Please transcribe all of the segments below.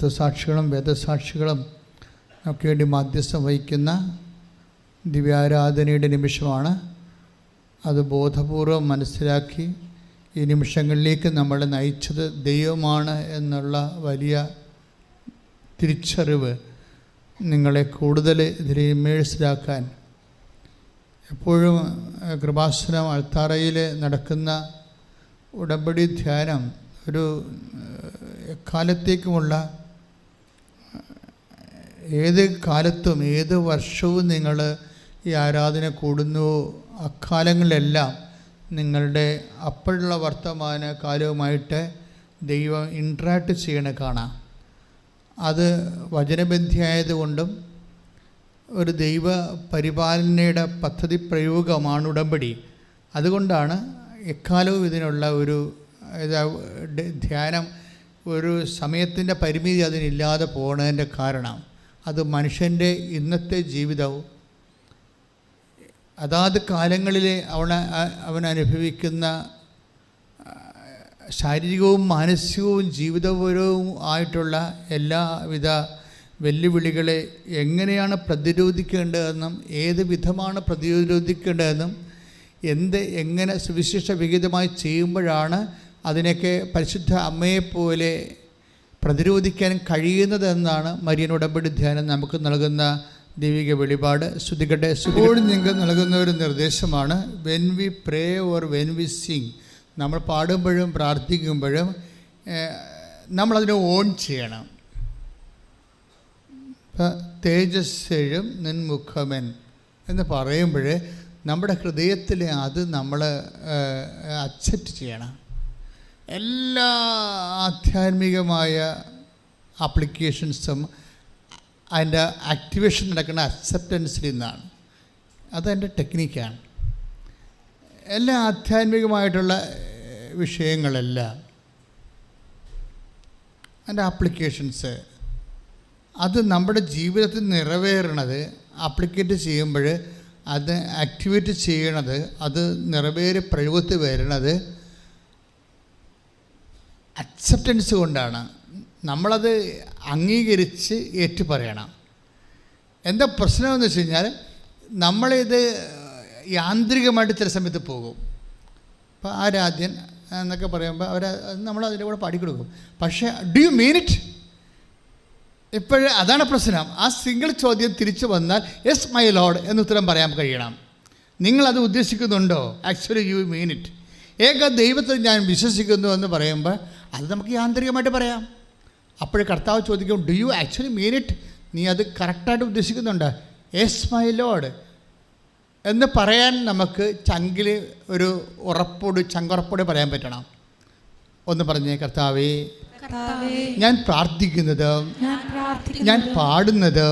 രക്തസാക്ഷികളും വേദസാക്ഷികളും ഒക്കെ വേണ്ടി മാധ്യസ്ഥം വഹിക്കുന്ന ദിവ്യാരാധനയുടെ നിമിഷമാണ്. അത് ബോധപൂർവം മനസ്സിലാക്കി ഈ നിമിഷങ്ങളിലേക്ക് നമ്മളെ നയിച്ചത് ദൈവമാണ് എന്നുള്ള വലിയ തിരിച്ചറിവ് നിങ്ങളെ കൂടുതൽ ഇതിൽ ഇമേഴ്സ്ഡാക്കാൻ എപ്പോഴും കൃപാസനം അൾത്താറയിൽ നടക്കുന്ന ഉടമ്പടി ധ്യാനം ഒരു എക്കാലത്തേക്കുമുള്ള ഏത് കാലത്തും ഏത് വർഷവും നിങ്ങൾ ഈ ആരാധന കൂടുന്നുവോ അക്കാലങ്ങളിലെല്ലാം നിങ്ങളുടെ അപ്പോഴുള്ള വർത്തമാന കാലവുമായിട്ട് ദൈവം ഇൻട്രാക്ട് ചെയ്യണ കാണാം. അത് വചനബന്ധിയായതുകൊണ്ടും ഒരു ദൈവ പരിപാലനയുടെ പദ്ധതി പ്രയോഗമാണ് ഉടമ്പടി. അതുകൊണ്ടാണ് എക്കാലവും ഇതിനുള്ള ഒരു ധ്യാനം ഒരു സമയത്തിൻ്റെ പരിമിതി അതിനില്ലാതെ പോകുന്നതിൻ്റെ കാരണം അത് മനുഷ്യൻ്റെ ഇന്നത്തെ ജീവിതവും അതാത് കാലങ്ങളിൽ അവൻ അനുഭവിക്കുന്ന ശാരീരികവും മാനസികവും ജീവിതപരവും ആയിട്ടുള്ള എല്ലാവിധ വെല്ലുവിളികളെ എങ്ങനെയാണ് പ്രതിരോധിക്കേണ്ടതെന്നും ഏത് വിധമാണ് പ്രതിരോധിക്കേണ്ടതെന്നും എങ്ങനെ സുവിശേഷ വിഹിതമായി ചെയ്യുമ്പോഴാണ് അതിനൊക്കെ പരിശുദ്ധ അമ്മയെപ്പോലെ പ്രതിരോധിക്കാൻ കഴിയുന്നതെന്നാണ് മരിയൻ ഉടമ്പടി ധ്യാനം നമുക്ക് നൽകുന്ന ദൈവിക വെളിപാട്. ശ്രുതികട്ടെ. ഇപ്പോഴും നിങ്ങൾക്ക് നൽകുന്ന ഒരു നിർദ്ദേശമാണ് when we pray or when we Singh, നമ്മൾ പാടുമ്പോഴും പ്രാർത്ഥിക്കുമ്പോഴും നമ്മളതിനെ ഓൺ ചെയ്യണം. തേജസ്സെഴും നിൻമുഖമൻ എന്ന് പറയുമ്പോൾ നമ്മുടെ ഹൃദയത്തിൽ അത് നമ്മൾ അക്സെപ്റ്റ് ചെയ്യണം. എല്ലാ ആധ്യാത്മികമായ ആപ്ലിക്കേഷൻസും അതിൻ്റെ ആക്ടിവേഷൻ നടക്കുന്ന അക്സെപ്റ്റൻസിൽ നിന്നാണ്. അതെൻ്റെ ടെക്നിക്കാണ്. എല്ലാ ആധ്യാത്മികമായിട്ടുള്ള വിഷയങ്ങളെല്ലാം അതിൻ്റെ ആപ്ലിക്കേഷൻസ് അത് നമ്മുടെ ജീവിതത്തിൽ നിറവേറണത് ആപ്ലിക്കേറ്റ് ചെയ്യുമ്പോൾ അത് ആക്ടിവേറ്റ് ചെയ്യണത് അത് നിറവേറി പ്രയോഗത്തിൽ വരുന്നത് അക്സെപ്റ്റൻസ് കൊണ്ടാണ്. നമ്മളത് അംഗീകരിച്ച് ഏറ്റു പറയണം. എന്താ പ്രശ്നമെന്ന് വെച്ച് കഴിഞ്ഞാൽ നമ്മളിത് യാന്ത്രികമായിട്ട് ചില സമയത്ത് പോകും. ഇപ്പോൾ ആരാധ്യൻ എന്നൊക്കെ പറയുമ്പോൾ നമ്മളതിൻ്റെ കൂടെ പാടിക്കൊടുക്കും. പക്ഷേ ഡു യു മീൻ ഇറ്റ്? ഇപ്പോഴും അതാണ് പ്രശ്നം. ആ സിംഗിൾ ചോദ്യം തിരിച്ചു വന്നാൽ യെസ് മൈ ലോഡ് എന്ന് ഉത്തരം പറയാൻ കഴിയണം. നിങ്ങളത് ഉദ്ദേശിക്കുന്നുണ്ടോ? Actually you mean it. ഏക ദൈവത്തിൽ ഞാൻ വിശ്വസിക്കുന്നു എന്ന് പറയുമ്പോൾ അത് നമുക്ക് യാന്ത്രികമായിട്ട് പറയാം. അപ്പോഴും കർത്താവ് ചോദിക്കും do you actually mean it? നീ അത് കറക്റ്റായിട്ട് ഉദ്ദേശിക്കുന്നുണ്ടോ? യെസ് മൈ ലോഡ് എന്ന് പറയാൻ നമുക്ക് ചങ്കിൽ ഒരു ചങ്കുറപ്പോടെ പറയാൻ പറ്റണം. ഒന്ന് പറഞ്ഞേ, കർത്താവേ ഞാൻ പ്രാർത്ഥിക്കുന്നത് ഞാൻ പാടുന്നത്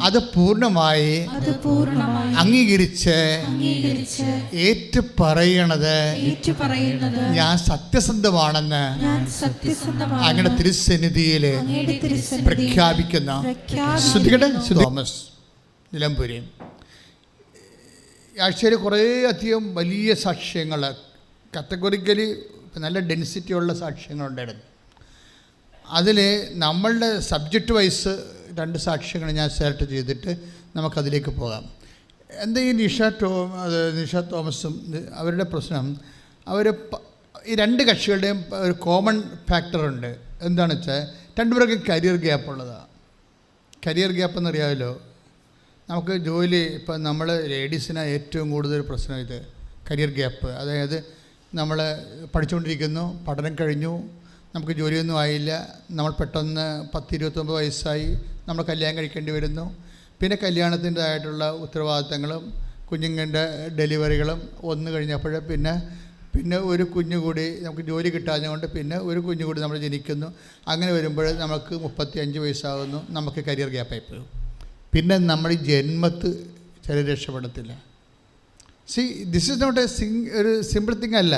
അത് പൂർണ്ണമായി അംഗീകരിച്ച് ഏറ്റു പറയണത് ഞാൻ സത്യസന്ധമാണെന്ന് അങ്ങയുടെ തിരുസന്നിധിയിൽ പ്രഖ്യാപിക്കുന്ന തോമസ് നിലമ്പൂരി. ആഴ്ചയിൽ കുറേ അധികം വലിയ സാക്ഷ്യങ്ങൾ കാറ്റഗറിക്കലി നല്ല ഡെൻസിറ്റിയുള്ള സാക്ഷ്യങ്ങളുണ്ടായിരുന്നു. അതിൽ നമ്മളുടെ സബ്ജക്റ്റ് വൈസ് 2 സാക്ഷ്യങ്ങൾ ഞാൻ സെലക്ട് ചെയ്തിട്ട് നമുക്കതിലേക്ക് പോകാം. എന്താ ഈ നിഷ തോമസും അവരുടെ പ്രശ്നം, ഈ 2 കക്ഷികളുടെയും ഒരു കോമൺ ഫാക്ടറുണ്ട്. എന്താണെന്ന് വെച്ചാൽ 2 പേർക്കും കരിയർ ഗ്യാപ്പ് ഉള്ളതാണ്. കരിയർ ഗ്യാപ്പ് എന്നറിയാമല്ലോ, നമുക്ക് ജോലി ഇപ്പം നമ്മൾ ലേഡീസിനാണ് ഏറ്റവും കൂടുതൽ പ്രശ്നം ഇത് കരിയർ ഗ്യാപ്പ്. അതായത് നമ്മൾ പഠിച്ചുകൊണ്ടിരിക്കുന്നു, പഠനം കഴിഞ്ഞു, നമുക്ക് ജോലിയൊന്നും ആയില്ല, നമ്മൾ പെട്ടെന്ന് 10-29 വയസ്സായി നമ്മൾ കല്യാണം കഴിക്കേണ്ടി വരുന്നു. പിന്നെ കല്യാണത്തിൻ്റെതായിട്ടുള്ള ഉത്തരവാദിത്തങ്ങളും കുഞ്ഞുങ്ങളുടെ ഡെലിവറികളും ഒന്ന് കഴിഞ്ഞപ്പോൾ പിന്നെ ഒരു കുഞ്ഞുകൂടി നമുക്ക് ജോലി കിട്ടാഞ്ഞുകൊണ്ട് പിന്നെ ഒരു കുഞ്ഞുകൂടി നമ്മൾ ജനിക്കുന്നു. അങ്ങനെ വരുമ്പോൾ നമുക്ക് 35 വയസ്സാകുന്നു, നമുക്ക് കരിയർ ഗ്യാപ്പായിപ്പോകും. പിന്നെ നമ്മൾ ഈ ജന്മത്ത് ചില രക്ഷപ്പെടത്തില്ല. ദിസ് ഈസ് നോട്ട് ഒരു സിമ്പിൾ തിങ് അല്ല,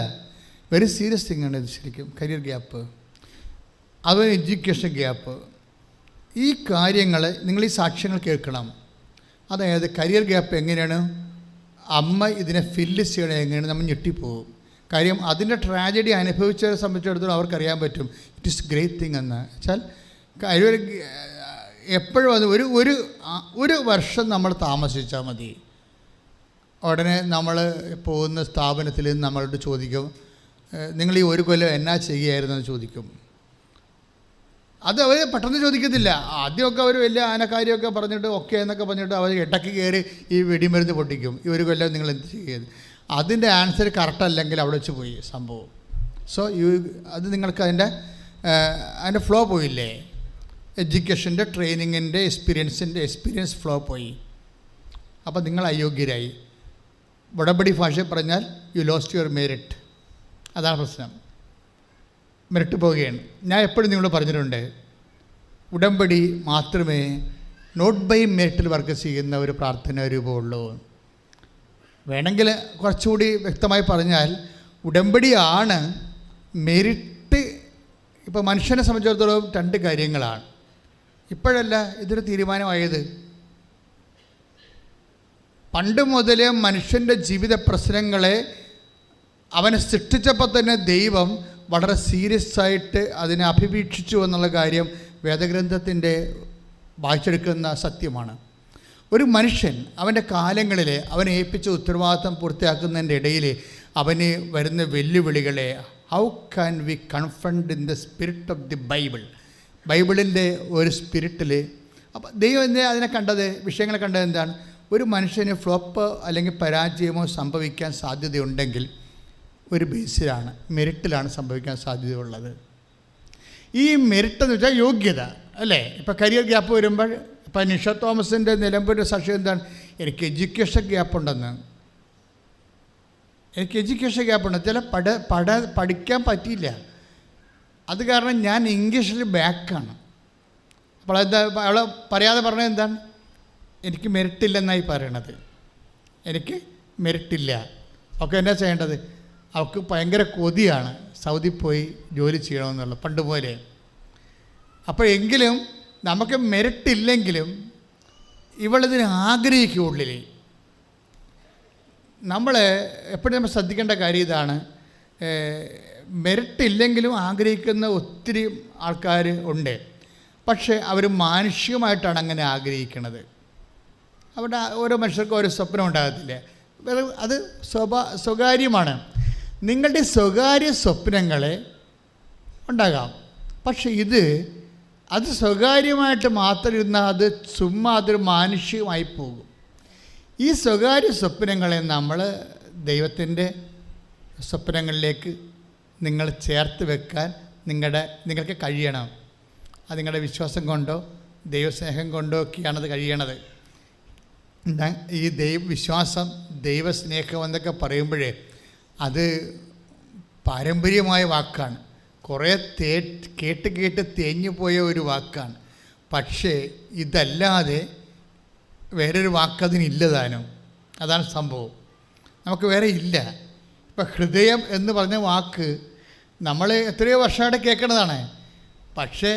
വെരി സീരിയസ് തിങ് ആണ് ഇത് ശരിക്കും. കരിയർ ഗ്യാപ്പ്, അതുപോലെ എഡ്യൂക്കേഷൻ ഗ്യാപ്പ്, ഈ കാര്യങ്ങൾ നിങ്ങൾ ഈ സാക്ഷ്യങ്ങൾ കേൾക്കണം. അതായത് കരിയർ ഗ്യാപ്പ് എങ്ങനെയാണ് അമ്മ ഇതിനെ ഫില്ല് ചെയ്യണത് എങ്ങനെയാണ് നമ്മൾ ഞെട്ടിപ്പോകും. കാര്യം അതിൻ്റെ ട്രാജഡി അനുഭവിച്ചവരെ സംബന്ധിച്ചിടത്തോളം അവർക്കറിയാൻ പറ്റും ഇറ്റ് ഈസ് ഗ്രേറ്റ് തിങ് എന്ന് വെച്ചാൽ കാര്യം എപ്പോഴും അത് ഒരു വർഷം നമ്മൾ താമസിച്ചാൽ മതി. ഉടനെ നമ്മൾ പോകുന്ന സ്ഥാപനത്തിൽ നിന്ന് നമ്മളോട് ചോദിക്കും, നിങ്ങൾ ഈ ഒരു കൊല്ലം എന്നാ ചെയ്യുകയായിരുന്നെന്ന് ചോദിക്കും. അത് അവർ പെട്ടെന്ന് ചോദിക്കത്തില്ല. ആദ്യമൊക്കെ അവർ വലിയ ആനക്കാര്യമൊക്കെ പറഞ്ഞിട്ട് ഓക്കെ എന്നൊക്കെ പറഞ്ഞിട്ട് അവർ ഇടയ്ക്ക് കയറി ഈ വെടിമരുന്ന് പൊട്ടിക്കും. ഈ ഒരു കൊല്ലം നിങ്ങൾ എന്ത് ചെയ്യുന്നത്? അതിൻ്റെ ആൻസർ കറക്റ്റ് അല്ലെങ്കിൽ അവിടെ വെച്ച് പോയി സംഭവം. സോ അത് നിങ്ങൾക്ക് അതിൻ്റെ ഫ്ലോ പോയില്ലേ? എഡ്യൂക്കേഷൻ്റെ ട്രെയിനിങ്ങിൻ്റെ എക്സ്പീരിയൻസ് ഫ്ലോ പോയി. അപ്പോൾ നിങ്ങൾ അയോഗ്യരായി. ഉടമ്പടി ഭാഷ പറഞ്ഞാൽ യു ലോസ്റ്റ് യുവർ മെറിറ്റ്. അതാണ് പ്രശ്നം. മെറിറ്റ് പോവുകയാണ്. ഞാൻ എപ്പോഴും നിങ്ങളോട് പറഞ്ഞിട്ടുണ്ട്, ഉടമ്പടി മാത്രമേ നോട്ട് ബൈ മെറിറ്റിൽ വർക്ക് ചെയ്യുന്ന ഒരു പ്രാർത്ഥന രൂപമുള്ളൂ. വേണമെങ്കിൽ കുറച്ചുകൂടി വ്യക്തമായി പറഞ്ഞാൽ ഉടമ്പടിയാണ് മെറിറ്റ്. ഇപ്പോൾ മനുഷ്യനെ സംബന്ധിച്ചിടത്തോളം രണ്ട് കാര്യങ്ങളാണ്. ഇപ്പോഴല്ല ഇതൊരു തീരുമാനമായത്. പണ്ട് മുതലേ മനുഷ്യൻ്റെ ജീവിത പ്രശ്നങ്ങളെ അവനെ സൃഷ്ടിച്ചപ്പോൾ തന്നെ ദൈവം വളരെ സീരിയസ് ആയിട്ട് അതിനെ അഭിവീക്ഷിച്ചു എന്നുള്ള കാര്യം വേദഗ്രന്ഥത്തിൻ്റെ വായിച്ചെടുക്കുന്ന സത്യമാണ്. ഒരു മനുഷ്യൻ അവൻ്റെ കാലങ്ങളിൽ അവനെ ഏൽപ്പിച്ച ഉത്തരവാദിത്തം പൂർത്തിയാക്കുന്നതിൻ്റെ ഇടയിൽ അവന് വരുന്ന വെല്ലുവിളികളെ how can we confront in the spirit of the ബൈബിളിൻ്റെ ഒരു സ്പിരിറ്റിൽ. അപ്പോൾ ദൈവം അതിനെ കണ്ടത്, വിഷയങ്ങളെ കണ്ടത് എന്താണ്? ഒരു മനുഷ്യന് ഫ്ലോപ്പ് അല്ലെങ്കിൽ പരാജയമോ സംഭവിക്കാൻ സാധ്യതയുണ്ടെങ്കിൽ ഒരു ബേസിലാണ്, മെറിറ്റിലാണ് സംഭവിക്കാൻ സാധ്യതയുള്ളത്. ഈ മെറിറ്റ് എന്ന് വെച്ചാൽ യോഗ്യത അല്ലേ? ഇപ്പോൾ കരിയർ ഗ്യാപ്പ് വരുമ്പോൾ ഇപ്പോൾ നിഷ തോമസിൻ്റെ നിലമ്പൂരിൻ്റെ സാക്ഷ്യം എന്താണ്? എനിക്ക് എഡ്യൂക്കേഷൻ ഗ്യാപ്പുണ്ടെന്ന്. എനിക്ക് എഡ്യൂക്കേഷൻ ഗ്യാപ്പുണ്ട്. ചില പഠിക്കാൻ പറ്റിയില്ല. അത് കാരണം ഞാൻ ഇംഗ്ലീഷിൽ ബാക്കാണ്. അപ്പോൾ എന്താ അവൾ പറയാതെ പറഞ്ഞത് എന്താണ്? എനിക്ക് മെറിറ്റില്ലെന്നായി പറയണത്. എനിക്ക് മെറിറ്റില്ല. ഒക്കെ എന്നാ ചെയ്യേണ്ടത്? അവൾക്ക് ഭയങ്കര കൊതിയാണ് സൗദി പോയി ജോലി ചെയ്യണമെന്നുള്ളത് പണ്ട് പോലെ. അപ്പോഴെങ്കിലും നമുക്ക് മെറിറ്റില്ലെങ്കിലും ഇവളിതിന് ആഗ്രഹിക്കും ഉള്ളിൽ. നമ്മൾ എപ്പോഴും നമ്മൾ ശ്രദ്ധിക്കേണ്ട കാര്യം ഇതാണ്. മെറിറ്റില്ലെങ്കിലും ആഗ്രഹിക്കുന്ന ഒത്തിരി ആൾക്കാർ ഉണ്ട്. പക്ഷേ അവർ മാനുഷികമായിട്ടാണ് അങ്ങനെ ആഗ്രഹിക്കുന്നത്. അവിടെ ഓരോ മനുഷ്യർക്കും ഓരോ സ്വപ്നം ഉണ്ടാകത്തില്ല. അത് സ്വകാര്യമാണ്. നിങ്ങളുടെ സ്വകാര്യ സ്വപ്നങ്ങളെ ഉണ്ടാകാം. പക്ഷെ അത് സ്വകാര്യമായിട്ട് മാത്രം ഇരുന്നാൽ അത് ചുമ്മാ അതൊരു മാനുഷികമായി പോകും. ഈ സ്വകാര്യ സ്വപ്നങ്ങളെ നമ്മൾ ദൈവത്തിൻ്റെ സ്വപ്നങ്ങളിലേക്ക് നിങ്ങൾ ചേർത്ത് വെക്കാൻ നിങ്ങൾക്ക് കഴിയണം. അത് നിങ്ങളുടെ വിശ്വാസം കൊണ്ടോ ദൈവസ്നേഹം കൊണ്ടോ ഒക്കെയാണത് കഴിയണത്. ഈ വിശ്വാസം ദൈവസ്നേഹം എന്നൊക്കെ പറയുമ്പോഴേ അത് പാരമ്പര്യമായ വാക്കാണ്. കുറേ കേട്ട് തേഞ്ഞു പോയ ഒരു വാക്കാണ്. പക്ഷേ ഇതല്ലാതെ വേറൊരു വാക്കതിനില്ലതാനും. അതാണ് സംഭവം. നമുക്ക് വേറെ ഇല്ല. ഇപ്പം ഹൃദയം എന്ന് പറഞ്ഞ വാക്ക് നമ്മൾ എത്രയോ വർഷമായിട്ട് കേൾക്കണതാണ്. പക്ഷേ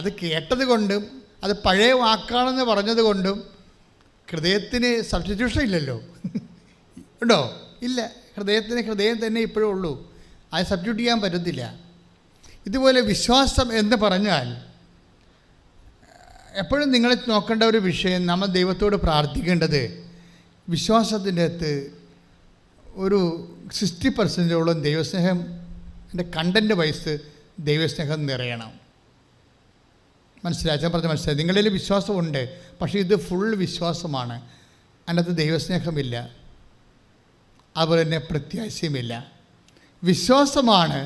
അത് കേട്ടത് കൊണ്ടും അത് പഴയ വാക്കാണെന്ന് പറഞ്ഞത് കൊണ്ടും ഹൃദയത്തിന് സബ്സ്റ്റിറ്റ്യൂഷൻ ഇല്ലല്ലോ. ഉണ്ടോ? ഇല്ല. ഹൃദയം തന്നെ ഇപ്പോഴും ഉള്ളൂ. അത് സബ്സ്റ്റിറ്റ്യൂട്ട് ചെയ്യാൻ പറ്റത്തില്ല. ഇതുപോലെ വിശ്വാസം എന്ന് പറഞ്ഞാൽ എപ്പോഴും നിങ്ങൾ നോക്കേണ്ട ഒരു വിഷയം, നമ്മൾ ദൈവത്തോട് പ്രാർത്ഥിക്കേണ്ടത് വിശ്വാസത്തിൻ്റെ അകത്ത് ഒരു 60% ദൈവസ്നേഹം എൻ്റെ കണ്ടൻറ്റ് വൈസ് ദൈവസ്നേഹം നിറയണം. മനസ്സിലായി? പറഞ്ഞ മനസ്സിലായി? നിങ്ങളിൽ വിശ്വാസമുണ്ട്, പക്ഷേ ഇത് ഫുൾ വിശ്വാസമാണ്. അതിനകത്ത് ദൈവസ്നേഹമില്ല, അതുപോലെ തന്നെ പ്രത്യാശയുമില്ല. വിശ്വാസമാണ്,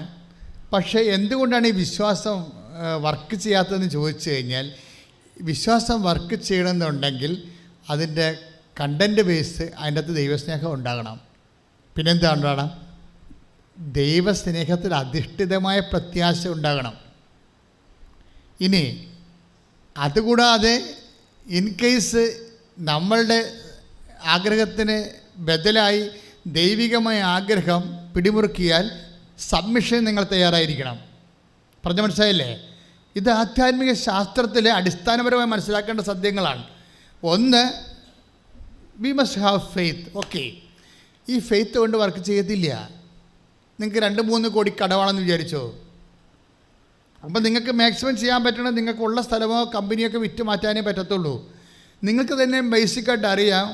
പക്ഷേ എന്തുകൊണ്ടാണ് ഈ വിശ്വാസം വർക്ക് ചെയ്യാത്തതെന്ന് ചോദിച്ചു കഴിഞ്ഞാൽ, വിശ്വാസം വർക്ക് ചെയ്യണമെന്നുണ്ടെങ്കിൽ അതിൻ്റെ കണ്ടൻറ്റ് ബേസ് അതിൻ്റെ അകത്ത് ദൈവസ്നേഹം ഉണ്ടാകണം. പിന്നെന്താ ഉണ്ടാകണം? ദൈവസ്നേഹത്തിൽ അധിഷ്ഠിതമായ പ്രത്യാശ ഉണ്ടാകണം. ഇനി അതുകൂടാതെ ഇൻ കേസ് നമ്മളുടെ ആഗ്രഹത്തിന് ബദലായി ദൈവികമായ ആഗ്രഹം പിടിമുറുക്കിയാൽ സബ്മിഷൻ നിങ്ങൾ തയ്യാറായിരിക്കണം. പറഞ്ഞ മനസ്സിലായില്ലേ? ഇത് ആധ്യാത്മിക ശാസ്ത്രത്തിലെ അടിസ്ഥാനപരമായി മനസ്സിലാക്കേണ്ട സത്യങ്ങളാണ്. ഒന്ന്, we must have faith. Okay, ഈ ഫെയ്ത്ത് കൊണ്ട് വർക്ക് ചെയ്യത്തില്ല. നിങ്ങൾക്ക് 2-3 കോടി കടമാണെന്ന് വിചാരിച്ചോ? അപ്പോൾ നിങ്ങൾക്ക് മാക്സിമം ചെയ്യാൻ പറ്റണം, നിങ്ങൾക്കുള്ള സ്ഥലമോ കമ്പനിയൊക്കെ വിറ്റ് മാറ്റാനേ പറ്റത്തുള്ളൂ. നിങ്ങൾക്ക് തന്നെ ബേസിക്കായിട്ട് അറിയാം,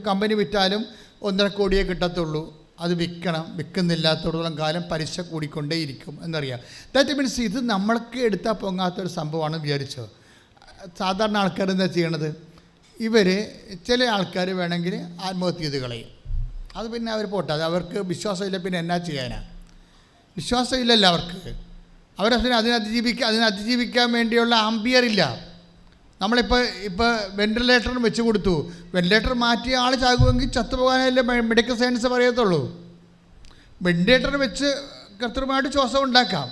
കമ്പനി വിറ്റാലും 1.5 കോടിയേ കിട്ടത്തുള്ളൂ. അത് വിൽക്കണം, വിൽക്കുന്നില്ലാത്തോളം കാലം പലിശ കൂടിക്കൊണ്ടേയിരിക്കും എന്നറിയാം. ദാറ്റ് മീൻസ് ഇത് നമ്മൾക്ക് എടുത്താൽ പൊങ്ങാത്തൊരു സംഭവമാണ് വിചാരിച്ചത്. സാധാരണ ആൾക്കാർ എന്താ ചെയ്യണത്, ചില ആൾക്കാർ വേണമെങ്കിൽ ആത്മഹത്യ ചെയ്ത് കളയും. അത് പിന്നെ അവർ പോട്ടെ, അത് അവർക്ക് വിശ്വാസമില്ല, പിന്നെ എന്നാ ചെയ്യാനാണ്? വിശ്വാസമില്ലല്ലോ അവർക്ക്. അതിനതിജീവിക്കാൻ വേണ്ടിയുള്ള ആംബിയറില്ല. ഇപ്പോൾ വെൻറ്റിലേറ്ററിന് വെച്ച് കൊടുത്തു, വെൻറ്റിലേറ്റർ മാറ്റിയ ആൾ ചാകുമെങ്കിൽ ചത്തുപോകാനല്ലേ മെഡിക്കൽ സയൻസ് പറയത്തുള്ളൂ. വെൻറ്റിലേറ്ററിന് വെച്ച് കൃത്രിമമായിട്ട് ശ്വാസം ഉണ്ടാക്കാം,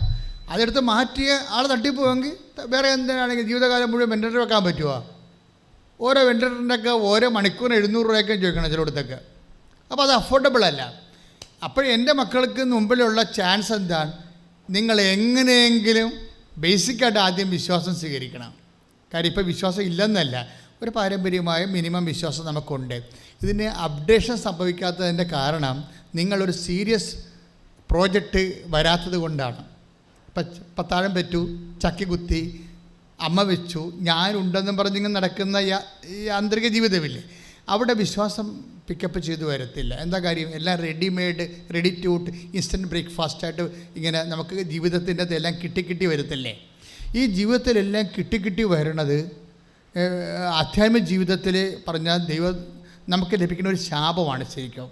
അതെടുത്ത് മാറ്റിയ ആൾ തട്ടിപ്പോവെങ്കിൽ വേറെ എന്തിനാണെങ്കിൽ ജീവിതകാലം മുഴുവൻ വെൻറ്റിലേറ്റർ വെക്കാൻ പറ്റുമോ? ഓരോ വെൻറ്റിലേറ്ററിൻ്റെയൊക്കെ ഓരോ മണിക്കൂറിന് 700 രൂപയൊക്കെ ചോദിക്കണം ചിലയിടത്തൊക്കെ. അപ്പോൾ അത് അഫോർഡബിൾ അല്ല. അപ്പോൾ എൻ്റെ മക്കൾക്ക് മുമ്പിലുള്ള ചാൻസ് എന്താണ്? നിങ്ങൾ എങ്ങനെയെങ്കിലും ബേസിക്കായിട്ട് ആദ്യം വിശ്വാസം സ്വീകരിക്കണം. കാര്യം ഇപ്പോൾ വിശ്വാസം ഇല്ലെന്നല്ല, ഒരു പാരമ്പര്യമായ മിനിമം വിശ്വാസം നമുക്കുണ്ട്. ഇതിന് അപ്ഡേഷൻ സംഭവിക്കാത്തതിൻ്റെ കാരണം നിങ്ങളൊരു സീരിയസ് പ്രോജക്റ്റ് വരാത്തത് കൊണ്ടാണ്. പത്താഴം പറ്റൂ, ചക്കി കുത്തി, അമ്മ വെച്ചു, ഞാനുണ്ടെന്നും പറഞ്ഞിങ്ങനെ നടക്കുന്ന ഈ ആന്തരിക ജീവിതമില്ലേ, അവിടെ വിശ്വാസം പിക്കപ്പ് ചെയ്തു വരത്തില്ല. എന്താ കാര്യം? എല്ലാം റെഡി ടു ഇൻസ്റ്റൻറ്റ് ബ്രേക്ക്ഫാസ്റ്റായിട്ട് ഇങ്ങനെ നമുക്ക് ജീവിതത്തിൻ്റെ എല്ലാം കിട്ടി വരത്തില്ലേ. ഈ ജീവിതത്തിലെല്ലാം കിട്ടി വരണത് ആധ്യാത്മിക ജീവിതത്തിൽ പറഞ്ഞാൽ നമുക്ക് ലഭിക്കുന്ന ഒരു ശാപമാണ് ശരിക്കും.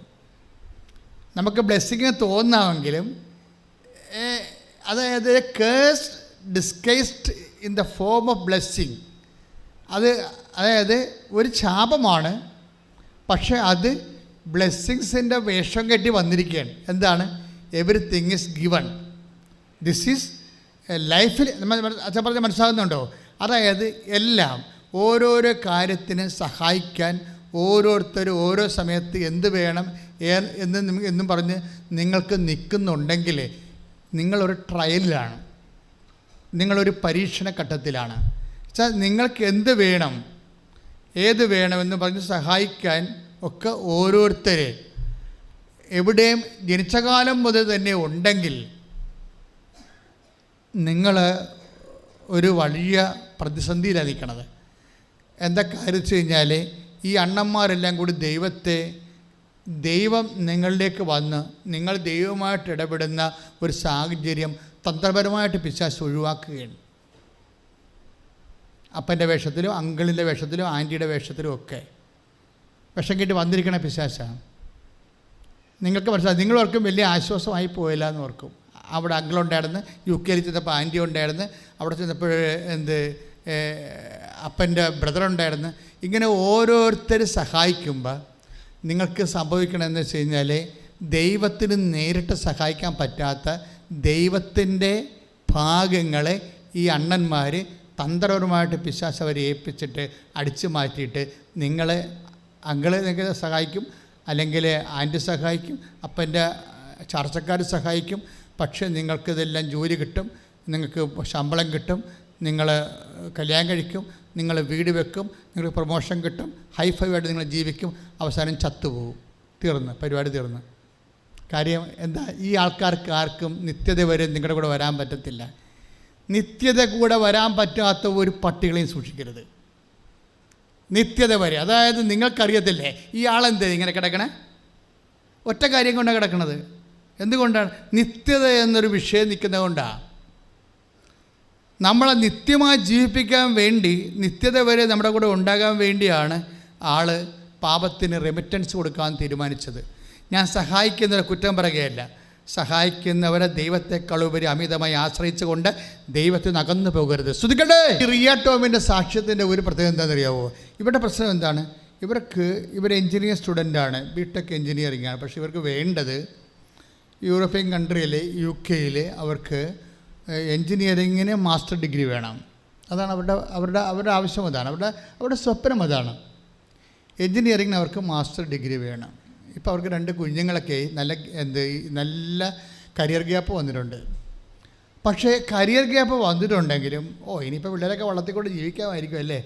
നമുക്ക് ബ്ലെസ്സിങ് തോന്നാമെങ്കിലും അതായത് curse disguised in the form of blessing, അതായത് ഒരു ശാപമാണ്. പക്ഷേ അത് ബ്ലെസ്സിങ്സിൻ്റെ വേഷം കെട്ടി വന്നിരിക്കുകയാണ്. എന്താണ്? Everything is given. This is ലൈഫിൽ അച്ഛൻ പറഞ്ഞ മനസ്സിലാകുന്നുണ്ടോ? അതായത് എല്ലാം ഓരോരോ കാര്യത്തിന് സഹായിക്കാൻ ഓരോരുത്തരും ഓരോ സമയത്ത് എന്ത് വേണം എന്നും പറഞ്ഞ് നിങ്ങൾക്ക് നിൽക്കുന്നുണ്ടെങ്കിൽ നിങ്ങളൊരു ട്രയലിലാണ്, നിങ്ങളൊരു പരീക്ഷണ ഘട്ടത്തിലാണ്. വെച്ചാൽ നിങ്ങൾക്ക് എന്ത് വേണം, ഏത് വേണമെന്ന് പറഞ്ഞ് സഹായിക്കാൻ ഒക്കെ ഓരോരുത്തരെ എവിടെയും ജനിച്ച കാലം മുതൽ തന്നെ ഉണ്ടെങ്കിൽ നിങ്ങൾ ഒരു വലിയ പ്രതിസന്ധിയിലാണ് നിൽക്കണത്. എന്താ കാര്യം വെച്ച് കഴിഞ്ഞാൽ ഈ അണ്ണന്മാരെല്ലാം കൂടി ദൈവം നിങ്ങളിലേക്ക് വന്ന് നിങ്ങൾ ദൈവമായിട്ട് ഇടപെടുന്ന ഒരു സാഹചര്യം തന്ത്രപരമായിട്ട് പിശാച് ഒഴിവാക്കുകയാണ്. അപ്പൻ്റെ വേഷത്തിലും അങ്കിളിൻ്റെ വേഷത്തിലും ആൻറ്റിയുടെ വേഷത്തിലും ഒക്കെ വിഷം കെട്ടി വന്നിരിക്കണ പിശാചാണ്. നിങ്ങൾക്ക് മനസ്സിലായി, നിങ്ങളോർക്കും വലിയ ആശ്വാസമായി പോയില്ല എന്ന് ഓർക്കും. അവിടെ അങ്കിളുണ്ടായിരുന്നു, UK ചെന്നപ്പോൾ ആൻറ്റി ഉണ്ടായിരുന്നു, അവിടെ ചെന്നപ്പോൾ അപ്പൻ്റെ ബ്രദറുണ്ടായിരുന്നു. ഇങ്ങനെ ഓരോരുത്തർ സഹായിക്കുമ്പോൾ നിങ്ങൾക്ക് സംഭവിക്കണമെന്ന് വെച്ച് കഴിഞ്ഞാൽ ദൈവത്തിന് നേരിട്ട് സഹായിക്കാൻ പറ്റാത്ത ദൈവത്തിൻ്റെ ഭാഗങ്ങളെ ഈ അണ്ണന്മാർ തന്ത്രപരമായിട്ട് പിശാച് അവരെ ഏൽപ്പിച്ചിട്ട് അടിച്ചു മാറ്റിയിട്ട് നിങ്ങളെ നിങ്ങൾക്ക് സഹായിക്കും, അല്ലെങ്കിൽ ആൻറ്റി സഹായിക്കും, അപ്പൻ്റെ ചർച്ചക്കാർ സഹായിക്കും. പക്ഷേ നിങ്ങൾക്കിതെല്ലാം ജോലി കിട്ടും, നിങ്ങൾക്ക് ശമ്പളം കിട്ടും, നിങ്ങൾ കല്യാണം കഴിക്കും, നിങ്ങൾ വീട് വെക്കും, നിങ്ങൾക്ക് പ്രൊമോഷൻ കിട്ടും, ഹൈഫൈവായിട്ട് നിങ്ങൾ ജീവിക്കും, അവസാനം ചത്തുപോകും. പരിപാടി തീർന്ന്. കാര്യം എന്താ? ഈ ആൾക്കാർക്ക് ആർക്കും നിത്യത വരെ നിങ്ങളുടെ കൂടെ വരാൻ പറ്റത്തില്ല. നിത്യത കൂടെ വരാൻ പറ്റാത്ത ഒരു പട്ടികളെയും സൂക്ഷിക്കരുത്. നിത്യത വരെ, അതായത് നിങ്ങൾക്കറിയത്തില്ലേ ഈ ആളെന്ത് ഇങ്ങനെ കിടക്കണേ? ഒറ്റ കാര്യം കൊണ്ടാണ് കിടക്കണത്. എന്തുകൊണ്ടാണ്? നിത്യത എന്നൊരു വിഷയം നിൽക്കുന്നത് കൊണ്ടാണ്. നമ്മളെ നിത്യമായി ജീവിപ്പിക്കാൻ വേണ്ടി, നിത്യത വരെ നമ്മുടെ കൂടെ ഉണ്ടാകാൻ വേണ്ടിയാണ് ആൾ പാപത്തിന് റെമിറ്റൻസ് കൊടുക്കാൻ തീരുമാനിച്ചത്. ഞാൻ സഹായിക്കുന്നവരെ കുറ്റം പറയുകയല്ല, സഹായിക്കുന്നവരെ ദൈവത്തെക്കാളുപരി അമിതമായി ആശ്രയിച്ചുകൊണ്ട് ദൈവത്തിന് അകന്നു പോകരുത്. ശ്രദ്ധിക്കട്ടെ, റിയ ടോമിൻ്റെ സാക്ഷ്യത്തിൻ്റെ ഒരു പ്രത്യേകത എന്താണെന്നറിയാവോ? ഇവരുടെ പ്രശ്നം എന്താണ്? ഇവർ എഞ്ചിനീയർ സ്റ്റുഡൻ്റാണ്, BTech എഞ്ചിനീയറിംഗ് ആണ്. പക്ഷേ ഇവർക്ക് വേണ്ടത് യൂറോപ്യൻ കൺട്രിയിൽ UK അവർക്ക് എഞ്ചിനീയറിങ്ങിന് മാസ്റ്റർ ഡിഗ്രി വേണം. അതാണ് അവരുടെ ആവശ്യം. അതാണ് അവരുടെ സ്വപ്നം. അതാണ് എഞ്ചിനീയറിങ്ങിന് അവർക്ക് മാസ്റ്റർ ഡിഗ്രി വേണം. ഇപ്പോൾ അവർക്ക് 2 കുഞ്ഞുങ്ങളൊക്കെ നല്ല കരിയർ ഗ്യാപ്പ് വന്നിട്ടുണ്ട്. പക്ഷേ കരിയർ ഗ്യാപ്പ് വന്നിട്ടുണ്ടെങ്കിലും ഇനിയിപ്പോൾ പിള്ളേരൊക്കെ വളർത്തിക്കൊണ്ട് ജീവിക്കാമായിരിക്കും അല്ലേ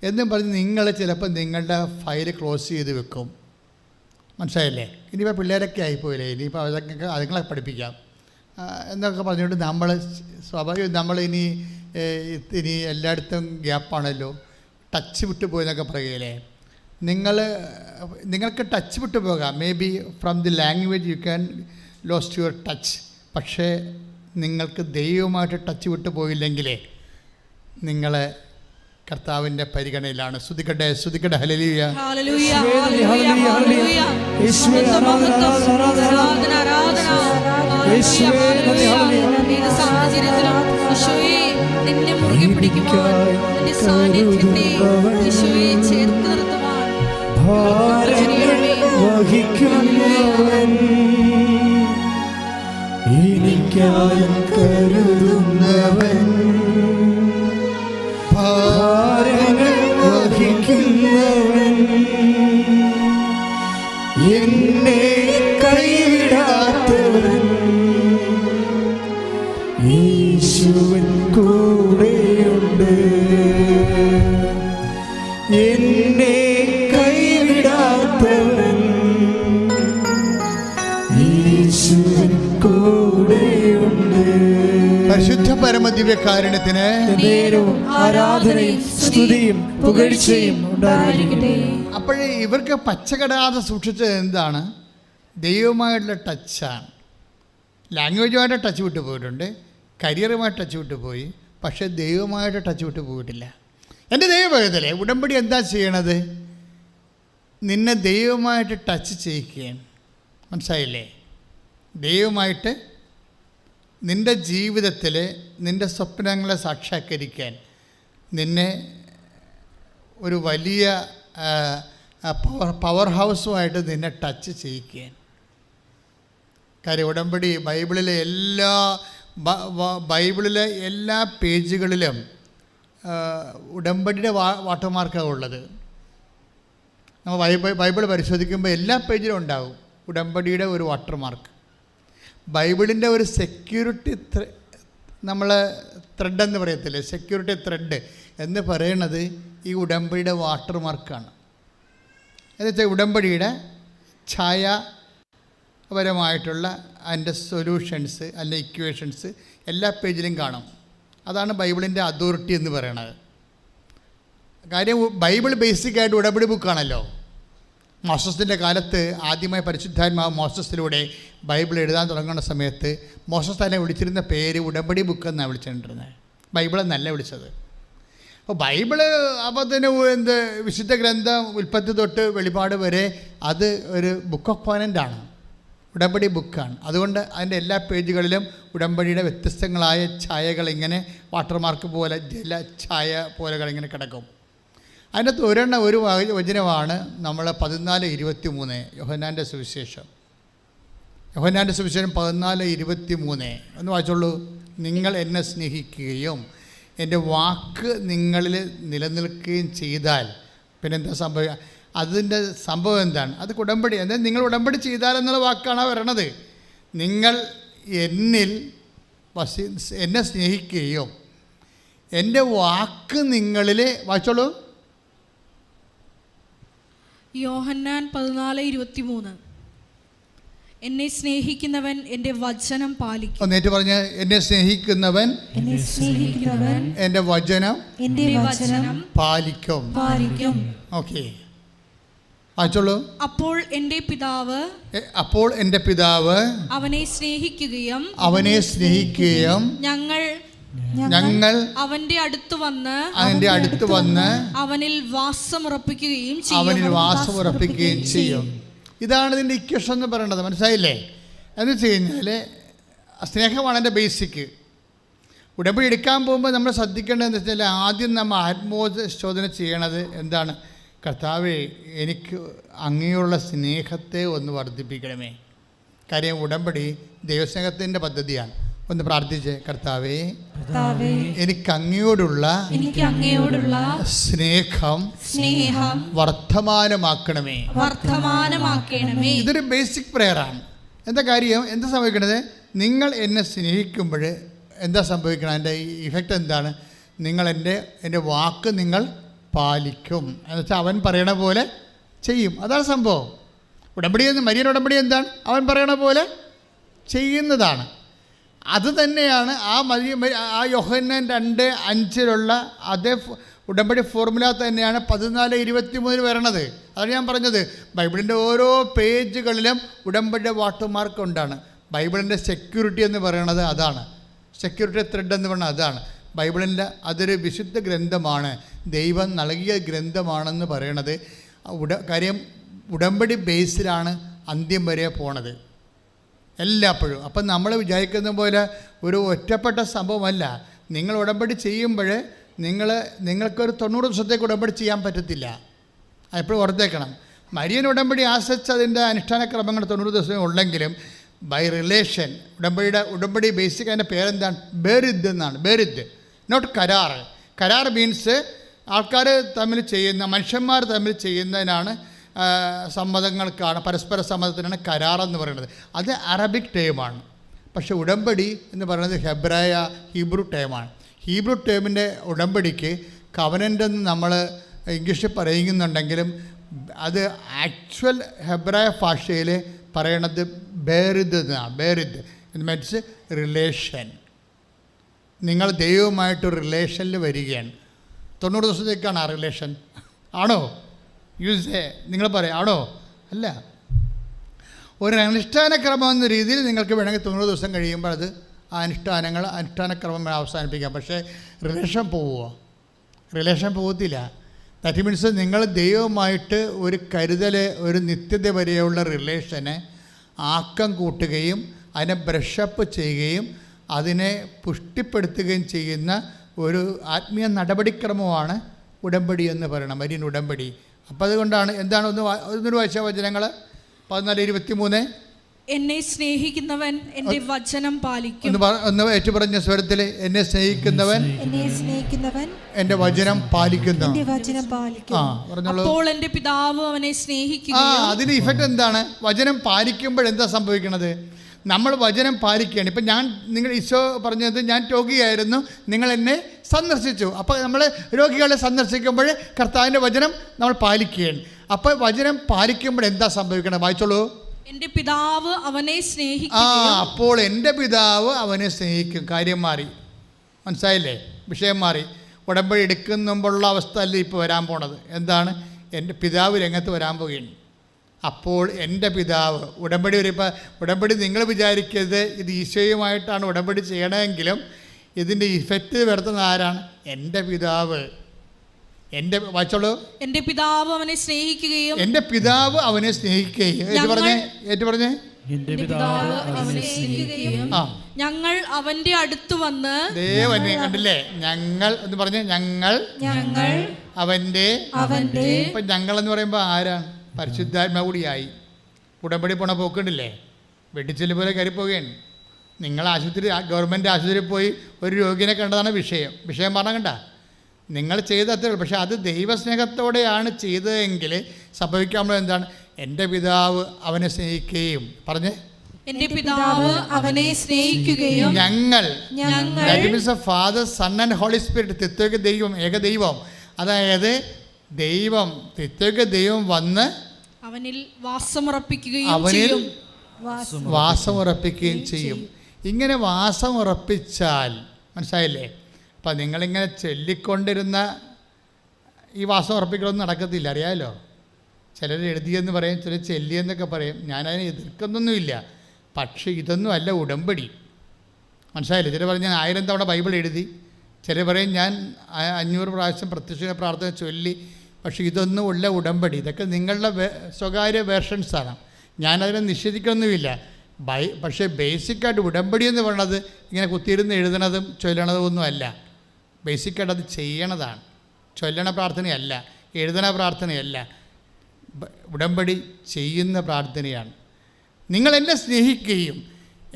എന്നും പറഞ്ഞ് നിങ്ങൾ ചിലപ്പോൾ നിങ്ങളുടെ ഫയൽ ക്ലോസ് ചെയ്ത് വെക്കും. മനസ്സിലായില്ലേ? ഇനിയിപ്പോൾ പിള്ളേരൊക്കെ ആയിപ്പോയില്ലേ, ഇനിയിപ്പോൾ അതുങ്ങളെ പഠിപ്പിക്കാം. എന്നൊക്കെ പറഞ്ഞുകൊണ്ട് നമ്മൾ സ്വാഭാവികം നമ്മളിനി എല്ലായിടത്തും ഗ്യാപ്പാണല്ലോ, ടച്ച് വിട്ടു പോയെന്നൊക്കെ പറയുകയില്ലേ. നിങ്ങൾക്ക് ടച്ച് വിട്ടു പോകാം. May be from the language you can lost your touch. പക്ഷേ നിങ്ങൾക്ക് ദൈവമായിട്ട് ടച്ച് വിട്ടു പോയില്ലെങ്കിലേ നിങ്ങൾ കർത്താവിൻ്റെ പരിഗണനയിലാണ്. സ്തുതിക്കട്ടെ, സ്തുതിക്കട്ടെ. ഹല്ലേലൂയ, ഹല്ലേലൂയ, ഹല്ലേലൂയ, ഹല്ലേലൂയ. യേശുവേ ആരാധന, ആരാധന. യേശുവേ നിന്റെ സാഹചര്യത്തിലും യേശുവേ നിന്നെ മുറുകെ പിടിക്കുവാൻ, നിന്റെ സാന്നിധ്യത്തെ യേശുവേ ചേർത്ത് നിർത്തുവാൻ വഹിക്കുന്നവൻ എനിക്കായി കരുതുന്നവൻ, ഭാരങ്ങൾ വഹിക്കുന്നവൻ, എന്നെ കൈവിടാത്തവൻ, യേശുവൻ കൂടെയുണ്ട്, എന്നെ കൈവിടാത്തവൻ, യേശുവൻ കൂടെയുണ്ട്. പരിശുദ്ധ പരമദിവ്യകാരുണ്യത്തിന് ആരാധനയും സ്തുതിയും പുകഴ്ചയും ഉണ്ടായിരിക്കട്ടെ. അപ്പോഴേ ഇവർക്ക് പച്ചകടാതെ സൂക്ഷിച്ചത് എന്താണ്? ദൈവമായിട്ടുള്ള ടച്ചാണ്. ലാംഗ്വേജുമായിട്ട് ടച്ച് വിട്ടു പോയിട്ടുണ്ട്, കരിയറുമായിട്ട് ടച്ച് വിട്ടു പോയി, പക്ഷേ ദൈവമായിട്ട് ടച്ച് വിട്ടു പോയിട്ടില്ല. എൻ്റെ ദൈവഭയത്തിലെ ഉടമ്പടി എന്താ ചെയ്യണത്? നിന്നെ ദൈവമായിട്ട് ടച്ച് ചെയ്യിക്കുകയാണ്. മനസ്സിലായില്ലേ? ദൈവമായിട്ട് നിൻ്റെ ജീവിതത്തിൽ നിൻ്റെ സ്വപ്നങ്ങളെ സാക്ഷാത്കരിക്കാൻ നിന്നെ ഒരു വലിയ പവർ ഹൗസുമായിട്ട് നിന്നെ ടച്ച് ചെയ്യിക്കാൻ. കാര്യം ഉടമ്പടി ബൈബിളിലെ എല്ലാ പേജുകളിലും ഉടമ്പടിയുടെ വാട്ടർമാർക്കാണ് ഉള്ളത്. നമ്മൾ ബൈബിൾ പരിശോധിക്കുമ്പോൾ എല്ലാ പേജിലും ഉണ്ടാവും ഉടമ്പടിയുടെ ഒരു വാട്ടർമാർക്ക്. ബൈബിളിൻ്റെ ഒരു സെക്യൂരിറ്റി നമ്മൾ ത്രെഡ് എന്ന് പറയത്തില്ലേ, സെക്യൂരിറ്റി ത്രെഡ് എന്ന് പറയുന്നത് ഈ ഉടമ്പടിയുടെ വാട്ടർമാർക്കാണ്. എന്നുവെച്ചാൽ ഉടമ്പടിയുടെ ഛായാപരമായിട്ടുള്ള അതിൻ്റെ സൊല്യൂഷൻസ് അല്ല ഇക്വേഷൻസ് എല്ലാ പേജിലും കാണും. അതാണ് ബൈബിളിൻ്റെ അതോറിറ്റി എന്ന് പറയണത്. കാര്യം ബൈബിൾ ബേസിക്കായിട്ട് ഉടമ്പടി ബുക്കാണല്ലോ. മോസസിൻ്റെ കാലത്ത് ആദ്യമായി പരിശുദ്ധാത്മാവ് മോസസിലൂടെ ബൈബിൾ എഴുതാൻ തുടങ്ങുന്ന സമയത്ത് മോസസ് തന്നെ വിളിച്ചിരുന്ന പേര് ഉടമ്പടി ബുക്ക് എന്നാണ് വിളിച്ചിട്ടുണ്ടിരുന്നത്, ബൈബിളെന്നല്ല വിളിച്ചത്. അപ്പോൾ ബൈബിള് അപ്പത്തിന് വിശുദ്ധ ഗ്രന്ഥം ഉൽപ്പത്തി തൊട്ട് വെളിപാട് വരെ അത് ഒരു ബുക്ക് ഓഫ് കോവനൻ്റാണ്, ഉടമ്പടി ബുക്കാണ്. അതുകൊണ്ട് അതിൻ്റെ എല്ലാ പേജുകളിലും ഉടമ്പടിയുടെ വ്യത്യസ്തങ്ങളായ ഛായകൾ ഇങ്ങനെ വാട്ടർമാർക്ക് പോലെ ജല ഛായ പോലെകളിങ്ങനെ കിടക്കും. അതിനകത്ത് ഒരു വചനമാണ് നമ്മൾ 14:23 യോഹന്നാൻ്റെ സുവിശേഷം. യോഹന്നാൻ്റെ സുവിശേഷം 14:23 ഒന്ന് വായിച്ചോളൂ. നിങ്ങൾ എന്നെ സ്നേഹിക്കുകയും എൻ്റെ വാക്ക് നിങ്ങളിൽ നിലനിൽക്കുകയും ചെയ്താൽ പിന്നെന്താ സംഭവിക്കുക? അതിൻ്റെ സംഭവം എന്താണ്? അത് ഉടമ്പടി. അതായത് നിങ്ങൾ ഉടമ്പടി ചെയ്താലെന്നുള്ള വാക്കാണ് വരണത്. നിങ്ങൾ എന്നെ സ്നേഹിക്കുകയും എൻ്റെ വാക്ക് നിങ്ങളിൽ, വായിച്ചോളൂ. യോഹന്നാൻ 14:23 എന്നെ സ്നേഹിക്കുന്നവൻ എൻ്റെ വചനം പാലിക്കും. ഒന്നേറ്റ് പറഞ്ഞ്, എന്നെ സ്നേഹിക്കുന്നവൻ എൻ്റെ വചനം പാലിക്കും. ഓക്കെ, വായിച്ചോളൂ. അപ്പോൾ എൻ്റെ പിതാവ് അവനെ സ്നേഹിക്കുകയും ഞങ്ങൾ അവന്റെ അടുത്ത് വന്ന് അവനിൽ വാസമുറപ്പിക്കുകയും ചെയ്യും. ഇതാണ് ഇതിൻ്റെ ഇക്വേഷൻ എന്ന് പറയേണ്ടത്. മനസ്സിലായില്ലേ? എന്ന് വെച്ച് കഴിഞ്ഞാൽ സ്നേഹമാണ് എൻ്റെ ബേസിക്ക്. ഉടമ്പടി എടുക്കാൻ പോകുമ്പോൾ നമ്മൾ ശ്രദ്ധിക്കേണ്ടതെന്ന് വെച്ചാൽ ആദ്യം നമ്മൾ ആത്മോശോധന ചെയ്യണത് എന്താണ്? കർത്താവേ, എനിക്ക് അങ്ങയുള്ള സ്നേഹത്തെ ഒന്ന് വർദ്ധിപ്പിക്കണമേ. കാര്യം ഉടമ്പടി ദൈവസ്നേഹത്തിൻ്റെ പദ്ധതിയാണ്. ഒന്ന് പ്രാർത്ഥിച്ച്, കർത്താവേ, എനിക്ക് അങ്ങയോടുള്ള സ്നേഹം വർദ്ധമാനമാക്കണമേ. ഇതൊരു ബേസിക് പ്രെയറാണ്. എന്താ കാര്യം? എന്താ സംഭവിക്കണത്? നിങ്ങൾ എന്നെ സ്നേഹിക്കുമ്പോൾ എന്താ സംഭവിക്കണം? എൻ്റെ ഇഫക്റ്റ് എന്താണ്? നിങ്ങൾ എൻ്റെ വാക്ക് നിങ്ങൾ പാലിക്കും. എന്നുവെച്ചാൽ അവൻ പറയണ പോലെ ചെയ്യും. അതാണ് സംഭവം. മരിയൻ ഉടമ്പടി എന്താണ്? അവൻ പറയണ പോലെ ചെയ്യുന്നതാണ്. അത് തന്നെയാണ് ആ യോഹന്നാൻ 2:5 അതേ ഉടമ്പടി ഫോർമുല തന്നെയാണ് 14:23 വരണത്. അതാണ് ഞാൻ പറഞ്ഞത്. ബൈബിളിൻ്റെ ഓരോ പേജുകളിലും ഉടമ്പടി വാട്ടർമാർക്ക് ഉണ്ടാണ്. ബൈബിളിൻ്റെ സെക്യൂരിറ്റി എന്ന് പറയുന്നത് അതാണ്. സെക്യൂരിറ്റി ത്രെഡ് എന്ന് പറയുന്നത് അതാണ്. ബൈബിളിൻ്റെ അതൊരു വിശുദ്ധ ഗ്രന്ഥമാണ്, ദൈവം നൽകിയ ഗ്രന്ഥമാണെന്ന് പറയണത്. കാര്യം ഉടമ്പടി ബേസിലാണ് അന്ത്യം വരെ പോണത് എല്ലാപ്പോഴും. അപ്പം നമ്മൾ വിചാരിക്കുന്ന പോലെ ഒരു ഒറ്റപ്പെട്ട സംഭവമല്ല. നിങ്ങൾ ഉടമ്പടി ചെയ്യുമ്പോൾ നിങ്ങൾക്കൊരു 90 ദിവസത്തേക്ക് ഉടമ്പടി ചെയ്യാൻ പറ്റത്തില്ല. അതെപ്പോഴും ഓർത്തേക്കണം. മരിയൻ ഉടമ്പടി ആശ്രയിച്ച് അതിൻ്റെ അനുഷ്ഠാന ക്രമങ്ങൾ 90 ദിവസം ഉള്ളെങ്കിലും ബൈ റിലേഷൻ ഉടമ്പടി ബേസിക് അതിൻ്റെ പേരെന്താണ്? ബേരിദ് എന്നാണ്. ബേരിദ്, നോട്ട് കരാർ. കരാർ മീൻസ് ആൾക്കാർ തമ്മിൽ ചെയ്യുന്ന, മനുഷ്യന്മാർ തമ്മിൽ ചെയ്യുന്നതിനാണ്, സമ്മതങ്ങൾക്കാണ്, പരസ്പര സമ്മതത്തിനാണ് കരാറെന്ന് പറയുന്നത്. അത് അറബിക് ടേമാണ്. പക്ഷേ ഉടമ്പടി എന്ന് പറയുന്നത് ഹീബ്രു ടേമാണ്. ഹീബ്രു ടേമിൻ്റെ ഉടമ്പടിക്ക് കവനൻ്റ് എന്ന് നമ്മൾ ഇംഗ്ലീഷിൽ പറയുന്നുണ്ടെങ്കിലും അത് ആക്ച്വൽ ഹെബ്രായ ഭാഷയിൽ പറയണത് ബേരിദ് എന്നാണ്. ബേരിദ് ഇത് മീൻസ് റിലേഷൻ. നിങ്ങൾ ദൈവവുമായിട്ടൊരു റിലേഷനിൽ വരികയാണ്. 90 ദിവസത്തേക്കാണ് ആ റിലേഷൻ. ആണോ? നിങ്ങൾ പറയാം ആണോ? അല്ല. ഒരു അനുഷ്ഠാനക്രമം എന്ന രീതിയിൽ നിങ്ങൾക്ക് വേണമെങ്കിൽ 90 ദിവസം കഴിയുമ്പോൾ അത് ആ അനുഷ്ഠാനക്രമം അവസാനിപ്പിക്കാം. പക്ഷേ റിലേഷൻ പോവുമോ? റിലേഷൻ പോകത്തില്ല. ദാറ്റ് മീൻസ് നിങ്ങൾ ദൈവവുമായിട്ട് ഒരു കരുതൽ, ഒരു നിത്യത വരെയുള്ള റിലേഷന് ആക്കം കൂട്ടുകയും അതിനെ ബ്രഷപ്പ് ചെയ്യുകയും അതിനെ പുഷ്ടിപ്പെടുത്തുകയും ചെയ്യുന്ന ഒരു ആത്മീയ നടപടിക്രമമാണ് ഉടമ്പടി എന്ന് പറയണം, മരിയൻ ഉടമ്പടി. അപ്പോൾ അതുകൊണ്ടാണ് എന്താണ് ഒന്നൊരു വായിച്ച വചനങ്ങൾ 14:23. എന്നെ സ്നേഹിക്കുന്നവൻ എൻ്റെ വചനം പാലിക്കും. ഒന്ന് ഏറ്റുപറഞ്ഞ സ്വരത്തിൽ, എന്നെ സ്നേഹിക്കുന്നവൻ എൻ്റെ വചനം പാലിക്കുന്നു. അപ്പോൾ എൻ്റെ പിതാവ് അവനെ സ്നേഹിക്കുകയും. അതിന്റെ ഇഫക്റ്റ് എന്താണ്? വചനം പാലിക്കുമ്പോൾ എന്താ സംഭവിക്കണത്? നമ്മൾ വചനം പാലിക്കുകയാണ്. ഇപ്പം നിങ്ങൾ ഈശോ പറഞ്ഞത്, ഞാൻ രോഗിയായിരുന്നു, നിങ്ങൾ എന്നെ സന്ദർശിച്ചു. അപ്പോൾ നമ്മൾ രോഗികളെ സന്ദർശിക്കുമ്പോൾ കർത്താവിൻ്റെ വചനം നമ്മൾ പാലിക്കുകയാണ്. അപ്പോൾ വചനം പാലിക്കുമ്പോൾ എന്താ സംഭവിക്കണം? വായിച്ചോളൂ. എൻ്റെ പിതാവ് അവനെ സ്നേഹിക്കും. അപ്പോൾ എൻ്റെ പിതാവ് അവനെ സ്നേഹിക്കും. കാര്യം മാറി. മനസ്സിലായില്ലേ? വിഷയം മാറി. ഉടമ്പടി എടുക്കുമ്പോഴുള്ള അവസ്ഥ അല്ല ഇപ്പോൾ വരാൻ പോണത്. എന്താണ്? എൻ്റെ പിതാവ് രംഗത്ത് വരാൻ പോകുകയാണ്. അപ്പോൾ എൻ്റെ പിതാവ് ഉടമ്പടി നിങ്ങൾ വിചാരിക്കരുത് ഇത് ഈശോയുമായിട്ടാണ് ഉടമ്പടി ചെയ്യണമെങ്കിലും ഇതിൻ്റെ ഇഫക്റ്റ് വരുത്തുന്ന ആരാണ്? എൻ്റെ പിതാവ്. വായിച്ചോളൂ. എൻ്റെ പിതാവ് അവനെ സ്നേഹിക്കുകയും. എൻ്റെ പിതാവ് അവനെ സ്നേഹിക്കുകയും. ഏറ്റു പറഞ്ഞേ. ഞങ്ങൾ അവൻ്റെ അടുത്ത് വന്ന്. ദേവനെ കണ്ടില്ലേ? ഞങ്ങൾ എന്ന് പറഞ്ഞേ. ഞങ്ങൾ അവൻ്റെ. ഇപ്പൊ ഞങ്ങൾ എന്ന് പറയുമ്പോൾ ആരാണ്? പരിശുദ്ധാത്മാവ് കൂടിയായി. ഉടമ്പടി പോണ പോക്കുണ്ടില്ലേ? വെട്ടിച്ചെല്ലു പോലെ കയറിപ്പോവുകയാണ്. നിങ്ങൾ ഗവൺമെൻറ് ആശുപത്രിയിൽ പോയി ഒരു രോഗിനെ കണ്ടതാണ് വിഷയം പറഞ്ഞാൽ കണ്ട നിങ്ങൾ ചെയ്ത അത്രേ. പക്ഷെ അത് ദൈവസ്നേഹത്തോടെയാണ് ചെയ്തതെങ്കിൽ സംഭവിക്കാമല്ലോ എന്താണ്? എൻ്റെ പിതാവ് അവനെ സ്നേഹിക്കുകയും. പറഞ്ഞേ. എൻ്റെ പിതാവ് അവനെ സ്നേഹിക്കുകയും. ഞങ്ങൾ father, son and holy spirit, ത്രിത്വൈക ദൈവം, ഏകദൈവം. അതായത് ദൈവം, ത്രിത്വൈക ദൈവം വന്ന് അവനിൽ വാസമുറപ്പിക്കുകയും ചെയ്യും. ഇങ്ങനെ വാസമുറപ്പിച്ചാൽ മനസ്സിലായില്ലേ? അപ്പം നിങ്ങളിങ്ങനെ ചൊല്ലിക്കൊണ്ടിരുന്ന ഈ വാസം ഉറപ്പിക്കലൊന്നും നടക്കത്തില്ല, അറിയാമല്ലോ. ചിലർ എഴുതിയെന്ന് പറയും, ചിലർ ചെല്ലിയെന്നൊക്കെ പറയും. ഞാനതിനെ എതിർക്കുന്നൊന്നുമില്ല. പക്ഷേ ഇതൊന്നും അല്ല ഉടമ്പടി. മനസ്സിലായില്ലേ? ചിലർ പറയും ഞാൻ 1000 തവണ ബൈബിൾ എഴുതി, ചിലർ പറയും ഞാൻ 500 പ്രാവശ്യം പ്രത്യക്ഷ പ്രാർത്ഥന ചൊല്ലി. പക്ഷേ ഇതൊന്നും ഉള്ള ഉടമ്പടി. ഇതൊക്കെ നിങ്ങളുടെ സ്വകാര്യ വേർഷൻസാണ്. ഞാനതിനെ നിഷേധിക്കൊന്നുമില്ല. പക്ഷേ ബേസിക്കായിട്ട് ഉടമ്പടി എന്ന് പറയുന്നത് ഇങ്ങനെ കുത്തിയിരുന്ന് എഴുതണതും ചൊല്ലണതും ഒന്നും അല്ല. ബേസിക്കായിട്ട് അത് ചെയ്യണതാണ്. ചൊല്ലണ പ്രാർത്ഥനയല്ല, എഴുതണ പ്രാർത്ഥനയല്ല. ഉടമ്പടി ചെയ്യുന്ന പ്രാർത്ഥനയാണ്. നിങ്ങൾ എന്നെ സ്നേഹിക്കുകയും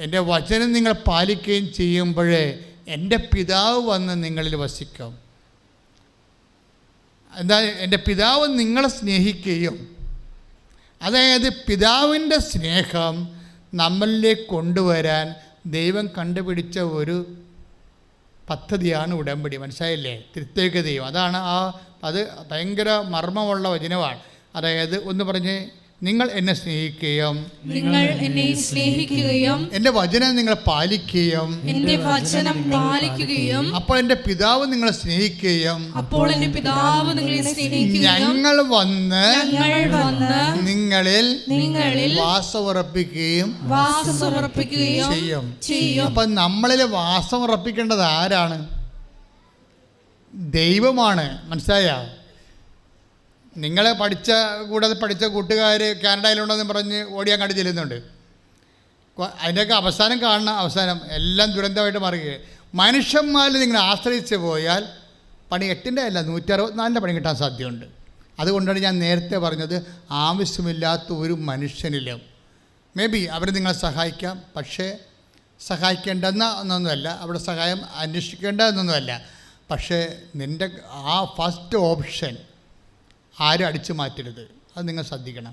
എൻ്റെ വചനം നിങ്ങൾ പാലിക്കുകയും ചെയ്യുമ്പോഴേ എൻ്റെ പിതാവ് വന്ന് നിങ്ങളിൽ വസിക്കും. എന്താ? എൻ്റെ പിതാവ് നിങ്ങളെ സ്നേഹിക്കുകയും, അതായത് പിതാവിൻ്റെ സ്നേഹം നമ്മളിലേക്ക് കൊണ്ടുവരാൻ ദൈവം കണ്ടുപിടിച്ച ഒരു പദ്ധതിയാണ് ഉടമ്പടി. മനസ്സിലായില്ലേ? ത്രിത്വൈക ദൈവം. അതാണ് അത് ഭയങ്കര മർമ്മമുള്ള വചനമാണ്. അതായത് ഒന്ന് പറഞ്ഞ് നിങ്ങൾ എന്നെ സ്നേഹിക്കുകയും നിങ്ങൾ എന്നെ സ്നേഹിക്കുകയും എൻ്റെ വചനം നിങ്ങൾ പാലിക്കുകയും എന്റെ വചനം പാലിക്കുകയും അപ്പോൾ എൻ്റെ പിതാവ് നിങ്ങളെ സ്നേഹിക്കുകയും അപ്പോൾ എന്റെ പിതാവ് നിങ്ങളെ സ്നേഹിക്കുകയും ഞങ്ങൾ വന്ന് നിങ്ങളിൽ നിങ്ങളിൽ വാസമുറപ്പിക്കുകയും വാസമുറപ്പിക്കുകയും ചെയ്യും. അപ്പൊ നമ്മളിൽ വാസമുറപ്പിക്കേണ്ടത് ആരാണ്? ദൈവമാണ്. മനസ്സിലായോ? നിങ്ങളെ കൂടാതെ പഠിച്ച കൂട്ടുകാർ കാനഡയിലുണ്ടെന്ന് പറഞ്ഞ് ഓടിയാൻ കണ്ടു ചെല്ലുന്നുണ്ട്. അതിൻ്റെയൊക്കെ അവസാനം കാണുന്ന അവസാനം എല്ലാം ദുരന്തമായിട്ട് മാറുകയാണ്. മനുഷ്യന്മാരിൽ നിങ്ങൾ ആശ്രയിച്ച് പോയാൽ പണി 8ൻ്റെ അല്ല 164ൻ്റെ പണി കിട്ടാൻ സാധ്യതയുണ്ട്. അതുകൊണ്ടാണ് ഞാൻ നേരത്തെ പറഞ്ഞത്, ആവശ്യമില്ലാത്ത ഒരു മനുഷ്യനിലും മേ ബി അവർ നിങ്ങളെ സഹായിക്കാം, പക്ഷേ സഹായിക്കേണ്ടെന്ന ഒന്നൊന്നുമല്ല, അവിടെ സഹായം അന്വേഷിക്കേണ്ട എന്നൊന്നുമല്ല. പക്ഷേ നിൻ്റെ ആ ഫസ്റ്റ് ഓപ്ഷൻ ആരും അടിച്ചു മാറ്റരുത്. അത് നിങ്ങൾ ശ്രദ്ധിക്കണം.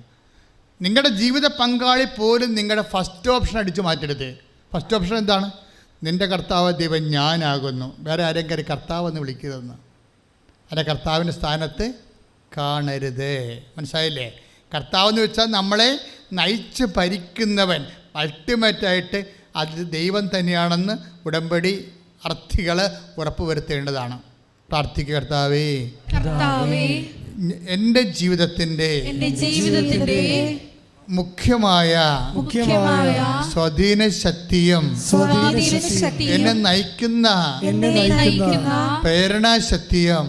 നിങ്ങളുടെ ജീവിത പങ്കാളി പോലും നിങ്ങളുടെ ഫസ്റ്റ് ഓപ്ഷൻ അടിച്ചു മാറ്റരുത്. ഫസ്റ്റ് ഓപ്ഷൻ എന്താണ്? നിൻ്റെ കർത്താവ് ദൈവം ഞാനാകുന്നു, വേറെ ആരെങ്കിലും കർത്താവ് എന്ന് വിളിക്കരുതെന്ന്. അല്ലെ, കർത്താവിൻ്റെ സ്ഥാനത്ത് കാണരുത്. മനസ്സിലായില്ലേ? കർത്താവ് എന്ന് വെച്ചാൽ നമ്മളെ നയിച്ച് ഭരിക്കുന്നവൻ. അൾട്ടിമേറ്റായിട്ട് അത് ദൈവം തന്നെയാണെന്ന് ഉടമ്പടി അർത്ഥികൾ ഉറപ്പുവരുത്തേണ്ടതാണ്. പ്രാർത്ഥിക്കുക. കർത്താവേ, എൻ്റെ ജീവിതത്തിൻ്റെ മുഖ്യമായ സ്വാധീന ശക്തിയും എന്നെ നയിക്കുന്ന പ്രേരണാശക്തിയും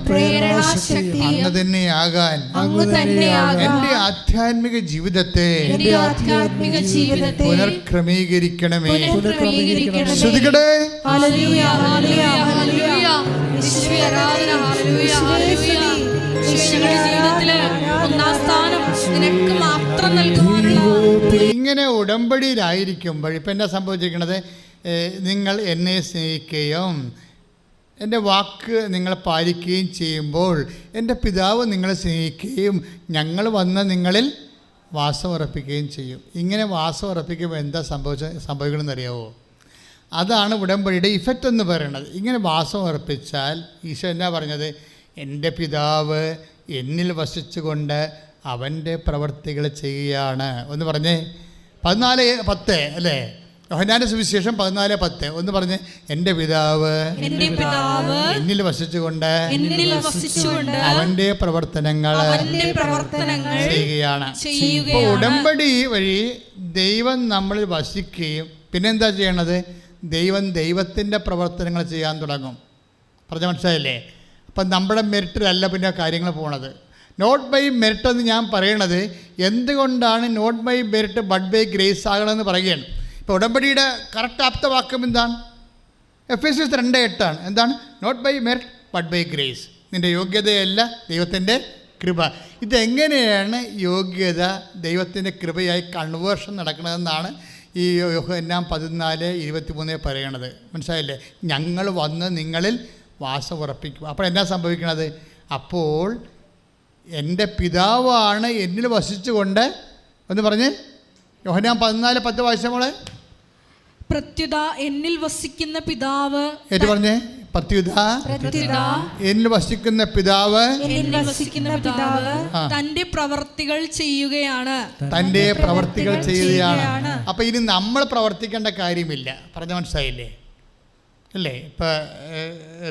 അങ്ങ് തന്നെയാകാൻ എൻ്റെ ആധ്യാത്മിക ജീവിതത്തെ പുനർക്രമീകരിക്കണമേ. ശ്രുതികടേ ഇങ്ങനെ ഉടമ്പടിയിലായിരിക്കുമ്പോൾ ഇപ്പം എന്നാ സംഭവിച്ചിരിക്കുന്നത്? നിങ്ങൾ എന്നെ സ്നേഹിക്കുകയും എൻ്റെ വാക്ക് നിങ്ങൾ പാലിക്കുകയും ചെയ്യുമ്പോൾ എൻ്റെ പിതാവ് നിങ്ങളെ സ്നേഹിക്കുകയും ഞങ്ങൾ വന്ന് നിങ്ങളിൽ വാസം ഉറപ്പിക്കുകയും ചെയ്യും. ഇങ്ങനെ വാസം ഉറപ്പിക്കുമ്പോൾ എന്താ സംഭവിക്കണമെന്ന് അറിയാമോ? അതാണ് ഉടമ്പടിയുടെ ഇഫക്റ്റ് എന്ന് പറയുന്നത്. ഇങ്ങനെ വാസം ഉറപ്പിച്ചാൽ ഈശോ എന്നാ പറഞ്ഞത്? എൻ്റെ പിതാവ് എന്നിൽ വസിച്ചുകൊണ്ട് അവൻ്റെ പ്രവർത്തികൾ ചെയ്യുകയാണ്. ഒന്ന് പറഞ്ഞേ, 14:10 അല്ലേ? യോഹന്നാന്റെ സുവിശേഷം 14:10 ഒന്ന് പറഞ്ഞ്, എൻ്റെ പിതാവ് എന്നിൽ വസിച്ചുകൊണ്ട് അവൻ്റെ പ്രവർത്തനങ്ങൾ ചെയ്യുകയാണ്. ഇപ്പോൾ ഉടമ്പടി വഴി ദൈവം നമ്മളിൽ വസിക്കുകയും പിന്നെന്താ ചെയ്യണത്? ദൈവത്തിൻ്റെ പ്രവർത്തനങ്ങൾ ചെയ്യാൻ തുടങ്ങും. പറഞ്ഞ മനസ്സിലായില്ലേ? അപ്പം നമ്മുടെ മെറിറ്റിലല്ല പിന്നെ കാര്യങ്ങൾ പോണത്. നോട്ട് ബൈ മെറിറ്റ് എന്ന് ഞാൻ പറയണത് എന്തുകൊണ്ടാണ് not by merit but by grace ആകണമെന്ന് പറയുകയാണ്. ഇപ്പോൾ ഉടമ്പടിയുടെ കറക്റ്റ് ആപ്തവാക്യം എന്താണ്? Ephesians 2:8 എന്താണ്? Not by merit but by grace. നിൻ്റെ യോഗ്യതയല്ല, ദൈവത്തിൻ്റെ കൃപ. ഇതെങ്ങനെയാണ് യോഗ്യത ദൈവത്തിൻ്റെ കൃപയായി കൺവേർഷൻ നടക്കണതെന്നാണ് ഈ യോഹന്നാൻ 14:23 പറയണത്. മനസ്സിലായില്ലേ? ഞങ്ങൾ വന്ന് നിങ്ങളിൽ വാസം ഉറപ്പിക്കും. അപ്പോൾ എന്നാ സംഭവിക്കണത്? അപ്പോൾ എൻ്റെ പിതാവാണ് എന്നിൽ വസിച്ചുകൊണ്ട് എന്ന് പറഞ്ഞ് യോഹന്നാൻ 14:10 വായിച്ചോളെ. പ്രത്യുത എന്നിൽ വസിക്കുന്ന പിതാവ് ഏറ്റു പറഞ്ഞേ. പ്രത്യുത എന്നിൽ വസിക്കുന്ന പിതാവ് തൻ്റെ പ്രവർത്തികൾ ചെയ്യുകയാണ്. അപ്പം ഇനി നമ്മൾ പ്രവർത്തിക്കേണ്ട കാര്യമില്ല. പറഞ്ഞ മനസ്സിലായില്ലേ? അല്ലേ? ഇപ്പം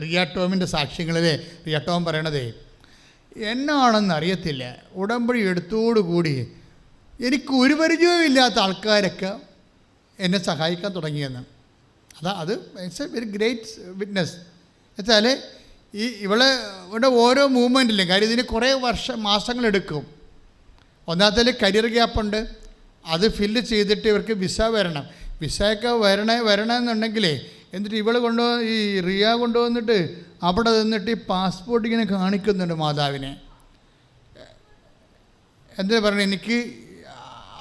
റിയ ടോമിൻ്റെ സാക്ഷ്യങ്ങളിൽ റിയ ടോം പറയണതേ, എന്നാണെന്ന് അറിയത്തില്ല, ഉടമ്പടി എടുത്തോടുകൂടി എനിക്ക് ഒരു പരിചയവും ഇല്ലാത്ത ആൾക്കാരൊക്കെ എന്നെ സഹായിക്കാൻ തുടങ്ങിയെന്ന്. അത് it's A very great witness. എന്നുവെച്ചാൽ ഇവിടെ ഓരോ മൂവ്മെൻറ്റിലും കാര്യം ഇതിന് കുറേ മാസങ്ങളെടുക്കും. ഒന്നാമത്തെ കരിയർ ഗ്യാപ്പുണ്ട്, അത് ഫില്ല് ചെയ്തിട്ട് ഇവർക്ക് വിസ വരണം. വിസയൊക്കെ വരണമെന്നുണ്ടെങ്കിലേ എന്നിട്ട് ഈ റിയ കൊണ്ടുവന്നിട്ട് അവിടെ നിന്നിട്ട് ഈ പാസ്പോർട്ട് ഇങ്ങനെ കാണിക്കുന്നുണ്ട് മാതാവിനെ. എന്താ പറയുക, എനിക്ക്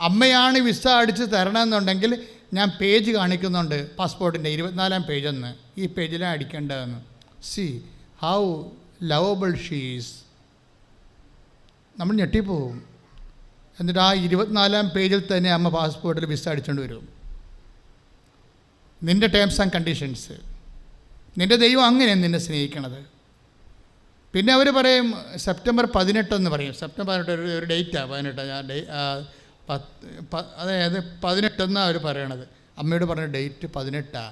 അമ്മയാണ് വിസ അടിച്ച് തരണമെന്നുണ്ടെങ്കിൽ ഞാൻ പേജ് കാണിക്കുന്നുണ്ട് പാസ്പോർട്ടിൻ്റെ 24-ാം പേജെന്ന്. ഈ പേജിലാണ് അടിക്കേണ്ടതെന്ന്. See how lovable she's. നമ്മൾ ഞെട്ടിപ്പോവും. എന്നിട്ട് ആ 24-ാം പേജിൽ തന്നെ അമ്മ പാസ്പോർട്ടിൽ വിസ അടിച്ചുകൊണ്ട് വരും. നിൻ്റെ ടേംസ് ആൻഡ് കണ്ടീഷൻസ്. നിൻ്റെ ദൈവം അങ്ങനെയാണ് നിന്നെ സ്നേഹിക്കണത്. പിന്നെ അവർ പറയും സെപ്റ്റംബർ 18 എന്ന് പറയും. സെപ്റ്റംബർ 18 ഒരു ഡേറ്റാണ്. 18 അതായത് 18 അവർ പറയണത്. അമ്മയോട് പറഞ്ഞ ഡേറ്റ് 18.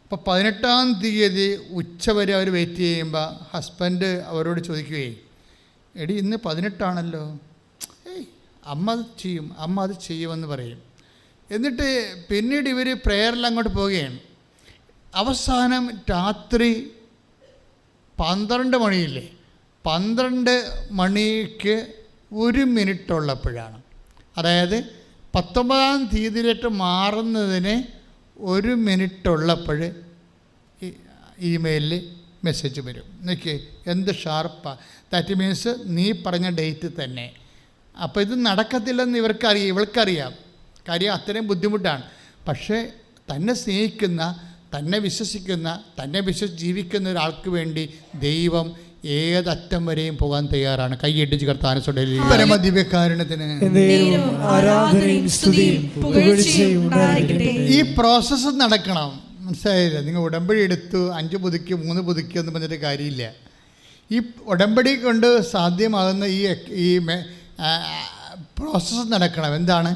അപ്പോൾ 18-ാം തീയതി ഉച്ചവരെ അവർ വെയിറ്റ് ചെയ്യുമ്പോൾ ഹസ്ബൻഡ് അവരോട് ചോദിക്കുകയും, എടി ഇന്ന് 18 അമ്മ അത് ചെയ്യും, അമ്മ അത് ചെയ്യുമെന്ന് പറയും. എന്നിട്ട് പിന്നീട് ഇവർ പ്രേയറിൽ അങ്ങോട്ട് പോവുകയാണ്. അവസാനം രാത്രി 12 മണിയില്ലേ, 12 മണിക്ക് 1 മിനിറ്റ് ഉള്ളപ്പോഴാണ്, അതായത് 19-ാം തീയതിയിലേക്ക് മാറുന്നതിന് 1 മിനിറ്റ് ഉള്ളപ്പോൾ ഇമെയിലിൽ മെസ്സേജ് വരും. നോക്കിയേ എന്ത് ഷാർപ്പാണ്. ദാറ്റ് മീൻസ് നീ പറഞ്ഞ ഡേറ്റ് തന്നെ. അപ്പോൾ ഇത് നടക്കത്തില്ലെന്ന് ഇവർക്കറിയാം, ഇവൾക്കറിയാം. കാര്യം അത്രയും ബുദ്ധിമുട്ടാണ്. പക്ഷേ തന്നെ സ്നേഹിക്കുന്ന, തന്നെ വിശ്വസിക്കുന്ന, തന്നെ ജീവിക്കുന്ന ഒരാൾക്ക് വേണ്ടി ദൈവം ഏതറ്റം വരെയും പോകാൻ തയ്യാറാണ്. കൈയിടിച്ച് കർത്താവിനെ പരമദിവ്യകാരുണ്യത്തിന് ആരാധനയും സ്തുതിയും പുകഴ്ചയും ഉണ്ടായിരിക്കട്ടെ. ഈ പ്രോസസ്സ് നടക്കണം. മനസ്സിലായില്ല? നിങ്ങൾ ഉടമ്പടി എടുത്തു 5 പുതുക്കി 3 പുതുക്കി എന്ന് പറഞ്ഞിട്ട് കാര്യമില്ല. ഈ ഉടമ്പടി കൊണ്ട് സാധ്യമാകുന്ന ഈ പ്രോസസ്സ് നടക്കണം. എന്താണ്?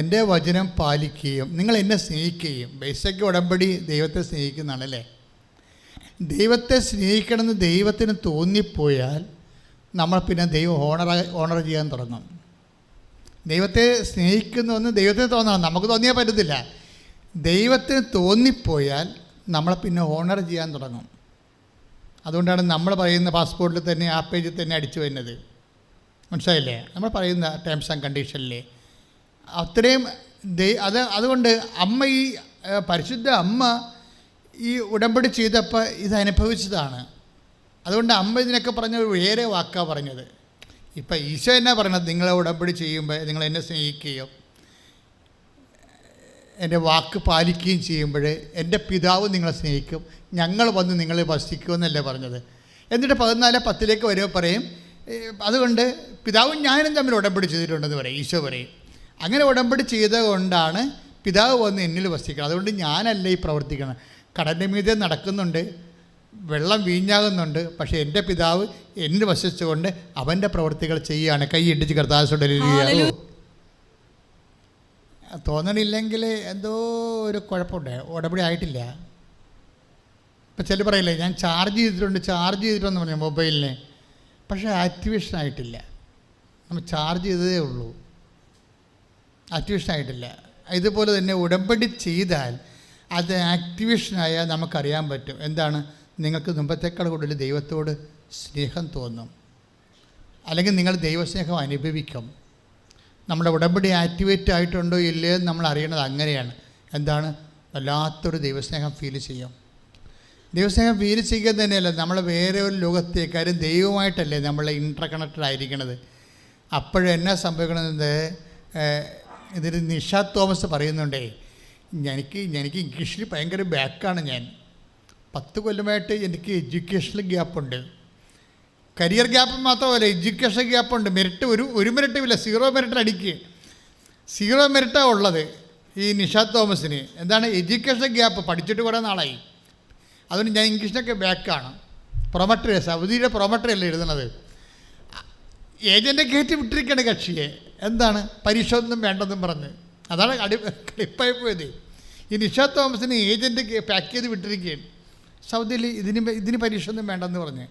എൻ്റെ വചനം പാലിക്കുകയും നിങ്ങൾ എന്നെ സ്നേഹിക്കുകയും. ബേസിക് ഉടമ്പടി ദൈവത്തെ സ്നേഹിക്കുന്നതാണല്ലേ. ദൈവത്തെ സ്നേഹിക്കണമെന്ന് ദൈവത്തിന് തോന്നിപ്പോയാൽ നമ്മൾ പിന്നെ ദൈവം ഓണർ ചെയ്യാൻ തുടങ്ങും. ദൈവത്തെ സ്നേഹിക്കുന്നുവെന്ന് ദൈവത്തിന് തോന്നണം, നമുക്ക് തോന്നിയാൽ പറ്റത്തില്ല. ദൈവത്തിന് തോന്നിപ്പോയാൽ നമ്മളെ പിന്നെ ഓണർ ചെയ്യാൻ തുടങ്ങും. അതുകൊണ്ടാണ് നമ്മൾ പറയുന്ന പാസ്പോർട്ടിൽ തന്നെ ആ പേജിൽ തന്നെ അടിച്ചു വരുന്നത്. മനസ്സിലായില്ലേ? നമ്മൾ പറയുന്ന ടേംസ് ആൻഡ് കണ്ടീഷനിലെ അത്രയും അതുകൊണ്ട് അമ്മ, ഈ പരിശുദ്ധ അമ്മ ഈ ഉടമ്പടി ചെയ്തപ്പോൾ ഇത് അനുഭവിച്ചതാണ്. അതുകൊണ്ട് അമ്മ ഇതിനൊക്കെ പറഞ്ഞ വേറെ വാക്കാണ് പറഞ്ഞത്. ഇപ്പം ഈശോ എന്നാ പറഞ്ഞത്? നിങ്ങളെ ഉടമ്പടി ചെയ്യുമ്പോൾ നിങ്ങൾ എന്നെ സ്നേഹിക്കുകയും എൻ്റെ വാക്ക് പാലിക്കുകയും ചെയ്യുമ്പോൾ എൻ്റെ പിതാവ് നിങ്ങളെ സ്നേഹിക്കും, ഞങ്ങൾ വന്ന് നിങ്ങളെ വസിക്കുമെന്നല്ലേ പറഞ്ഞത്. എന്നിട്ട് 14:10 വരുമ്പോൾ പറയും, അതുകൊണ്ട് പിതാവും ഞാനും തമ്മിൽ ഉടമ്പടി ചെയ്തിട്ടുണ്ടെന്ന് പറയും. ഈശോ പറയും അങ്ങനെ ഉടമ്പടി ചെയ്തത് കൊണ്ടാണ് പിതാവ് വന്ന് എന്നിൽ വസിക്കണം. അതുകൊണ്ട് ഞാനല്ല ഈ പ്രവർത്തിക്കണം. കടലിൻ്റെ മീതെ നടക്കുന്നുണ്ട്, വെള്ളം വീഞ്ഞാകുന്നുണ്ട്, പക്ഷേ എൻ്റെ പിതാവ് എന്നിൽ വസിച്ചുകൊണ്ട് അവൻ്റെ പ്രവൃത്തികൾ ചെയ്യുകയാണ്. കൈ ഇടിച്ച് കർത്താവിനെ തോന്നണില്ലെങ്കിൽ എന്തോ ഒരു കുഴപ്പമുണ്ട്, ഉടമ്പടി ആയിട്ടില്ല. ഇപ്പം ചില പറയില്ലേ, ഞാൻ ചാർജ് ചെയ്തിട്ടുണ്ടെന്ന് പറഞ്ഞു മൊബൈലിനെ, പക്ഷേ ആക്ടിവേഷൻ ആയിട്ടില്ല. നമ്മൾ ചാർജ് ചെയ്തതേ ഉള്ളൂ, ആക്ടിവേഷൻ ആയിട്ടില്ല. ഇതുപോലെ തന്നെ ഉടമ്പടി ചെയ്താൽ അത് ആക്ടിവേഷനായാൽ നമുക്കറിയാൻ പറ്റും. എന്താണ്? നിങ്ങൾക്ക് മുമ്പത്തേക്കാൾ കൂടുതൽ ദൈവത്തോട് സ്നേഹം തോന്നും, അല്ലെങ്കിൽ നിങ്ങൾ ദൈവസ്നേഹം അനുഭവിക്കും. നമ്മുടെ ഉടമ്പടി ആക്ടിവേറ്റ് ആയിട്ടുണ്ടോ ഇല്ലയോ എന്ന് നമ്മൾ അറിയണത് അങ്ങനെയാണ്. എന്താണ്? വല്ലാത്തൊരു ദൈവസ്നേഹം ഫീൽ ചെയ്യും. ദൈവസ്നേഹം ഫീൽ ചെയ്യുക തന്നെയല്ല, നമ്മൾ വേറെ ഒരു ലോകത്തേക്ക്, കാര്യം ദൈവമായിട്ടല്ലേ നമ്മൾ ഇൻ്റർ കണക്റ്റഡ് ആയിരിക്കണത്. അപ്പോഴെന്നാ സംഭവിക്കണമെന്നത് ഇതിൽ നിഷ തോമസ് പറയുന്നുണ്ടേ, എനിക്ക് ഇംഗ്ലീഷിൽ ഭയങ്കര ബാക്കാണ്. ഞാൻ 10 കൊല്ലമായിട്ട് എനിക്ക് എഡ്യൂക്കേഷണൽ ഗ്യാപ്പുണ്ട്. കരിയർ ഗ്യാപ്പ് മാത്രമല്ല, എഡ്യൂക്കേഷൻ ഗ്യാപ്പുണ്ട്. മെറിറ്റ് ഒരു മെറിറ്റുമില്ല, 0 മെറിറ്റ് അടിക്കുക. 0 മെറിറ്റാണ് ഉള്ളത് ഈ നിഷ തോമസിന്. എന്താണ്? Education gap. പഠിച്ചിട്ട് കുറേ നാളായി. അതുകൊണ്ട് ഞാൻ ഇംഗ്ലീഷിനൊക്കെ ബാക്കാണ്. പ്രൊമട്ടറി, സൗദിയുടെ പ്രൊമട്ടറി അല്ലേ എഴുതുന്നത്. ഏജൻറ്റ് കയറ്റി വിട്ടിരിക്കുകയാണ് കക്ഷിയെ. എന്താണ്? പരീക്ഷ ഒന്നും വേണ്ടെന്നും പറഞ്ഞ്. അതാണ് കളിപ്പായി പോയത്. ഈ നിഷ തോമസിന് ഏജൻറ്റ് പാക്ക് ചെയ്ത് വിട്ടിരിക്കുകയാണ് സൗദിയിൽ. ഇതിന് പരീക്ഷ ഒന്നും വേണ്ടെന്ന് പറഞ്ഞ്.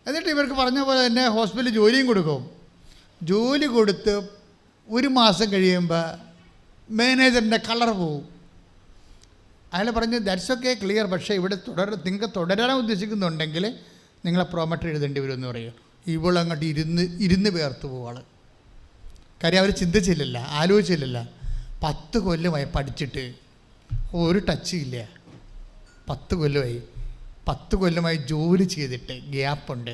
എന്നിട്ട് ഇവർക്ക് പറഞ്ഞ പോലെ തന്നെ ഹോസ്പിറ്റലിൽ ജോലിയും കൊടുക്കും. ജോലി കൊടുത്ത് 1 മാസം കഴിയുമ്പോൾ മാനേജറിൻ്റെ കളർ പോവും. അയാൾ പറഞ്ഞു, ദാറ്റ്സ് ഓക്കെ, ക്ലിയർ, പക്ഷേ ഇവിടെ നിങ്ങൾക്ക് തുടരാൻ ഉദ്ദേശിക്കുന്നുണ്ടെങ്കിൽ നിങ്ങളെ പ്രൊമോട്ടർ എഴുതേണ്ടി വരുമെന്ന് പറയും. ഇവളങ്ങോട്ട് ഇരുന്ന് പേർത്ത് പോവാൾ. കാര്യം അവർ ചിന്തിച്ചില്ലല്ല, ആലോചിച്ചില്ലല്ല. 10 കൊല്ലമായി പഠിച്ചിട്ട് ഒരു ടച്ചും ഇല്ല. 10 കൊല്ലമായി ജോലി ചെയ്തിട്ട് ഗ്യാപ്പുണ്ട്.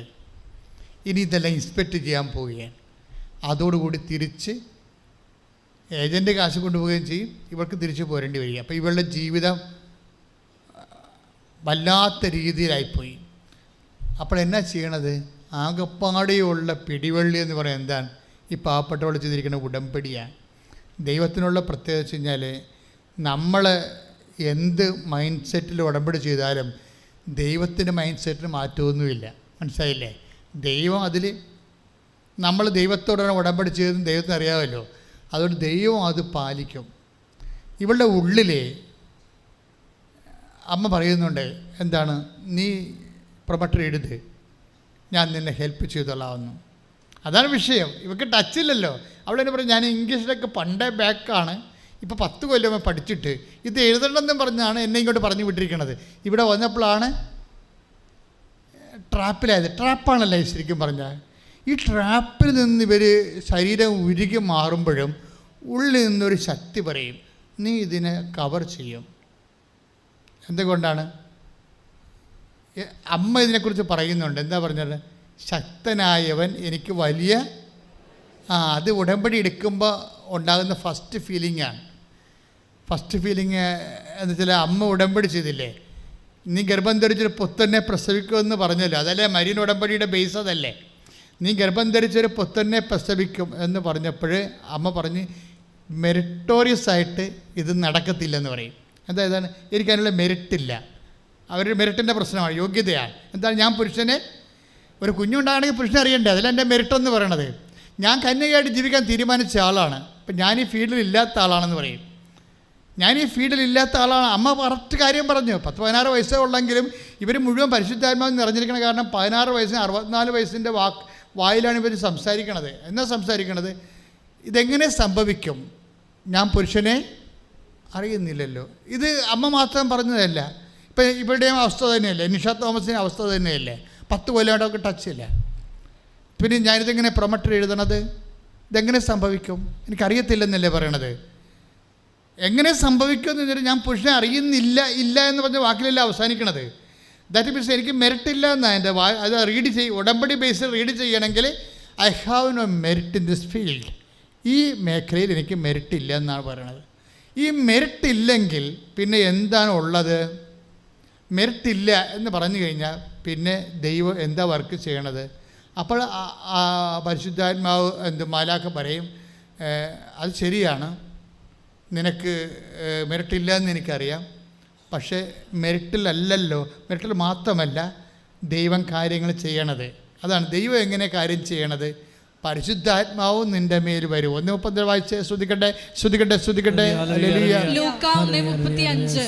ഇനി ഇതെല്ലാം ഇൻസ്പെക്റ്റ് ചെയ്യാൻ പോവുകയാണ്. അതോടുകൂടി തിരിച്ച് ഏജൻറ്റ് കാശ് കൊണ്ടുപോവുകയും ചെയ്യും, ഇവർക്ക് തിരിച്ച് പോരേണ്ടി വരിക. അപ്പോൾ ഇവളുടെ ജീവിതം വല്ലാത്ത രീതിയിലായിപ്പോയി. അപ്പോൾ എന്നാ ചെയ്യണത്? ആകപ്പാടെയുള്ള പിടിവള്ളി എന്ന് പറയാൻ എന്താണ്? ഈ പാവപ്പെട്ടവൾ ചെയ്തിരിക്കുന്ന ഉടമ്പടിയാണ്. ദൈവത്തിനുള്ള പ്രത്യേകത വെച്ച് കഴിഞ്ഞാൽ നമ്മൾ എന്ത് മൈൻഡ് സെറ്റിൽ ഉടമ്പടി ചെയ്താലും ദൈവത്തിൻ്റെ മൈൻഡ് സെറ്റിന് മാറ്റമൊന്നുമില്ല. മനസ്സിലായില്ലേ? ദൈവം അതിൽ നമ്മൾ ദൈവത്തോടാണ് ഉടമ്പടി ചെയ്തതെന്ന് ദൈവത്തിന് അറിയാമല്ലോ. അതുകൊണ്ട് ദൈവം അത് പാലിക്കും. ഇവളുടെ ഉള്ളിലെ അമ്മ പറയുന്നുണ്ട്, എന്താണ്, നീ പ്രൊമോട്ടർ എഴുത്, ഞാൻ നിന്നെ ഹെൽപ്പ് ചെയ്തോളാമെന്ന്. അതാണ് വിഷയം. ഇവർക്ക് ടച്ചില്ലല്ലോ. അവളെന്നെ പറയും, ഞാൻ ഇംഗ്ലീഷിലൊക്കെ പണ്ടേ ബാക്കാണ്, ഇപ്പോൾ 10 കൊല്ലം പഠിച്ചിട്ട് ഇത് എഴുതണമെന്നും പറഞ്ഞാണ് എന്നെ ഇങ്ങോട്ട് പറഞ്ഞു വിട്ടിരിക്കുന്നത്. ഇവിടെ വന്നപ്പോഴാണ് ട്രാപ്പിലായത്. ട്രാപ്പാണല്ലേ ശരിക്കും പറഞ്ഞാൽ. ഈ ട്രാപ്പിൽ നിന്ന് ഇവർ ശരീരം ഉരുകി മാറുമ്പോഴും ഉള്ളിൽ നിന്നൊരു ശക്തി പറയും, നീ ഇതിനെ കവർ ചെയ്യും. എന്തുകൊണ്ടാണ്? അമ്മ ഇതിനെക്കുറിച്ച് പറയുന്നുണ്ട്. എന്താ പറഞ്ഞത്? ശക്തനായവൻ എനിക്ക് വലിയ അത് ഉടമ്പടി എടുക്കുമ്പോൾ ഉണ്ടാകുന്ന ഫസ്റ്റ് ഫീലിംഗാണ്. ഫസ്റ്റ് ഫീലിംഗ് എന്ന് വെച്ചാൽ അമ്മ ഉടമ്പടി ചെയ്തില്ലേ, നീ ഗർഭം ധരിച്ചൊരു പുത്തനെ പ്രസവിക്കുമെന്ന് പറഞ്ഞല്ലോ. അതല്ലേ മരീൻ ഉടമ്പടിയുടെ ബേസ്, അതല്ലേ. നീ ഗർഭം ധരിച്ചൊരു പുത്തനെ പ്രസവിക്കും എന്ന് പറഞ്ഞപ്പോൾ അമ്മ പറഞ്ഞ് മെറിറ്റോറിയസ് ആയിട്ട് ഇത് നടക്കത്തില്ലെന്ന് പറയും. എന്താണ്? എനിക്കതിനുള്ള മെറിറ്റില്ല. അവരുടെ മെറിറ്റിൻ്റെ പ്രശ്നമാണ്, യോഗ്യതയാണ്. എന്താണ്? ഞാൻ പുരുഷനെ, ഒരു കുഞ്ഞുണ്ടാകണമെങ്കിൽ പുരുഷനെ അറിയണ്ടേ, അതിലെൻ്റെ മെറിറ്റെന്ന് പറയണത്. ഞാൻ കന്യകയായിട്ട് ജീവിക്കാൻ തീരുമാനിച്ച ആളാണ്, അപ്പം ഞാൻ ഈ ഫീൽഡിൽ ഇല്ലാത്ത ആളാണെന്ന് പറയും. ഞാൻ ഈ ഫീൽഡിൽ ഇല്ലാത്ത ആളാണ്. അമ്മ കറക്റ്റ് കാര്യം പറഞ്ഞു. 10-16 വയസ്സേ ഉള്ളെങ്കിലും ഇവർ മുഴുവൻ പരിശുദ്ധാത്മാവ് നിറഞ്ഞിരിക്കണം. കാരണം 16 വയസ്സിന് 64 വയസ്സിൻ്റെ വായിലാണ് ഇവർ സംസാരിക്കണത്. എന്നാ സംസാരിക്കണത്? ഇതെങ്ങനെ സംഭവിക്കും? ഞാൻ പുരുഷനെ അറിയുന്നില്ലല്ലോ. ഇത് അമ്മ മാത്രം പറഞ്ഞതല്ല. ഇപ്പം ഇവരുടെയും അവസ്ഥ തന്നെയല്ലേ, നിഷ തോമസിൻ്റെ അവസ്ഥ തന്നെയല്ലേ. 10 കൊല്ലമായിട്ടൊക്കെ ടച്ച് ഇല്ല. പിന്നെ ഞാനിതെങ്ങനെ പ്രൊമോട്ടർ എഴുതണത്? ഇതെങ്ങനെ സംഭവിക്കും? എനിക്കറിയത്തില്ലെന്നല്ലേ പറയണത്. എങ്ങനെ സംഭവിക്കുമെന്ന് വെച്ചാൽ ഞാൻ പുരുഷനെ അറിയുന്നില്ല ഇല്ല എന്ന് പറഞ്ഞ വാക്കിലല്ല അവസാനിക്കണത്. ദാറ്റ് മീൻസ് എനിക്ക് മെറിറ്റ് ഇല്ല എന്നാണ് എൻ്റെ അത് റീഡ് ഉടമ്പടി ബേസിൽ റീഡ് ചെയ്യണമെങ്കിൽ I have no merit in this field. ഈ മേഖലയിൽ എനിക്ക് മെറിറ്റ് ഇല്ല എന്നാണ് പറയണത്. ഈ മെറിറ്റ് ഇല്ലെങ്കിൽ പിന്നെ എന്താണ് ഉള്ളത്? മെറിറ്റ് ഇല്ല എന്ന് പറഞ്ഞു കഴിഞ്ഞാൽ പിന്നെ ദൈവം എന്താ വർക്ക് ചെയ്യണത്? അപ്പോൾ പരിശുദ്ധാത്മാവ് മാലാഖ പറയും, അത് ശരിയാണ്, നിനക്ക് മെറിറ്റില്ല എന്ന് എനിക്കറിയാം, പക്ഷേ മെറിറ്റിലല്ലല്ലോ, മെറിറ്റിൽ മാത്രമല്ല ദൈവം കാര്യങ്ങൾ ചെയ്യണത്. അതാണ് ദൈവം എങ്ങനെ കാര്യം ചെയ്യണത്. പരിശുദ്ധാത്മാവും നിൻ്റെ മേൽ വരും. 1:30 വായിച്ച് ശ്രുതിക്കട്ടെ, ശ്രുതിക്കട്ടെ, ശ്രുതിക്കട്ടെ. ലൂക്കാ 1:35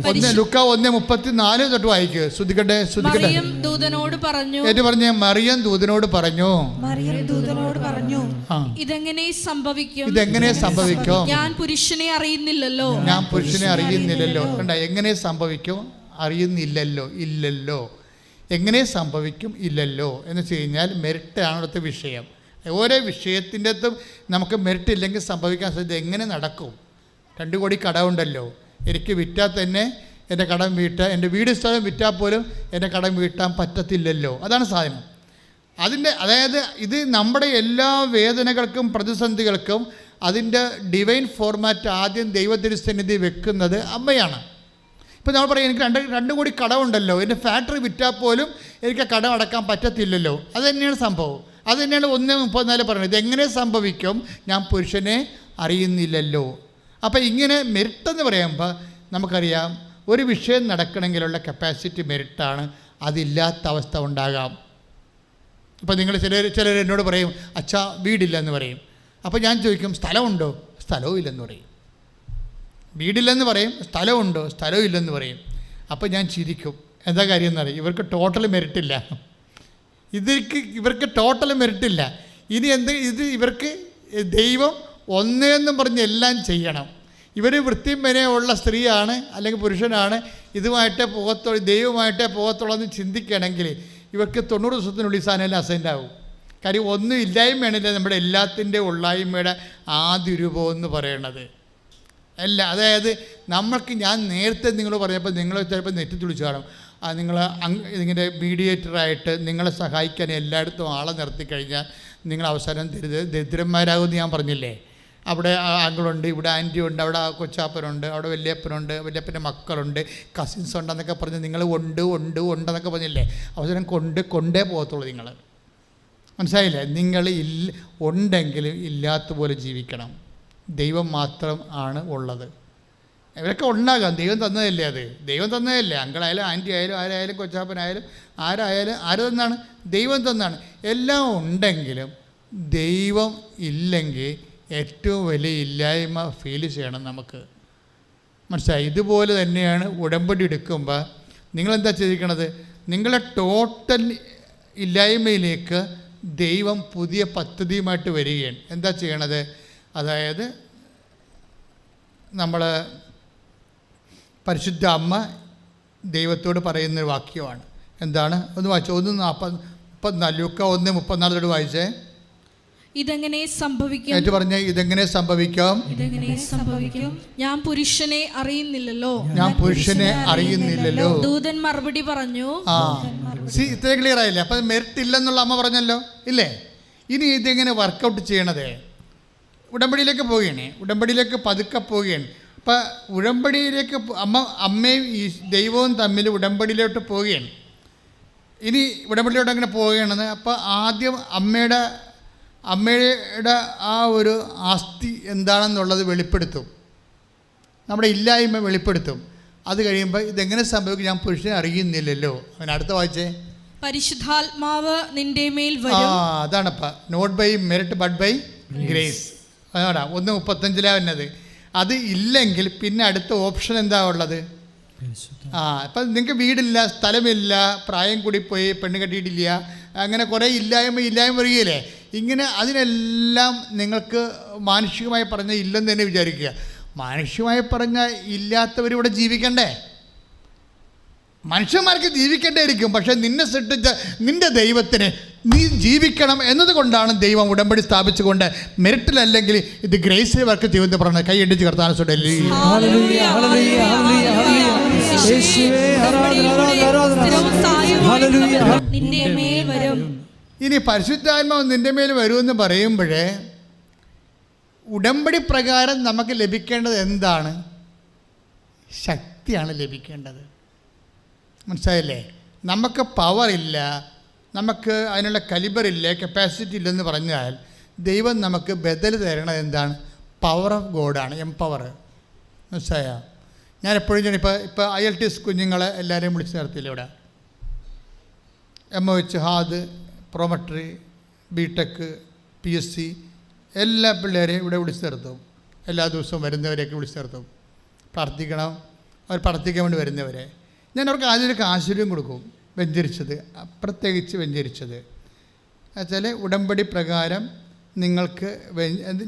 1:34 തൊട്ട് വായിക്കുക. ശ്രുതിക്കട്ടെ, ശ്രുതിക്കട്ടെ. മറിയം ദൂതനോട് പറഞ്ഞു, ഏറ്റു പറഞ്ഞ മറിയം ദൂതനോട് പറഞ്ഞു, ഇതെങ്ങനെ സംഭവിക്കും? ഇതെങ്ങനെ സംഭവിക്കും? ഞാൻ പുരുഷനെ അറിയുന്നില്ലല്ലോ. ഞാൻ പുരുഷനെ അറിയുന്നില്ലല്ലോ. കണ്ട, എങ്ങനെ സംഭവിക്കും? അറിയുന്നില്ലല്ലോ, ഇല്ലല്ലോ. എങ്ങനെ സംഭവിക്കും? ഇല്ലല്ലോ എന്ന് വെച്ച് കഴിഞ്ഞാൽ മെറിറ്റാണ് അടുത്ത വിഷയം. ഓരോ വിഷയത്തിൻ്റെ അകത്തും നമുക്ക് മെറിറ്റ് ഇല്ലെങ്കിൽ സംഭവിക്കാൻ സാധ്യത. എങ്ങനെ നടക്കും? 2 കോടി കടമുണ്ടല്ലോ, എനിക്ക് വിറ്റാൽ തന്നെ എൻ്റെ കടം വീട്ടാൻ, എൻ്റെ വീട് സ്ഥലം വിറ്റാൽ പോലും എൻ്റെ കടം വീട്ടാൻ പറ്റത്തില്ലല്ലോ. അതാണ് സാധനം. അതായത് ഇത് നമ്മുടെ എല്ലാ വേദനകൾക്കും പ്രതിസന്ധികൾക്കും അതിൻ്റെ ഡിവൈൻ ഫോർമാറ്റ് ആദ്യം ദൈവത്തിരുസന്നിധി വെക്കുന്നത് അമ്മയാണ്. ഇപ്പോൾ നമ്മൾ പറയും, എനിക്ക് 2 കോടി കടമുണ്ടല്ലോ, എൻ്റെ ഫാക്ടറി വിറ്റാൽ പോലും എനിക്ക് കടം അടക്കാൻ പറ്റത്തില്ലല്ലോ. അത് തന്നെയാണ് സംഭവം. അത് തന്നെയാണ് 1:34 പറയുന്നത്. ഇതെങ്ങനെ സംഭവിക്കും? ഞാൻ പുരുഷനെ അറിയുന്നില്ലല്ലോ. അപ്പോൾ ഇങ്ങനെ മെറിറ്റ് എന്ന് പറയുമ്പോൾ നമുക്കറിയാം, ഒരു വിഷയം നടക്കണമെങ്കിലുള്ള കപ്പാസിറ്റി മെറിറ്റാണ്. അതില്ലാത്ത അവസ്ഥ ഉണ്ടാകാം. ഇപ്പോൾ നിങ്ങൾ ചിലർ എന്നോട് പറയും, അച്ഛാ വീടില്ലെന്ന് പറയും. അപ്പോൾ ഞാൻ ചോദിക്കും, സ്ഥലമുണ്ടോ? സ്ഥലവും ഇല്ലെന്ന് പറയും. വീടില്ലെന്ന് പറയും, സ്ഥലമുണ്ടോ? സ്ഥലവും ഇല്ലെന്ന് പറയും. അപ്പോൾ ഞാൻ ചിരിക്കും. എന്താ കാര്യം എന്നറിയും, ഇവർക്ക് ടോട്ടൽ മെറിറ്റില്ല. ഇവർക്ക് ടോട്ടൽ മെറിറ്റില്ല. ഇനി ഇവർക്ക് ദൈവം ഒന്നേന്നും പറഞ്ഞ് എല്ലാം ചെയ്യണം. ഇവർ വൃത്തിയും മെനയുള്ള സ്ത്രീയാണ് അല്ലെങ്കിൽ പുരുഷനാണ്, ഇതുമായിട്ടേ പോകത്തുള്ളൂ, ദൈവമായിട്ടേ പോകത്തുള്ളൂ എന്ന് ചിന്തിക്കുകയാണെങ്കിൽ ഇവർക്ക് 90 ദിവസത്തിനുള്ളിൽ സാധനം അസൈൻഡ് ആവും. കാര്യം ഒന്നും ഇല്ലായ്മയാണില്ല നമ്മുടെ എല്ലാത്തിൻ്റെ ഉള്ളായ്മയുടെ ആദ്യ രൂപം എന്ന് പറയണത്. അതായത് നമ്മൾക്ക്, ഞാൻ നേരത്തെ നിങ്ങൾ പറഞ്ഞപ്പോൾ നിങ്ങൾ ചിലപ്പോൾ നെറ്റി തുളിച്ച് കാണും, നിങ്ങൾ ഇങ്ങനെ മീഡിയേറ്ററായിട്ട് നിങ്ങളെ സഹായിക്കാൻ എല്ലായിടത്തും ആളെ നിർത്തിക്കഴിഞ്ഞാൽ നിങ്ങൾ അവസാനം ദരിദ്രന്മാരാകുമെന്ന് ഞാൻ പറഞ്ഞില്ലേ. അവിടെ ആങ്കിളുണ്ട്, ഇവിടെ ആൻറ്റി ഉണ്ട്, അവിടെ കൊച്ചാപ്പനുണ്ട്, അവിടെ വല്യപ്പനുണ്ട്, വല്യപ്പൻ്റെ മക്കളുണ്ട്, കസിൻസ് ഉണ്ടെന്നൊക്കെ പറഞ്ഞ് നിങ്ങൾ ഉണ്ടെന്നൊക്കെ പറഞ്ഞില്ലേ. അവസരം കൊണ്ടേ പോകത്തുള്ളൂ. നിങ്ങൾ മനസ്സിലായില്ലേ? നിങ്ങൾ ഉണ്ടെങ്കിൽ ഇല്ലാത്ത പോലെ ജീവിക്കണം. ദൈവം മാത്രം ആണ് ഉള്ളത്. ഇവരൊക്കെ ഉണ്ടാകാം, ദൈവം തന്നതല്ലേ. അത് ദൈവം തന്നതല്ലേ. അങ്കിളായാലും ആൻറ്റി ആയാലും ആരായാലും കൊച്ചാപ്പനായാലും ആരായാലും ആര് തന്നാണ്? ദൈവം തന്നാണ്. എല്ലാം ഉണ്ടെങ്കിലും ദൈവം ഇല്ലെങ്കിൽ ഏറ്റവും വലിയ ഇല്ലായ്മ ഫീൽ ചെയ്യണം നമുക്ക്. മനസ്സിലായി? ഇതുപോലെ തന്നെയാണ് ഉടമ്പടി എടുക്കുമ്പോൾ നിങ്ങളെന്താ ചെയ്തിരിക്കണത്? നിങ്ങളെ ടോട്ടൽ ഇല്ലായ്മയിലേക്ക് ദൈവം പുതിയ പദ്ധതിയുമായിട്ട് വരികയാണ്. എന്താ ചെയ്യണത്? അതായത് നമ്മൾ പരിശുദ്ധ അമ്മ ദൈവത്തോട് പറയുന്നൊരു വാക്യമാണ്. എന്താണ്? ഒന്ന് വായിച്ചോ. 1:44 ലൂക്ക 1:34 വായിച്ചേ. ഇതെങ്ങനെ സംഭവിക്കും? ഏറ്റു പറഞ്ഞേ, ഇതെങ്ങനെ സംഭവിക്കാം? ഇതെങ്ങനെ സംഭവിക്കും? ഞാൻ പുരുഷനെ അറിയുന്നില്ലല്ലോ. ഞാൻ പുരുഷനെ അറിയുന്നില്ലല്ലോ. ദൂതൻ മറുപടി പറഞ്ഞു. ഇത്രയും ക്ലിയർ ആയില്ലേ? അപ്പം മെറിറ്റ് ഇല്ലെന്നുള്ള അമ്മ പറഞ്ഞല്ലോ, ഇല്ലേ? ഇനി ഇതെങ്ങനെ വർക്കൗട്ട് ചെയ്യണത്? ഉടമ്പടിയിലേക്ക് പോവുകയാണ്. ഉടമ്പടിയിലേക്ക് പതുക്കെ പോവുകയാണ്. അപ്പം ഉടമ്പടിയിലേക്ക് അമ്മയും ഈ ദൈവവും തമ്മിൽ ഉടമ്പടിയിലോട്ട് പോവുകയാണ്. ഇനി ഉടമ്പടിയിലോട്ട് അങ്ങനെ പോവുകയാണെന്ന്. അപ്പോൾ ആദ്യം അമ്മയുടെ ആ ഒരു ആസ്തി എന്താണെന്നുള്ളത് വെളിപ്പെടുത്തും, നമ്മുടെ ഇല്ലായ്മ വെളിപ്പെടുത്തും. അത് കഴിയുമ്പോൾ ഇതെങ്ങനെ സംഭവിക്കും? ഞാൻ പുരുഷനെ അറിയുന്നില്ലല്ലോ. അവൻ അടുത്ത വായിച്ചേ. പരിശുദ്ധാത്മാവ് നിന്റെ മേൽ വരും. അതാണപ്പ not by merit but by grace. അതാ 1:35 വന്നത്. അത് ഇല്ലെങ്കിൽ പിന്നെ അടുത്ത ഓപ്ഷൻ എന്താ ഉള്ളത്? ഇപ്പം നിങ്ങൾക്ക് വീടില്ല, സ്ഥലമില്ല, പ്രായം കൂടിപ്പോയി, പെണ്ണ് കെട്ടിയിട്ടില്ല, അങ്ങനെ കുറേ ഇല്ലായ്മ വരികയില്ലേ? ഇങ്ങനെ അതിനെല്ലാം നിങ്ങൾക്ക് മാനുഷികമായി പറഞ്ഞാൽ ഇല്ലെന്ന് തന്നെ വിചാരിക്കുക. മാനുഷികമായി പറഞ്ഞാൽ ഇല്ലാത്തവരിവിടെ ജീവിക്കണ്ടേ? മനുഷ്യന്മാർക്ക് ജീവിക്കേണ്ടിയിരിക്കും. പക്ഷേ നിന്നെ സൃഷ്ടിച്ച നിൻ്റെ ദൈവത്തിന് നീ ജീവിക്കണം എന്നതുകൊണ്ടാണ് ദൈവം ഉടമ്പടി സ്ഥാപിച്ചുകൊണ്ട് മെറിറ്റിലല്ലെങ്കിൽ ഇത് ഗ്രേസിൽ വർക്ക് ചെയ്യുമെന്ന് പറഞ്ഞത്. കൈ എണ്ണിച്ച് കർത്താൻ ഇനി പരിശുദ്ധാത്മാവ് നിൻ്റെ മേൽ വരുമെന്ന് പറയുമ്പോഴേ ഉടമ്പടി പ്രകാരം നമുക്ക് ലഭിക്കേണ്ടത് എന്താണ്? ശക്തിയാണ് ലഭിക്കേണ്ടത്. മനസ്സിലായില്ലേ? നമുക്ക് പവറില്ല, നമുക്ക് അതിനുള്ള കലിബറില്ല, കപ്പാസിറ്റി ഇല്ലെന്ന് പറഞ്ഞാൽ ദൈവം നമുക്ക് ബദൽ തരണത് എന്താണ്? പവർ ഓഫ് ഗോഡാണ്, എംപവർ. മനസ്സിലായോ? ഞാൻ എപ്പോഴും ഇപ്പോൾ IELTS കുഞ്ഞുങ്ങളെ എല്ലാവരെയും വിളിച്ച് നിർത്തിയില്ല ഇവിടെ. MOH, ഹാദ്, പ്രോമട്രി, BTech, PSC എല്ലാ പിള്ളേരെയും ഇവിടെ വിളിച്ച് നിർത്തും. എല്ലാ ദിവസവും വരുന്നവരെയൊക്കെ വിളിച്ച് നിർത്തും. പ്രാർത്ഥിക്കണം, അവർ പ്രാർത്ഥിക്കാൻ വേണ്ടി വരുന്നവരെ. ഞാൻ അവർക്ക് ആദ്യം ഒരു ആശീർവാദം കൊടുക്കും. വെഞ്ചരിച്ചത്, പ്രത്യേകിച്ച് വെഞ്ചരിച്ചത് എന്നുവെച്ചാൽ ഉടമ്പടി പ്രകാരം നിങ്ങൾക്ക്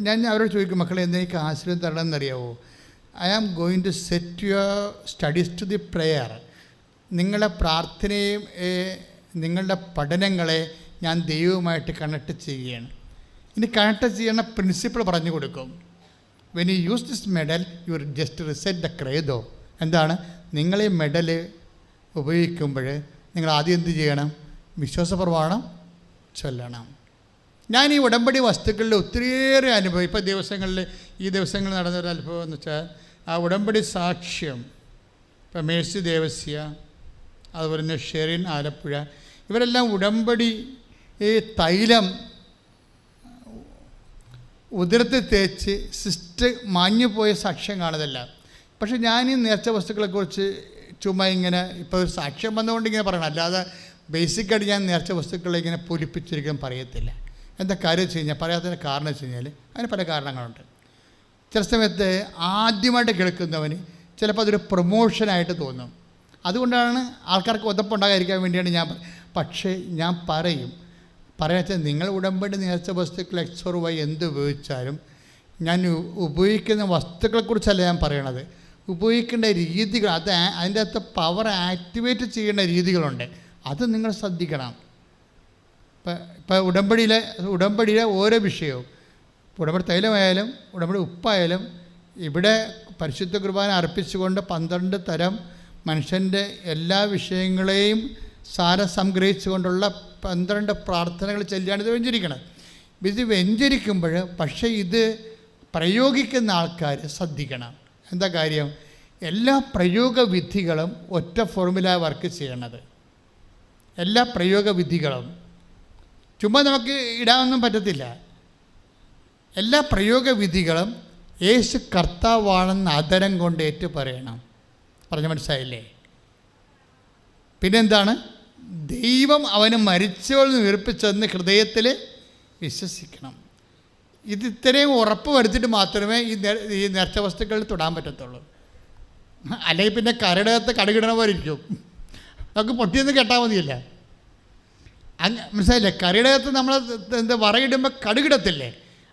ഞാൻ അവരോട് ചോദിക്കും, മക്കളെ എന്തെങ്കിലും ആശീർവാദം തരണമെന്നറിയാവോ? I am going to set your studies to the prayer. നിങ്ങളുടെ പ്രാർത്ഥനയും നിങ്ങളുടെ പഠനങ്ങളെ ഞാൻ ദൈവവുമായിട്ട് കണക്ട് ചെയ്യുകയാണ്. ഇനി കണക്ട് ചെയ്യുന്ന പ്രിൻസിപ്പിൾ പറഞ്ഞു കൊടുക്കും. When you use this medal you just reset the credo. എന്താണ്? നിങ്ങൾ ഈ മെഡൽ ഉപയോഗിക്കുമ്പോൾ നിങ്ങൾ ആദ്യം എന്ത് ചെയ്യണം? വിശ്വാസപ്രമാണം ചൊല്ലണം. ഞാൻ ഈ ഉടമ്പടി വസ്തുക്കളിൽ ഒത്തിരിയേറെ അനുഭവം ഇപ്പോൾ ഈ ദിവസങ്ങളിൽ നടന്നൊരു അനുഭവം എന്ന് വെച്ചാൽ ആ ഉടമ്പടി സാക്ഷ്യം. ഇപ്പോൾ മേഴ്സി ദേവസ്യ, അതുപോലെ തന്നെ ഷെറിൻ ആലപ്പുഴ, ഇവരെല്ലാം ഉടമ്പടി ഈ തൈലം ഉദരത്തിൽ തേച്ച് സിസ്റ്റ് മാഞ്ഞു പോയ സാക്ഷ്യം കാണുന്നതെല്ലാം. പക്ഷേ ഞാൻ ഈ നേർച്ച വസ്തുക്കളെക്കുറിച്ച് ചുമ്മാ ഇങ്ങനെ ഇപ്പോൾ ഒരു സാക്ഷ്യം വന്നുകൊണ്ട് ഇങ്ങനെ പറയണം, അല്ലാതെ ബേസിക്കായിട്ട് ഞാൻ നേർച്ച വസ്തുക്കളെ ഇങ്ങനെ പൊലിപ്പിച്ചിരിക്കാൻ പറയത്തില്ല. എന്താ കാര്യം വെച്ച് കഴിഞ്ഞാൽ, പറയാത്തതിൻ്റെ കാരണം വെച്ച് കഴിഞ്ഞാൽ അതിന് പല കാരണങ്ങളുണ്ട്. ചില സമയത്ത് ആദ്യമായിട്ട് കേൾക്കുന്നവന് ചിലപ്പോൾ അതൊരു പ്രൊമോഷനായിട്ട് തോന്നും. അതുകൊണ്ടാണ് ആൾക്കാർക്ക് ഉതപ്പുണ്ടാകാതിരിക്കാൻ വേണ്ടിയാണ് പക്ഷേ ഞാൻ പറയാച്ചാൽ നിങ്ങൾ ഉടമ്പടി നേർച്ച വസ്തുക്കൾ XOR എന്ത് ഉപയോഗിച്ചാലും ഞാൻ ഉപയോഗിക്കുന്ന വസ്തുക്കളെക്കുറിച്ചല്ല ഞാൻ പറയണത്, ഉപയോഗിക്കേണ്ട രീതികൾ, അതിൻ്റെ അകത്ത് പവർ ആക്ടിവേറ്റ് ചെയ്യേണ്ട രീതികളുണ്ട്. അത് നിങ്ങൾ ശ്രദ്ധിക്കണം. ഇപ്പോൾ ഉടമ്പടിയിലെ ഓരോ വിഷയവും, ഉടമ്പടി തൈലമായാലും ഉടമ്പടി ഉപ്പായാലും, ഇവിടെ പരിശുദ്ധ കുർബാന അർപ്പിച്ചുകൊണ്ട് 12 തരം മനുഷ്യൻ്റെ എല്ലാ വിഷയങ്ങളെയും സാരം സംഗ്രഹിച്ചുകൊണ്ടുള്ള 12 പ്രാർത്ഥനകൾ ചൊല്ലിയാണ് ഇത് വെഞ്ചരിക്കണം. ഇത് വെഞ്ചരിക്കുമ്പോൾ പക്ഷേ ഇത് പ്രയോഗിക്കുന്ന ആൾക്കാർ ശ്രദ്ധിക്കണം. എന്താ കാര്യം? എല്ലാ പ്രയോഗവിധികളും ഒറ്റ ഫോർമുല വർക്ക് ചെയ്യണത്. എല്ലാ പ്രയോഗവിധികളും ചുമ്മാ നമുക്ക് ഇടാനൊന്നും പറ്റത്തില്ല. എല്ലാ പ്രയോഗവിധികളും യേശു കർത്താവാണെന്ന് ആദരം കൊണ്ട് ഏറ്റു പറയണം. പറഞ്ഞ മനസ്സിലായില്ലേ? പിന്നെന്താണ്? ദൈവം അവന് മരിച്ചവൾ ഉയർപ്പിച്ചെന്ന് ഹൃദയത്തിൽ വിശ്വസിക്കണം. ഇത് ഇത്രയും ഉറപ്പ് വരുത്തിയിട്ട് മാത്രമേ ഈ നേർച്ച വസ്തുക്കളിൽ തൊടാൻ പറ്റത്തുള്ളൂ. അല്ലെങ്കിൽ പിന്നെ കരടകത്ത് കടുകിടണ പോലെ ഇരിക്കും. നമുക്ക് പൊട്ടിയെന്ന് കേട്ടാൽ മതിയല്ല. മനസ്സിലായില്ലേ? കറിയുടെകത്ത് നമ്മൾ വറയിടുമ്പോൾ കടുകിടത്തില്ലേ?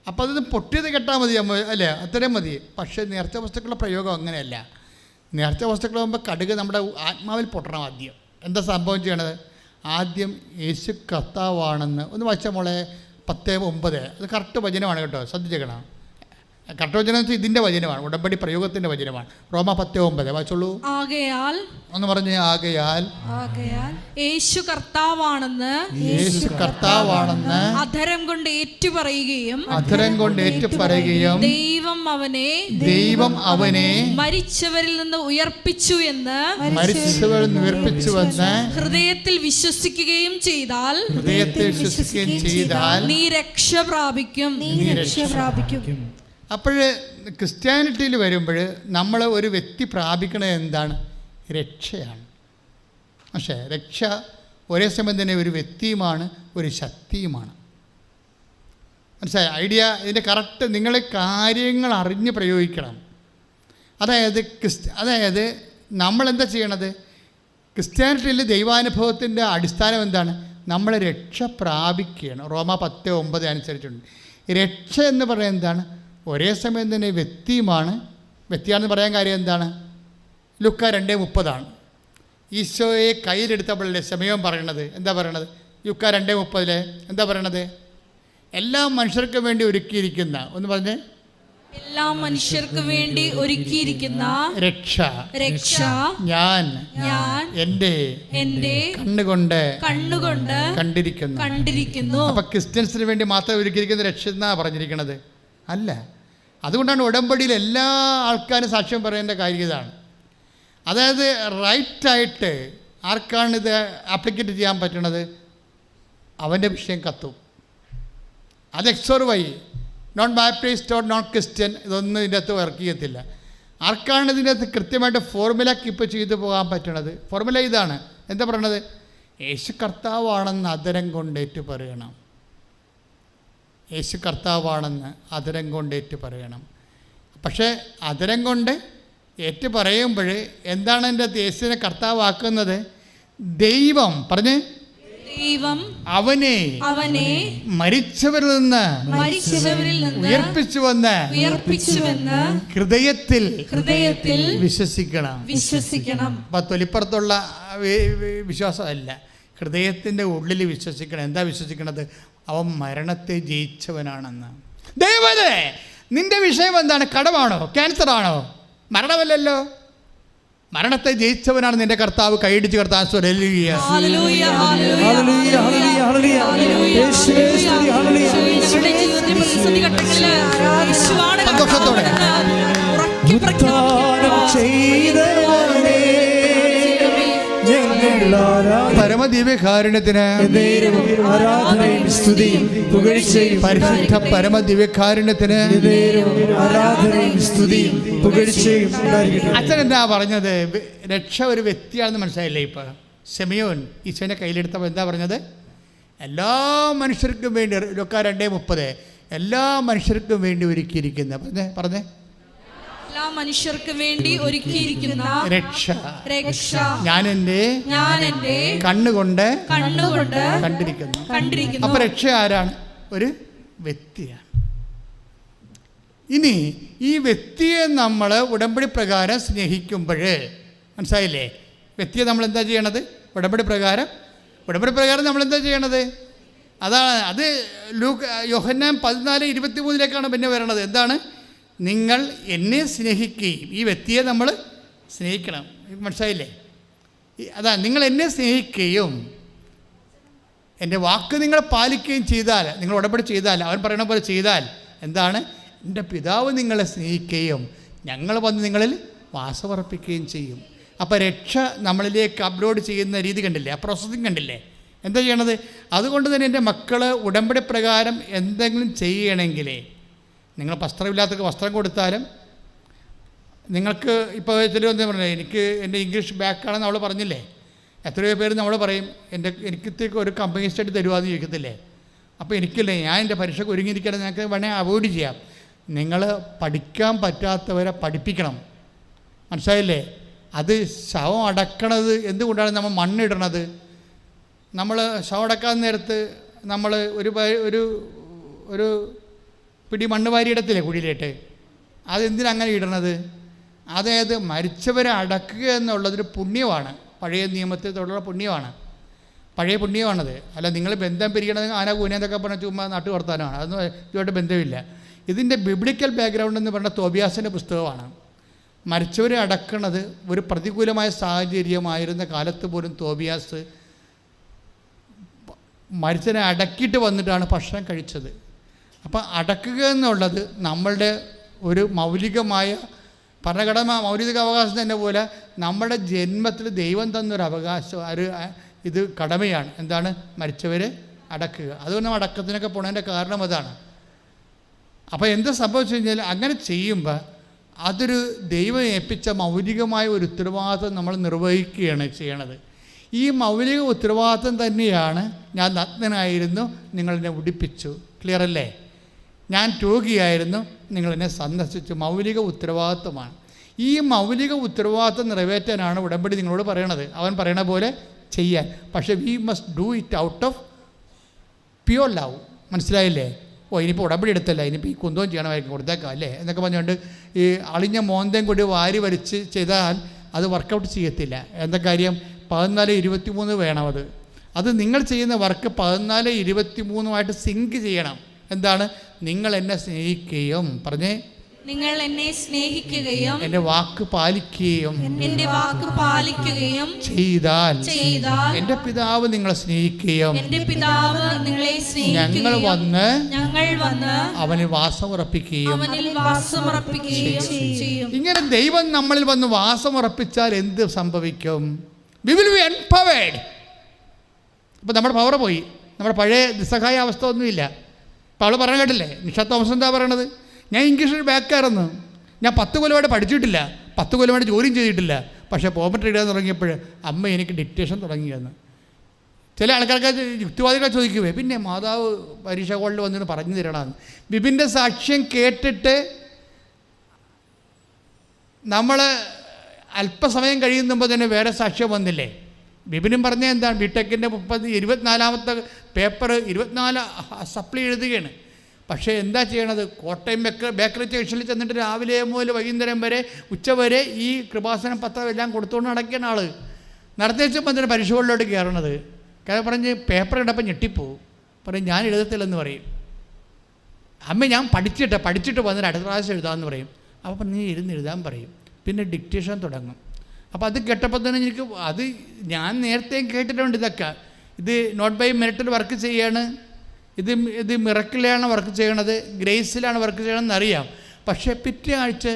അപ്പോൾ അതൊന്ന് പൊട്ടിയത് കെട്ടാൽ മതി അല്ലേ? അത്രയും മതി. പക്ഷേ നേർച്ച വസ്തുക്കളുടെ പ്രയോഗം അങ്ങനെയല്ല. നേർച്ച വസ്തുക്കളാകുമ്പോൾ കടുക് നമ്മുടെ ആത്മാവിൽ പൊട്ടണം. ആദ്യം എന്താ സംഭവം ചെയ്യണത്? ആദ്യം യേശു കർത്താവാണെന്ന് ഒന്ന് വായിച്ച മോളെ 10:9. അത് കറക്റ്റ് വചനമാണ് കേട്ടോ, ശ്രദ്ധിച്ചേക്കണം. കറക്റ്റ് വചനം വെച്ചാൽ ഇതിൻ്റെ വചനമാണ്, ഉടമ്പടി പ്രയോഗത്തിൻ്റെ വചനമാണ്. റോമ 10:9 വായിച്ചോളൂ. ആകയാൽ ഒന്ന് പറഞ്ഞേ. ആകയാൽ യേശു കർത്താവാണെന്ന് അധരം കൊണ്ട് ഏറ്റുപറയുകയും ദൈവം അവനെ മരിച്ചവരിൽ നിന്ന് ഉയർപ്പിച്ചു എന്ന് ഹൃദയത്തിൽ വിശ്വസിക്കുകയും ചെയ്താൽ നീ രക്ഷ പ്രാപിക്കും. അപ്പോൾ ക്രിസ്ത്യാനിറ്റിയിൽ വരുമ്പോൾ നമ്മൾ ഒരു വ്യക്തി പ്രാപിക്കണത് എന്താണ്? രക്ഷയാണ്. പക്ഷേ രക്ഷ ഒരേ സമയം തന്നെ ഒരു വ്യക്തിയുമാണ്, ഒരു ശക്തിയുമാണ്. മനസ്സിലായ ഐഡിയ? ഇതിൻ്റെ കറക്റ്റ് നിങ്ങൾ കാര്യങ്ങൾ അറിഞ്ഞ് പ്രയോഗിക്കണം. അതായത് നമ്മളെന്താ ചെയ്യണത്? ക്രിസ്ത്യാനിറ്റിയിൽ ദൈവാനുഭവത്തിൻ്റെ അടിസ്ഥാനം എന്താണ്? നമ്മൾ രക്ഷ പ്രാപിക്കുകയാണ്. റോമ 10:9 അനുസരിച്ചുണ്ട്. രക്ഷ എന്ന് പറയുന്നത് എന്താണ്? ഒരേ സമയം തന്നെ വ്യക്തിയുമാണ്. വ്യക്തിയാണെന്ന് പറയാൻ കാര്യം എന്താണ്? ലുക്ക 2:30 ഈശോയെ കയ്യിലെടുത്തപ്പോഴല്ലേ സമയം പറയണത്. എന്താ പറയണത്? ലുക്ക 2:30 എന്താ പറയണത്? എല്ലാ മനുഷ്യർക്കും വേണ്ടി ഒരുക്കിയിരിക്കുന്ന, ഒന്ന് പറഞ്ഞേ, എല്ലാ മനുഷ്യർക്ക് വേണ്ടി ഒരുക്കിയിരിക്കുന്ന രക്ഷ ഞാൻ എൻ്റെ കണ്ണുകൊണ്ട് കണ്ടിരിക്കുന്നു. അപ്പൊ ക്രിസ്ത്യൻസിന് വേണ്ടി മാത്രം ഒരുക്കിയിരിക്കുന്ന രക്ഷ എന്നാ പറഞ്ഞിരിക്കുന്നത്? അല്ല. അതുകൊണ്ടാണ് ഉടമ്പടിയിൽ എല്ലാ ആൾക്കാരും സാക്ഷ്യം പറയേണ്ട കാര്യം ഇതാണ്. അതായത് റൈറ്റായിട്ട് ആർക്കാണ് ഇത് ആപ്ലിക്കേറ്റ് ചെയ്യാൻ പറ്റണത്? അവൻ്റെ വിഷയം കത്തും. അത് എക്സോർവൈ non Baptist or non Christian ഇതൊന്നും ഇതിൻ്റെ അകത്ത് വർക്ക് ചെയ്യത്തില്ല. ആർക്കാണ് ഇതിൻ്റെ അകത്ത് കൃത്യമായിട്ട് ഫോർമുല കീപ്പ് ചെയ്തു പോകാൻ പറ്റണത്? ഫോർമുല ഇതാണ്. എന്താ പറയണത്? യേശു കർത്താവാണെന്ന് അധരം കൊണ്ടേറ്റ് പറയണം. യേശു കർത്താവാണെന്ന് അധരം കൊണ്ടേറ്റ് പറയണം. പക്ഷേ അധരം കൊണ്ട് ഏറ്റു പറയുമ്പോൾ എന്താണ് എൻ്റെ യേശുവിനെ കർത്താവാക്കുന്നത്? ദൈവം പറഞ്ഞ് അവനെ മരിച്ചവരിൽ നിന്ന് ഉയർപ്പിച്ചുവെന്ന് ഹൃദയത്തിൽ വിശ്വസിക്കണം. അപ്പൊ തൊലിപ്പുറത്തുള്ള വിശ്വാസമല്ല, ഹൃദയത്തിൻ്റെ ഉള്ളിൽ വിശ്വസിക്കണം. എന്താ വിശ്വസിക്കണത്? അവൻ മരണത്തെ ജയിച്ചവനാണെന്ന്. ദൈവമേ, നിന്റെ വിഷയം എന്താണ്? കടമാണോ? ക്യാൻസറാണോ? മരണമല്ലല്ലോ. മരണത്തെ ജയിച്ചവനാണ് നിന്റെ കർത്താവ്. കൈയിടിച്ച് കർത്താവ് സന്തോഷത്തോടെ പരമദിവ്യകാരുണ്യത്തിന് പരിശുദ്ധ പരമദിവ്യകാരുണ്യത്തിന് അച്ഛൻ എന്താ പറഞ്ഞത്? രക്ഷ ഒരു വ്യക്തിയാണെന്ന് മനസ്സിലായില്ലേ? ഇപ്പം ശിമയോൻ ഈശോനെ കയ്യിലെടുത്തപ്പോൾ എന്താ പറഞ്ഞത്? എല്ലാ മനുഷ്യർക്കും വേണ്ടി. ലുക്ക 2:30 എല്ലാ മനുഷ്യർക്കും വേണ്ടി ഒരുക്കിയിരിക്കുന്ന പറഞ്ഞേ എല്ലാ മനുഷ്യർക്ക് വേണ്ടി ഒരുക്കിയിരിക്കുന്ന രക്ഷ ഞാൻ എൻ്റെ കണ്ണുകൊണ്ട് കണ്ടിരിക്കുന്നു. അപ്പൊ രക്ഷ ആരാണ്? ഒരു വ്യക്തിയാണ്. ഇനി ഈ വ്യക്തിയെ നമ്മൾ ഉടമ്പടി പ്രകാരം സ്നേഹിക്കുമ്പോൾ, മനസ്സിലായില്ലേ? വ്യക്തിയെ നമ്മൾ എന്താ ചെയ്യണത്? ഉടമ്പടി പ്രകാരം നമ്മൾ എന്താ ചെയ്യണത്? അതാണ് അത്. യോഹന്നാൻ 14:23 പിന്നെ വരണത്. എന്താണ്? നിങ്ങൾ എന്നെ സ്നേഹിക്കുകയും, ഈ വ്യക്തിയെ നമ്മൾ സ്നേഹിക്കണം. മനസ്സിലായില്ലേ? അതാ, നിങ്ങൾ എന്നെ സ്നേഹിക്കുകയും എൻ്റെ വാക്ക് നിങ്ങൾ പാലിക്കുകയും ചെയ്താൽ, നിങ്ങൾ ഉടമ്പടി ചെയ്താൽ, അവൻ പറയണ പോലെ ചെയ്താൽ എന്താണ്? എൻ്റെ പിതാവ് നിങ്ങളെ സ്നേഹിക്കുകയും ഞങ്ങൾ വന്ന് നിങ്ങളിൽ വാസമർപ്പിക്കുകയും ചെയ്യും. അപ്പോൾ രക്ഷ നമ്മളിലേക്ക് അപ്ലോഡ് ചെയ്യുന്ന രീതി കണ്ടില്ലേ? ആ പ്രോസസ്സിങ് കണ്ടില്ലേ? എന്താ ചെയ്യണത്? അതുകൊണ്ട് തന്നെ എൻ്റെ മക്കൾ ഉടമ്പടി പ്രകാരം എന്തെങ്കിലും ചെയ്യണമെങ്കിലേ, നിങ്ങൾ വസ്ത്രമില്ലാത്തവർക്ക് വസ്ത്രം കൊടുത്താലും, നിങ്ങൾക്ക് ഇപ്പോൾ ചിലവെന്ന് പറഞ്ഞില്ലേ, എനിക്ക് എൻ്റെ ഇംഗ്ലീഷ് ബാക്കാണെന്ന് അവൾ പറഞ്ഞില്ലേ? എത്രയോ പേര് നമ്മൾ പറയും, എനിക്ക് ഒരു കമ്പനി സ്റ്റഡി തരുവാന്ന് ചോദിക്കത്തില്ലേ? അപ്പോൾ എനിക്കില്ലേ, ഞാൻ എൻ്റെ പരീക്ഷയ്ക്ക് ഒരുങ്ങിയിരിക്കണം, നിങ്ങൾക്ക് വേണമെങ്കിൽ അവോയ്ഡ് ചെയ്യാം. നിങ്ങൾ പഠിക്കാൻ പറ്റാത്തവരെ പഠിപ്പിക്കണം. മനസ്സിലായില്ലേ? അത് ശവം അടക്കണത് എന്തുകൊണ്ടാണ് നമ്മൾ മണ്ണിടണത്? നമ്മൾ ശവം അടക്കാൻ നേരത്ത് നമ്മൾ ഒരു പിടി മണ്ണ് വാരിയിടത്തില്ലേ കുഴിയിലേട്ട്? അതെന്തിനാ അങ്ങനെ ഇടണത്? അതായത് മരിച്ചവരെ അടക്കുക എന്നുള്ളതൊരു പുണ്യമാണ്, പഴയ നിയമത്തിൽ തൊട്ടുള്ള പുണ്യമാണ്, പഴയ പുണ്യമാണത്. അല്ല നിങ്ങൾ ബന്ധം പിരിക്കണത് ആന കൂനെന്നൊക്കെ പറഞ്ഞാൽ ചുമ്മാ നാട്ടു വർത്താനമാണ്, അതൊന്നും ഇതുമായിട്ട് ബന്ധമില്ല. ഇതിൻ്റെ ബിബ്ലിക്കൽ ബാക്ക്ഗ്രൗണ്ട് എന്ന് പറഞ്ഞാൽ തോബിയാസിൻ്റെ പുസ്തകമാണ്. മരിച്ചവരെ അടക്കണത് ഒരു പ്രതികൂലമായ സാഹചര്യമായിരുന്ന കാലത്ത് പോലും തോബിയാസ് മരിച്ചവനെ അടക്കിയിട്ട് വന്നിട്ടാണ് ഭക്ഷണം കഴിച്ചത്. അപ്പം അടക്കുക എന്നുള്ളത് നമ്മളുടെ ഒരു മൗലികമായ ഭരണഘടന മൗലിക അവകാശം തന്നെ പോലെ നമ്മുടെ ജന്മത്തിൽ ദൈവം തന്നൊരു അവകാശം, ഇത് കടമയാണ്. എന്താണ്? മരിച്ചവരെ അടക്കുക. അതുകൊണ്ട് നമ്മൾ അടക്കത്തിനൊക്കെ പോണതിൻ്റെ കാരണം അതാണ്. അപ്പോൾ എന്ത് സംഭവിച്ചു കഴിഞ്ഞാൽ അങ്ങനെ ചെയ്യുമ്പോൾ അതൊരു ദൈവം ഏൽപ്പിച്ച മൗലികമായ ഒരു ഉത്തരവാദിത്വം നമ്മൾ നിർവഹിക്കുകയാണ് ചെയ്യണത്. ഈ മൗലിക ഉത്തരവാദിത്വം തന്നെയാണ് ഞാൻ നഗ്നനായിരുന്നു, നിങ്ങളെന്നെ ഉടുപ്പിച്ചു. ക്ലിയർ അല്ലേ? ഞാൻ രോഗിയായിരുന്നു, നിങ്ങളെന്നെ സന്ദർശിച്ചു. മൗലിക ഉത്തരവാദിത്വമാണ്. ഈ മൗലിക ഉത്തരവാദിത്വം നിറവേറ്റാനാണ് ഉടമ്പടി നിങ്ങളോട് പറയണത്. അവൻ പറയണ പോലെ ചെയ്യാൻ. പക്ഷേ we must do it out of pure love. മനസ്സിലായില്ലേ? ഇനിയിപ്പോൾ ഉടമ്പടി എടുത്തല്ല, ഇനിയിപ്പോൾ ഈ കുന്തവും ചെയ്യണമായിരിക്കും, കൊടുത്തേക്കാം അല്ലേ എന്നൊക്കെ പറഞ്ഞുകൊണ്ട് ഈ അളിഞ്ഞ മോന്തയും കൂടി വാരി വലിച്ച് ചെയ്താൽ അത് വർക്കൗട്ട് ചെയ്യത്തില്ല. എന്താ കാര്യം? 14:23 വേണം. അത് നിങ്ങൾ ചെയ്യുന്ന വർക്ക് 14:23 സിങ്ക് ചെയ്യണം. എന്താണ്? നിങ്ങൾ എന്നെ സ്നേഹിക്കുകയും, പറഞ്ഞേ, നിങ്ങൾ എന്നെ സ്നേഹിക്കുകയും എൻ്റെ വാക്ക് പാലിക്കുകയും ചെയ്താൽ എൻ്റെ പിതാവ് നിങ്ങളെ സ്നേഹിക്കുകയും ഞങ്ങൾ വന്ന് അവനിൽ വാസമുറപ്പിക്കുകയും ചെയ്യും. ഇങ്ങനെ ദൈവം നമ്മളിൽ വന്ന് വാസമുറപ്പിച്ചാൽ എന്ത് സംഭവിക്കും? We will be empowered. അപ്പോൾ നമ്മുടെ പവർ പോയി, നമ്മുടെ പഴയ നിസ്സഹായ അവസ്ഥ ഒന്നുമില്ല. അപ്പോൾ അവൾ പറഞ്ഞ കേട്ടില്ലേ, നിഷ തോമസ് എന്താ പറയണത്? ഞാൻ ഇംഗ്ലീഷിൽ ബാക്കായിരുന്നു, ഞാൻ 10 കൊല്ലമായിട്ട് പഠിച്ചിട്ടില്ല, 10 കൊല്ലമായിട്ട് ജോലിയും ചെയ്തിട്ടില്ല. പക്ഷേ പോമട്രി ഇടാൻ തുടങ്ങിയപ്പോൾ അമ്മ എനിക്ക് ഡിക്റ്റേഷൻ തുടങ്ങിയെന്ന്. ചില ആൾക്കാർക്ക് യുക്തിവാദികളെ ചോദിക്കുവേ, പിന്നെ മാതാവ് പരീക്ഷ ഹോളിൽ വന്നിട്ട് പറഞ്ഞു തരണമെന്ന്. ബിബിൻ്റെ സാക്ഷ്യം കേട്ടിട്ട് നമ്മൾ അല്പസമയം കഴിയുമ്പോൾ തന്നെ വേറെ സാക്ഷ്യം വന്നില്ലേ? ബിബിനും പറഞ്ഞ എന്താണ്? ബിടെക്കിൻ്റെ 24ാമത്തെ പേപ്പർ 24 സപ്ലി എഴുതുകയാണ്. പക്ഷേ എന്താ ചെയ്യണത്? കോട്ടയം ബേക്കറി സ്റ്റേഷനിൽ ചെന്നിട്ട് രാവിലെ മുതൽ വൈകുന്നേരം വരെ ഉച്ചവരെ ഈ കൃപാസനം പത്രം എല്ലാം കൊടുത്തുകൊണ്ട് നടക്കുന്ന ആൾ നടത്തിവെച്ചപ്പോൾ എന്തിനാണ് പരീക്ഷകളിലോട്ട് കയറണത്? കാരണം പറഞ്ഞ് പേപ്പർ ഇടപ്പം ഞെട്ടിപ്പോവും. പറയും ഞാൻ എഴുതത്തില്ലെന്ന് പറയും. അമ്മ ഞാൻ പഠിച്ചിട്ട് വന്നിട്ട് അടുത്ത പ്രാവശ്യം എഴുതാമെന്ന് പറയും. അപ്പോൾ നീ എഴുതാൻ പറയും. പിന്നെ ഡിക്റ്റേഷൻ തുടങ്ങും. അപ്പോൾ അത് കേട്ടപ്പോൾ തന്നെ എനിക്ക് അത് ഞാൻ നേരത്തെയും കേട്ടിട്ടുണ്ട്. ഇതൊക്കെ ഇത് നോട്ട് ബൈ മെറിറ്റിൽ വർക്ക് ചെയ്യാണ്, ഇത് മിറക്കിലാണ് വർക്ക് ചെയ്യണത്, ഗ്രേസിലാണ് വർക്ക് ചെയ്യണമെന്ന് അറിയാം. പക്ഷേ പിറ്റേ ആഴ്ച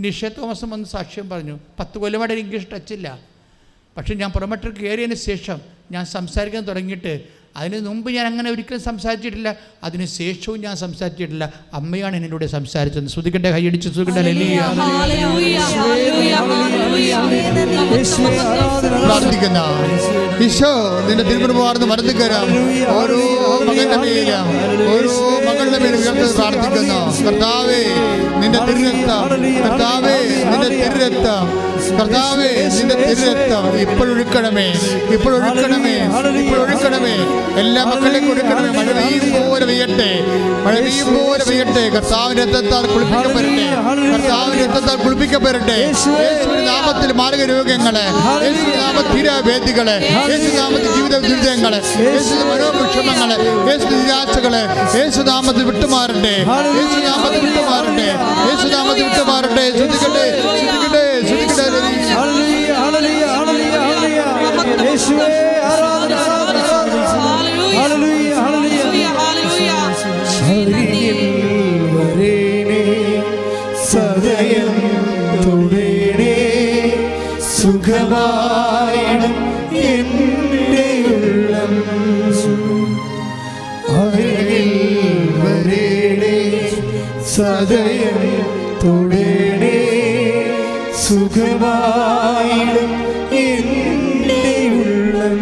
നിഷ തോമസ് വന്ന് സാക്ഷ്യം പറഞ്ഞു, 10 കൊല്ലമായിട്ട് ഇംഗ്ലീഷ് ടച്ചില്ല. പക്ഷേ ഞാൻ പ്രൊമോട്ടർ കയറിയതിന് ശേഷം ഞാൻ സംസാരിക്കാൻ തുടങ്ങിയിട്ട്, അതിന് മുമ്പ് ഞാൻ അങ്ങനെ ഒരിക്കലും സംസാരിച്ചിട്ടില്ല, അതിന് ശേഷവും ഞാൻ സംസാരിച്ചിട്ടില്ല. അമ്മയാണ് എന്നോട് സംസാരിച്ചത്. ശ്രുതിക്കട്ടെ, കൈയടിച്ച് ശ്രുതിക്കട്ടെ. പ്രാർത്ഥിക്കുന്ന ഈശോ നിന്റെ തിരുമുൻപാർന്ന് മറന്നു കയറാം. ഓരോ മകളുടെ മേലും ഉയർത്തി പ്രാർത്ഥിക്കുന്നു. കർത്താവേ നിന്റെ തിരുരക്തം, കർത്താവേ നിന്റെ തിരുരക്തം, കർത്താവേ നിന്റെ തിരുരക്തം ഇപ്പോഴൊഴുക്കണമേ, ഇപ്പോഴൊഴുക്കണമേ, ഇപ്പോഴൊഴുക്കണമേ. എല്ലാ മക്കളിലേക്ക് ഒഴുക്കണമേ. മഴ പെയ്യും പോലെ പെയ്യട്ടെ, മഴ പെയ്യും പോലെ പെയ്യട്ടെ. കർത്താവിന്റെ രക്തത്താൽ കുളിപ്പിക്കപ്പെടട്ടെ, കർത്താവിന്റെ രക്തത്താൽ കുളിപ്പിക്കപ്പെടട്ടെ. യേശുവിന്റെ നാമത്തിൽ മാരക രോഗങ്ങളെ, യേശുവിന്റെ നാമത്തിൽ തീരാവേദികളെ, യേശുവിന്റെ നാമത്തിൽ ജീവിത ദുരിതങ്ങളെ, യേശുവിന്റെ മനോവിഷമങ്ങളെ, യേശുവിന്റെ നിരാശകളെ യേശുനാമത്തിൽ വിട്ടുമാറട്ടെ, യേശുനാമത്തിൽ വിട്ടുമാറട്ടെ, യേശുനാമത്തിൽ വിട്ടുമാറട്ടെ. ശ്രദ്ധിക്കട്ടെ, ശ്രദ്ധിക്കട്ടെ, ശ്രദ്ധിക്കട്ടെ. യേശുവേ ആരാധന, ഹല്ലേലൂയ, ഹല്ലേലൂയ, ഹല്ലേലൂയ. സദയം തൊടേണേ സുഖമായിടും എൻ്റെ ഉള്ളം, അരികിൽ വരേണേ സദയം തൊടേണേ സുഖമായിടും എൻ്റെ ഉള്ളം.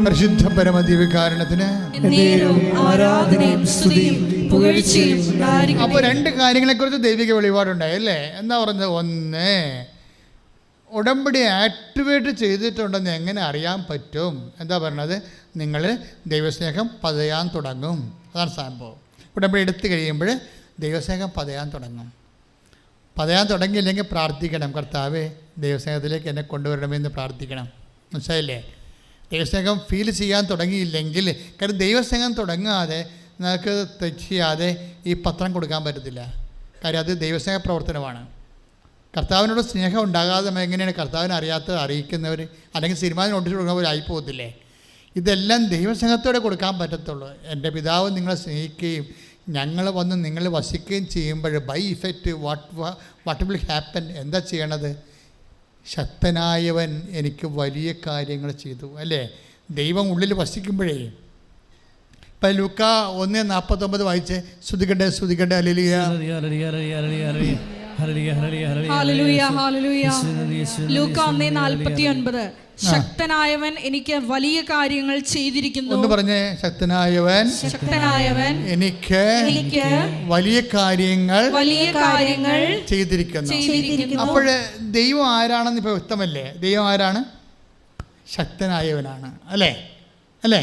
പരിശുദ്ധ പരമദിവ്യകാരണത്തിന് എന്നേരവും ആരാധനയും സ്തുതിയും പുകഴ്ചയും ഉണ്ടായിരിക്കട്ടെ. അപ്പോൾ രണ്ട് കാര്യങ്ങളെക്കുറിച്ച് ദൈവിക വെളിപാടുണ്ടായി അല്ലേ? എന്താ പറഞ്ഞത്? ഒന്ന്, ഉടമ്പടി ആക്ടിവേറ്റ് ചെയ്തിട്ടുണ്ടെന്ന് എങ്ങനെ അറിയാൻ പറ്റും? എന്താ പറഞ്ഞത്? നിങ്ങൾ ദൈവസ്നേഹം പതയാൻ തുടങ്ങും. അതാണ് സംഭവം. ഉടമ്പടി എടുത്തു കഴിയുമ്പോൾ ദൈവസ്നേഹം പതയാൻ തുടങ്ങും. പതയാൻ തുടങ്ങിയില്ലെങ്കിൽ പ്രാർത്ഥിക്കണം, കർത്താവേ ദൈവസ്നേഹത്തിലേക്ക് എന്നെ കൊണ്ടുവരണമെന്ന് പ്രാർത്ഥിക്കണം. മനസ്സിലായില്ലേ? ദൈവസ്നേഹം ഫീൽ ചെയ്യാൻ തുടങ്ങിയില്ലെങ്കിൽ, കാരണം ദൈവസ്നേഹം തുടങ്ങാതെ നിങ്ങൾക്ക് ചെയ്യാതെ ഈ പത്രം കൊടുക്കാൻ പറ്റത്തില്ല. കാര്യം അത് ദൈവസ്നേഹ പ്രവർത്തനമാണ്. കർത്താവിനോട് സ്നേഹം ഉണ്ടാകാതെ എങ്ങനെയാണ് കർത്താവിനെ അറിയാത്തത് അറിയിക്കുന്നവർ, അല്ലെങ്കിൽ സിനിമ നോട്ടീസ് കൊടുക്കുന്നവരായി പോകത്തില്ലേ? ഇതെല്ലാം ദൈവസ്നേഹത്തോടെ കൊടുക്കാൻ പറ്റത്തുള്ളൂ. എൻ്റെ പിതാവ് നിങ്ങളെ സ്നേഹിക്കുകയും ഞങ്ങൾ വന്ന് നിങ്ങൾ വസിക്കുകയും ചെയ്യുമ്പോൾ by effect what will happen? എന്താ ചെയ്യണത്? ശക്തനായവൻ എനിക്ക് വലിയ കാര്യങ്ങൾ ചെയ്തു അല്ലേ? ദൈവം ഉള്ളിൽ വസിക്കുമ്പോഴേ. ഇപ്പം ലൂക്ക 1:49 വായിച്ച് സ്തുതിക്കട്ടെ സ്തുതിക്കട്ടെ ഹല്ലേലൂയ. ഹല്ലേലൂയ ഹല്ലേലൂയ. ലൂക്ക 1:49 ശക്തനായവൻ എനിക്ക് വലിയ കാര്യങ്ങൾ ചെയ്തിരിക്കുന്നു. ഒന്ന് പറഞ്ഞേ, ശക്തനായവൻ എനിക്ക് വലിയ കാര്യങ്ങൾ ചെയ്തിരിക്കുന്നു. അപ്പോഴേ ദൈവം ആരാണെന്ന് ഇപ്പോൾ വ്യക്തമല്ലേ? ദൈവം ആരാണ്? ശക്തനായവനാണ് അല്ലേ? അല്ലേ?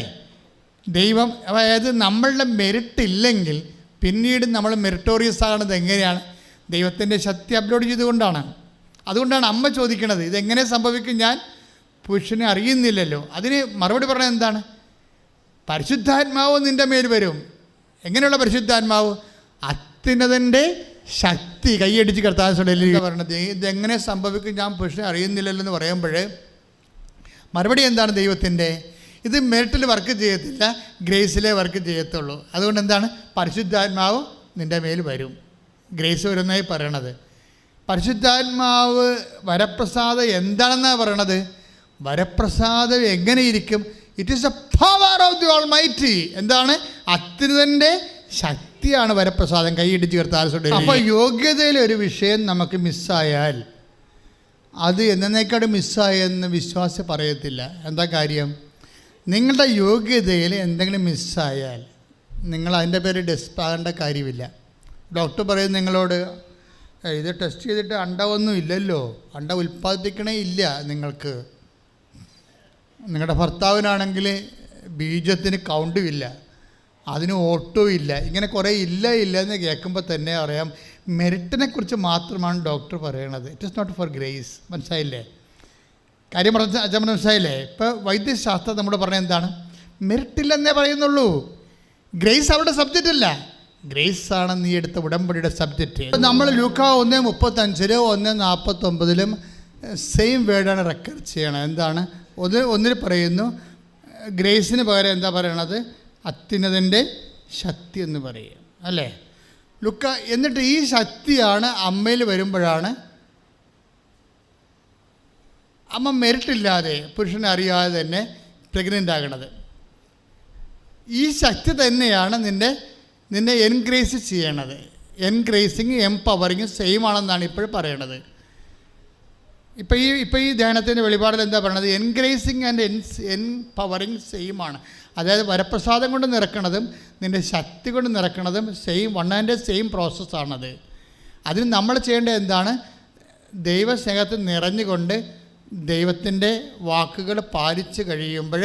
ദൈവം, അതായത് നമ്മളുടെ മെറിറ്റ് ഇല്ലെങ്കിൽ പിന്നീട് നമ്മൾ മെറിറ്റോറിയസ് ആകുന്നത് എങ്ങനെയാണ്? ദൈവത്തിൻ്റെ ശക്തി അപ്ലോഡ് ചെയ്തുകൊണ്ടാണ്. അതുകൊണ്ടാണ് അമ്മ ചോദിക്കണത്, ഇതെങ്ങനെ സംഭവിക്കും? ഞാൻ പുരുഷനെ അറിയുന്നില്ലല്ലോ. അതിന് മറുപടി പറഞ്ഞത് എന്താണ്? പരിശുദ്ധാത്മാവ് നിൻ്റെ മേൽ വരും. എങ്ങനെയുള്ള പരിശുദ്ധാത്മാവ്? അത്യുന്നതൻ്റെ ശക്തി. കൈയടിച്ച് കർത്താവ് പറഞ്ഞത് ഇതെങ്ങനെ സംഭവിക്കും? ഞാൻ പുരുഷനെ അറിയുന്നില്ലല്ലോ എന്ന് പറയുമ്പോൾ മറുപടി എന്താണ് ദൈവത്തിൻ്റെ? ഇത് മെറിറ്റിൽ വർക്ക് ചെയ്യത്തില്ല, ഗ്രേസിലേ വർക്ക് ചെയ്യത്തുള്ളൂ. അതുകൊണ്ട് എന്താണ്? പരിശുദ്ധാത്മാവ് നിൻ്റെ മേൽ വരും. ഗ്രേസ് വരുന്നതായി പറയണത്. പരിശുദ്ധാത്മാവ് വരപ്രസാദം എന്താണെന്നാണ് പറയണത്? വരപ്രസാദം എങ്ങനെയിരിക്കും? It is A power of the almighty. എന്താണ്? അത്യുന്നതൻ്റെ ശക്തിയാണ് വരപ്രസാദം. കൈയിടിച്ച് കർത്താവ്. അപ്പോൾ യോഗ്യതയിൽ ഒരു വിഷയം നമുക്ക് മിസ്സായാൽ അത് എന്നേക്കാട് മിസ്സായെന്ന് വിശ്വാസി പറയത്തില്ല. എന്താ കാര്യം? നിങ്ങളുടെ യോഗ്യതയിൽ എന്തെങ്കിലും മിസ്സായാൽ നിങ്ങൾ അതിൻ്റെ പേര് ഡെസ്പാകേണ്ട കാര്യമില്ല. ഡോക്ടർ പറയും നിങ്ങളോട്, ഇത് ടെസ്റ്റ് ചെയ്തിട്ട് അണ്ടമൊന്നും ഇല്ലല്ലോ, അണ്ട ഉൽപ്പാദിപ്പിക്കണേ ഇല്ല നിങ്ങൾക്ക്. നിങ്ങളുടെ ഭർത്താവിനാണെങ്കിൽ ബീജത്തിന് കൗണ്ടുമില്ല, അതിന് ഓട്ടവും ഇല്ല. ഇങ്ങനെ കുറേ ഇല്ല എന്ന് കേൾക്കുമ്പോൾ തന്നെ അറിയാം മെറിറ്റിനെ കുറിച്ച് മാത്രമാണ് ഡോക്ടർ പറയണത്. It is not for grace. മനസ്സിലായില്ലേ? കാര്യം അച്ഛൻ മനസ്സിലായില്ലേ? ഇപ്പോൾ വൈദ്യശാസ്ത്രം നമ്മൾ പറഞ്ഞത് എന്താണ്? മെറിറ്റില്ലെന്നേ പറയുന്നുള്ളൂ. ഗ്രേസ് അവിടെ സബ്ജക്റ്റ് അല്ല. ഗ്രേസ് ആണ് നീ എടുത്ത ഉടമ്പടിയുടെ സബ്ജക്റ്റ്. നമ്മൾ ലൂക്ക 1:35 1:49 സെയിം വേർഡാണ് റെക്കോർഡ് ചെയ്യണം. എന്താണ്? ഒന്നിൽ പറയുന്നു ഗ്രേസിന് പകരം എന്താ പറയണത്? അത്യുന്നതൻ്റെ ശക്തി എന്ന് പറയും അല്ലേ? ലുക്ക. എന്നിട്ട് ഈ ശക്തിയാണ് അമ്മയിൽ വരുമ്പോഴാണ് അമ്മ മെറിറ്റില്ലാതെ പുരുഷനെ അറിയാതെ തന്നെ പ്രഗ്നൻ്റ് ആകണത്. ഈ ശക്തി തന്നെയാണ് നിന്നെ എൻഗ്രേസ് ചെയ്യണത്. എൻഗ്രേസിങ് എംപവറിങ് സെയിം ആണെന്നാണ് ഇപ്പോൾ പറയണത്. ഇപ്പോൾ ഈ ധ്യാനത്തിൻ്റെ വെളിപാടിൽ എന്താ പറയണത്? എൻഗ്രേസിങ് ആൻഡ് എംപവറിങ് സെയിം ആണ്. അതായത് വരപ്രസാദം കൊണ്ട് നിറക്കണതും നിൻ്റെ ശക്തി കൊണ്ട് നിറക്കണതും സെയിം വൺ ആൻഡ് സെയിം പ്രോസസ്സാണത്. അതിന് നമ്മൾ ചെയ്യേണ്ടത് എന്താണ്? ദൈവസ്നേഹത്തിൽ നിറഞ്ഞുകൊണ്ട് ദൈവത്തിൻ്റെ വാക്കുകൾ പാലിച്ച് കഴിയുമ്പോൾ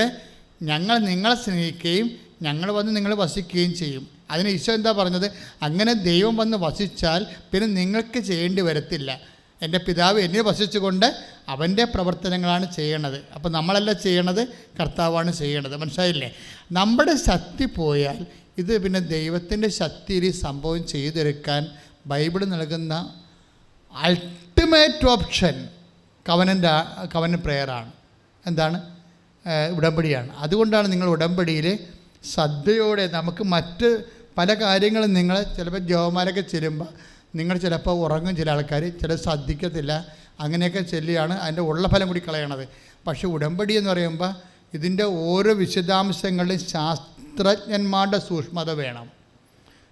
ഞങ്ങൾ നിങ്ങളെ സ്നേഹിക്കുകയും ഞങ്ങൾ വന്ന് നിങ്ങൾ വസിക്കുകയും ചെയ്യും. അതിന് ഈശോ എന്താ പറഞ്ഞത്? അങ്ങനെ ദൈവം വന്ന് വസിച്ചാൽ പിന്നെ നിങ്ങൾക്ക് ചെയ്യേണ്ടി വരത്തില്ല. എൻ്റെ പിതാവ് എന്നെ വസിച്ചുകൊണ്ട് അവൻ്റെ പ്രവർത്തനങ്ങളാണ് ചെയ്യണത്. അപ്പോൾ നമ്മളല്ല ചെയ്യണത്, കർത്താവാണ് ചെയ്യണത്. മനസ്സിലായില്ലേ? നമ്മുടെ ശക്തി പോയാൽ ഇത് പിന്നെ ദൈവത്തിൻ്റെ ശക്തിയിൽ സംഭവം ചെയ്തെടുക്കാൻ ബൈബിൾ നൽകുന്ന അൾട്ടിമേറ്റ് ഓപ്ഷൻ കവനൻ്റ് പ്രെയറാണ്. എന്താണ്? ഉടമ്പടിയാണ്. അതുകൊണ്ടാണ് നിങ്ങൾ ഉടമ്പടിയിൽ ശ്രദ്ധയോടെ നമുക്ക് മറ്റ് പല കാര്യങ്ങളും നിങ്ങൾ ചിലപ്പോൾ ജോമാരൊക്കെ ചെല്ലുമ്പോൾ നിങ്ങൾ ചിലപ്പോൾ ഉറങ്ങും, ചില ആൾക്കാർ ചില ശ്രദ്ധിക്കത്തില്ല, അങ്ങനെയൊക്കെ ചെല്ലിയാണ് അതിൻ്റെ ഉള്ള ഫലം കൂടി കളയണത്. പക്ഷേ ഉടമ്പടി എന്ന് പറയുമ്പോൾ ഇതിൻ്റെ ഓരോ വിശദാംശങ്ങളിലും ശാസ്ത്രജ്ഞന്മാരുടെ സൂക്ഷ്മത വേണം.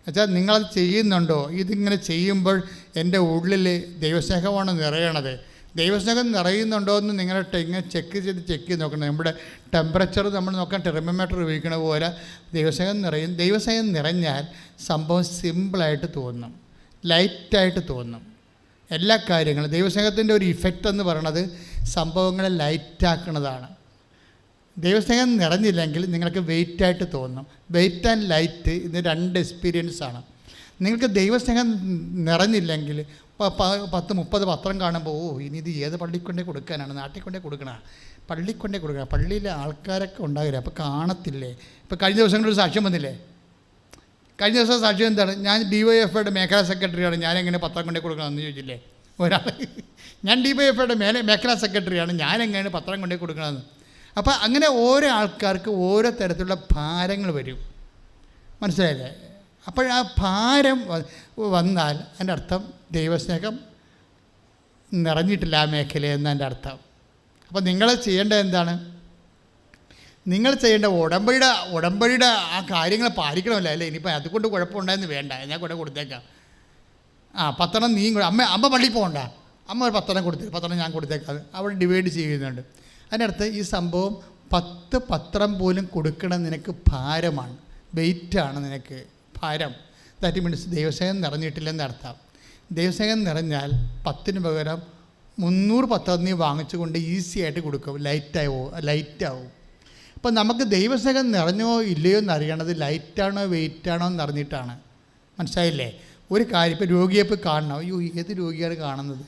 എന്നുവെച്ചാൽ നിങ്ങളത് ചെയ്യുന്നുണ്ടോ? ഇതിങ്ങനെ ചെയ്യുമ്പോൾ എൻ്റെ ഉള്ളിൽ ദൈവസ്നേഹമാണ് നിറയണത്, ദൈവസ്നേഹം നിറയുന്നുണ്ടോ എന്ന് നിങ്ങളുടെ ഇങ്ങനെ ചെക്ക് ചെയ്ത് നോക്കണം. നമ്മുടെ ടെമ്പറേച്ചർ നമ്മൾ നോക്കാൻ തെർമോമീറ്റർ ഉപയോഗിക്കണ പോലെ ദൈവസ്നേഹം നിറഞ്ഞാൽ സംഭവം സിമ്പിളായിട്ട് തോന്നും, ലൈറ്റായിട്ട് തോന്നും. എല്ലാ കാര്യങ്ങളും ദൈവസ്നേഹത്തിൻ്റെ ഒരു ഇഫക്റ്റ് എന്ന് പറയണത് സംഭവങ്ങളെ ലൈറ്റാക്കുന്നതാണ്. ദൈവസ്നേഹം നിറഞ്ഞില്ലെങ്കിൽ നിങ്ങൾക്ക് വെയിറ്റായിട്ട് തോന്നും. വെയിറ്റ് ആൻഡ് ലൈറ്റ് ഇത് 2 എക്സ്പീരിയൻസാണ്. നിങ്ങൾക്ക് ദൈവസ്നേഹം നിറഞ്ഞില്ലെങ്കിൽ 10-30 പത്രം കാണുമ്പോൾ ഇനി ഇത് ഏത് പള്ളിക്കൊണ്ടേ കൊടുക്കാനാണ്, നാട്ടിൽ കൊണ്ടേ കൊടുക്കണ, പള്ളിക്കൊണ്ടേ കൊടുക്കണം, പള്ളിയിലെ ആൾക്കാരൊക്കെ ഉണ്ടാകില്ല, അപ്പോൾ കാണത്തില്ലേ. ഇപ്പോൾ കഴിഞ്ഞ ദിവസങ്ങളൊരു സാക്ഷ്യം വന്നില്ലേ? കഴിഞ്ഞ ദിവസം സാക്ഷ്യം എന്താണ്? ഞാൻ DYFIയുടെ മേഖലാ സെക്രട്ടറിയാണ്, ഞാനെങ്ങനെ പത്രം കൊണ്ടേ കൊടുക്കണമെന്ന് ചോദിച്ചില്ലേ ഒരാൾ. ഞാൻ DYFIയുടെ മേഖലാ സെക്രട്ടറിയാണ്, ഞാനെങ്ങനെ പത്രം കൊണ്ടേ കൊടുക്കണമെന്ന്. അപ്പോൾ അങ്ങനെ ഓരോ ആൾക്കാർക്ക് ഓരോ തരത്തിലുള്ള ഭാരങ്ങൾ വരും, മനസ്സിലായില്ലേ? അപ്പോൾ ആ ഭാരം വന്നാൽ അതിൻ്റെ അർത്ഥം ദൈവസ്നേഹം നിറഞ്ഞിട്ടില്ല ആ മേഖലയെന്ന് എൻ്റെ അർത്ഥം. അപ്പോൾ നിങ്ങൾ ചെയ്യേണ്ടത് എന്താണ്? നിങ്ങൾ ചെയ്യേണ്ട ഉടമ്പടിയുടെ ആ കാര്യങ്ങൾ പാലിക്കണമല്ലോ. അല്ലേ, ഇനിയിപ്പോൾ അതുകൊണ്ട് കുഴപ്പമുണ്ടായെന്ന് വേണ്ട, ഞാൻ കൂടെ കൊടുത്തേക്കാം. പത്രം നീ അമ്മ പള്ളിയിൽ പോകണ്ട, അമ്മ ഒരു പത്രം കൊടുത്തേക്ക്, പത്രം ഞാൻ കൊടുത്തേക്കാം, അവിടെ ഡിവൈഡ് ചെയ്യുന്നുണ്ട്. അതിനടുത്ത് ഈ സംഭവം 10 പത്രം പോലും കൊടുക്കണം നിനക്ക് ഭാരമാണ്, വെയിറ്റാണ് നിനക്ക് ഭാരം. ദാറ്റ് മീൻസ് ദൈവസ്നേഹം നിറഞ്ഞിട്ടില്ലെന്ന് അർത്ഥം. ദൈവസ്നേഹം നിറഞ്ഞാൽ 10-ന് പകരം 300 പത്രം നീ വാങ്ങിച്ചുകൊണ്ട് ഈസി ആയിട്ട് കൊടുക്കും, ലൈറ്റാവും. അപ്പോൾ നമുക്ക് ദൈവസ്നേഹം നിറഞ്ഞോ ഇല്ലയോ എന്നറിയണത് ലൈറ്റാണോ വെയിറ്റാണോ എന്നറിഞ്ഞിട്ടാണ്, മനസ്സിലായില്ലേ? ഒരു കാര്യം, ഇപ്പോൾ രോഗിയെ പോയി കാണണം, അയ്യോ ഏത് രോഗിയാണ് കാണുന്നത്,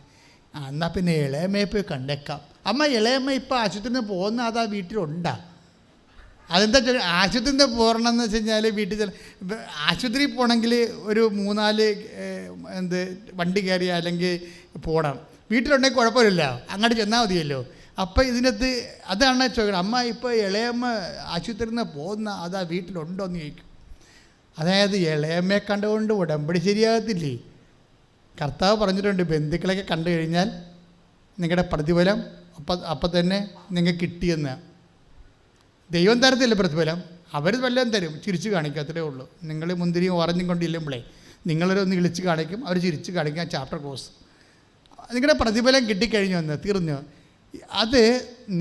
എന്നാൽ പിന്നെ ഇളയമ്മയെ പോയി കണ്ടേക്കാം. അമ്മ ഇളയമ്മ ഇപ്പോൾ ആശുപത്രിയിൽ നിന്ന് പോകുന്ന അതാ വീട്ടിലുണ്ടാ? അതെന്താ ആശുപത്രിയിൽ നിന്ന് പോകണമെന്ന് വെച്ച് കഴിഞ്ഞാൽ വീട്ടിൽ ആശുപത്രിയിൽ പോകണമെങ്കിൽ ഒരു 3-4 വണ്ടി കയറി അല്ലെങ്കിൽ പോകണം. വീട്ടിലുണ്ടെങ്കിൽ കുഴപ്പമില്ല, അങ്ങോട്ട് ചെന്നാൽ മതിയല്ലോ. അപ്പോൾ ഇതിനകത്ത് അതാണ് ചോദിക്കണം, അമ്മ ഇപ്പോൾ ഇളയമ്മ ആശുപത്രിയിൽ നിന്ന് പോകുന്ന അതാ വീട്ടിലുണ്ടോ എന്ന് ചോദിക്കും. അതായത് ഇളയമ്മയെ കണ്ടുകൊണ്ട് ഉടമ്പടി ശരിയാകത്തില്ലേ? കർത്താവ് പറഞ്ഞിട്ടുണ്ട്, ബന്ധുക്കളൊക്കെ കണ്ടു കഴിഞ്ഞാൽ നിങ്ങളുടെ പ്രതിഫലം അപ്പം തന്നെ നിങ്ങൾക്ക് കിട്ടിയെന്ന്. ദൈവം തരത്തില്ല പ്രതിഫലം, അവർ വല്ലതും തരും, ചിരിച്ച് കാണിക്കും, അത്രേ ഉള്ളൂ. നിങ്ങൾ മുന്തിരിയും ഓറഞ്ചും കൊണ്ടില്ലുമ്പോഴേ നിങ്ങളൊന്ന് ഇളിച്ച് കാണിക്കും, അവർ ചിരിച്ച് കാണിക്കും, ചാപ്റ്റർ ക്ലോസ്. നിങ്ങളുടെ പ്രതിഫലം കിട്ടിക്കഴിഞ്ഞു എന്ന് തീർന്നു. അത്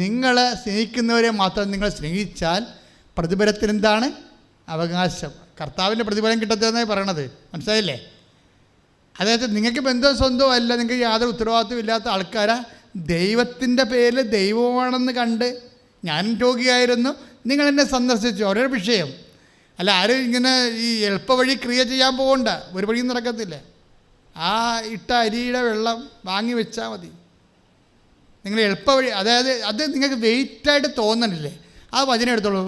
നിങ്ങളെ സ്നേഹിക്കുന്നവരെ മാത്രം നിങ്ങൾ സ്നേഹിച്ചാൽ പ്രതിഫലത്തിനെന്താണ് അവകാശം? കർത്താവിൻ്റെ പ്രതിഫലം കിട്ടത്തതെന്നാണ് പറയണത്, മനസ്സിലായില്ലേ? അതായത് നിങ്ങൾക്ക് ബന്ധം സ്വന്തമോ അല്ല, നിങ്ങൾക്ക് യാതൊരു ഉത്തരവാദിത്വം ഇല്ലാത്ത ആൾക്കാരാ ദൈവത്തിൻ്റെ പേരിൽ ദൈവമാണെന്ന് കണ്ട്, ഞാനും രോഗിയായിരുന്നു, നിങ്ങളെന്നെ സന്ദർശിച്ചു, ഓരോ വിഷയം അല്ല. ആരും ഇങ്ങനെ ഈ എളുപ്പവഴി ക്രിയ ചെയ്യാൻ പോകണ്ട, ഒരു വഴിയും നടക്കത്തില്ല. ആ ഇട്ട അരിയുടെ വെള്ളം വാങ്ങി വെച്ചാൽ മതി. നിങ്ങൾ എളുപ്പവഴി, അതായത് അത് നിങ്ങൾക്ക് വെയിറ്റായിട്ട് തോന്നണില്ലേ? ആ വചനം എടുത്തോളൂ,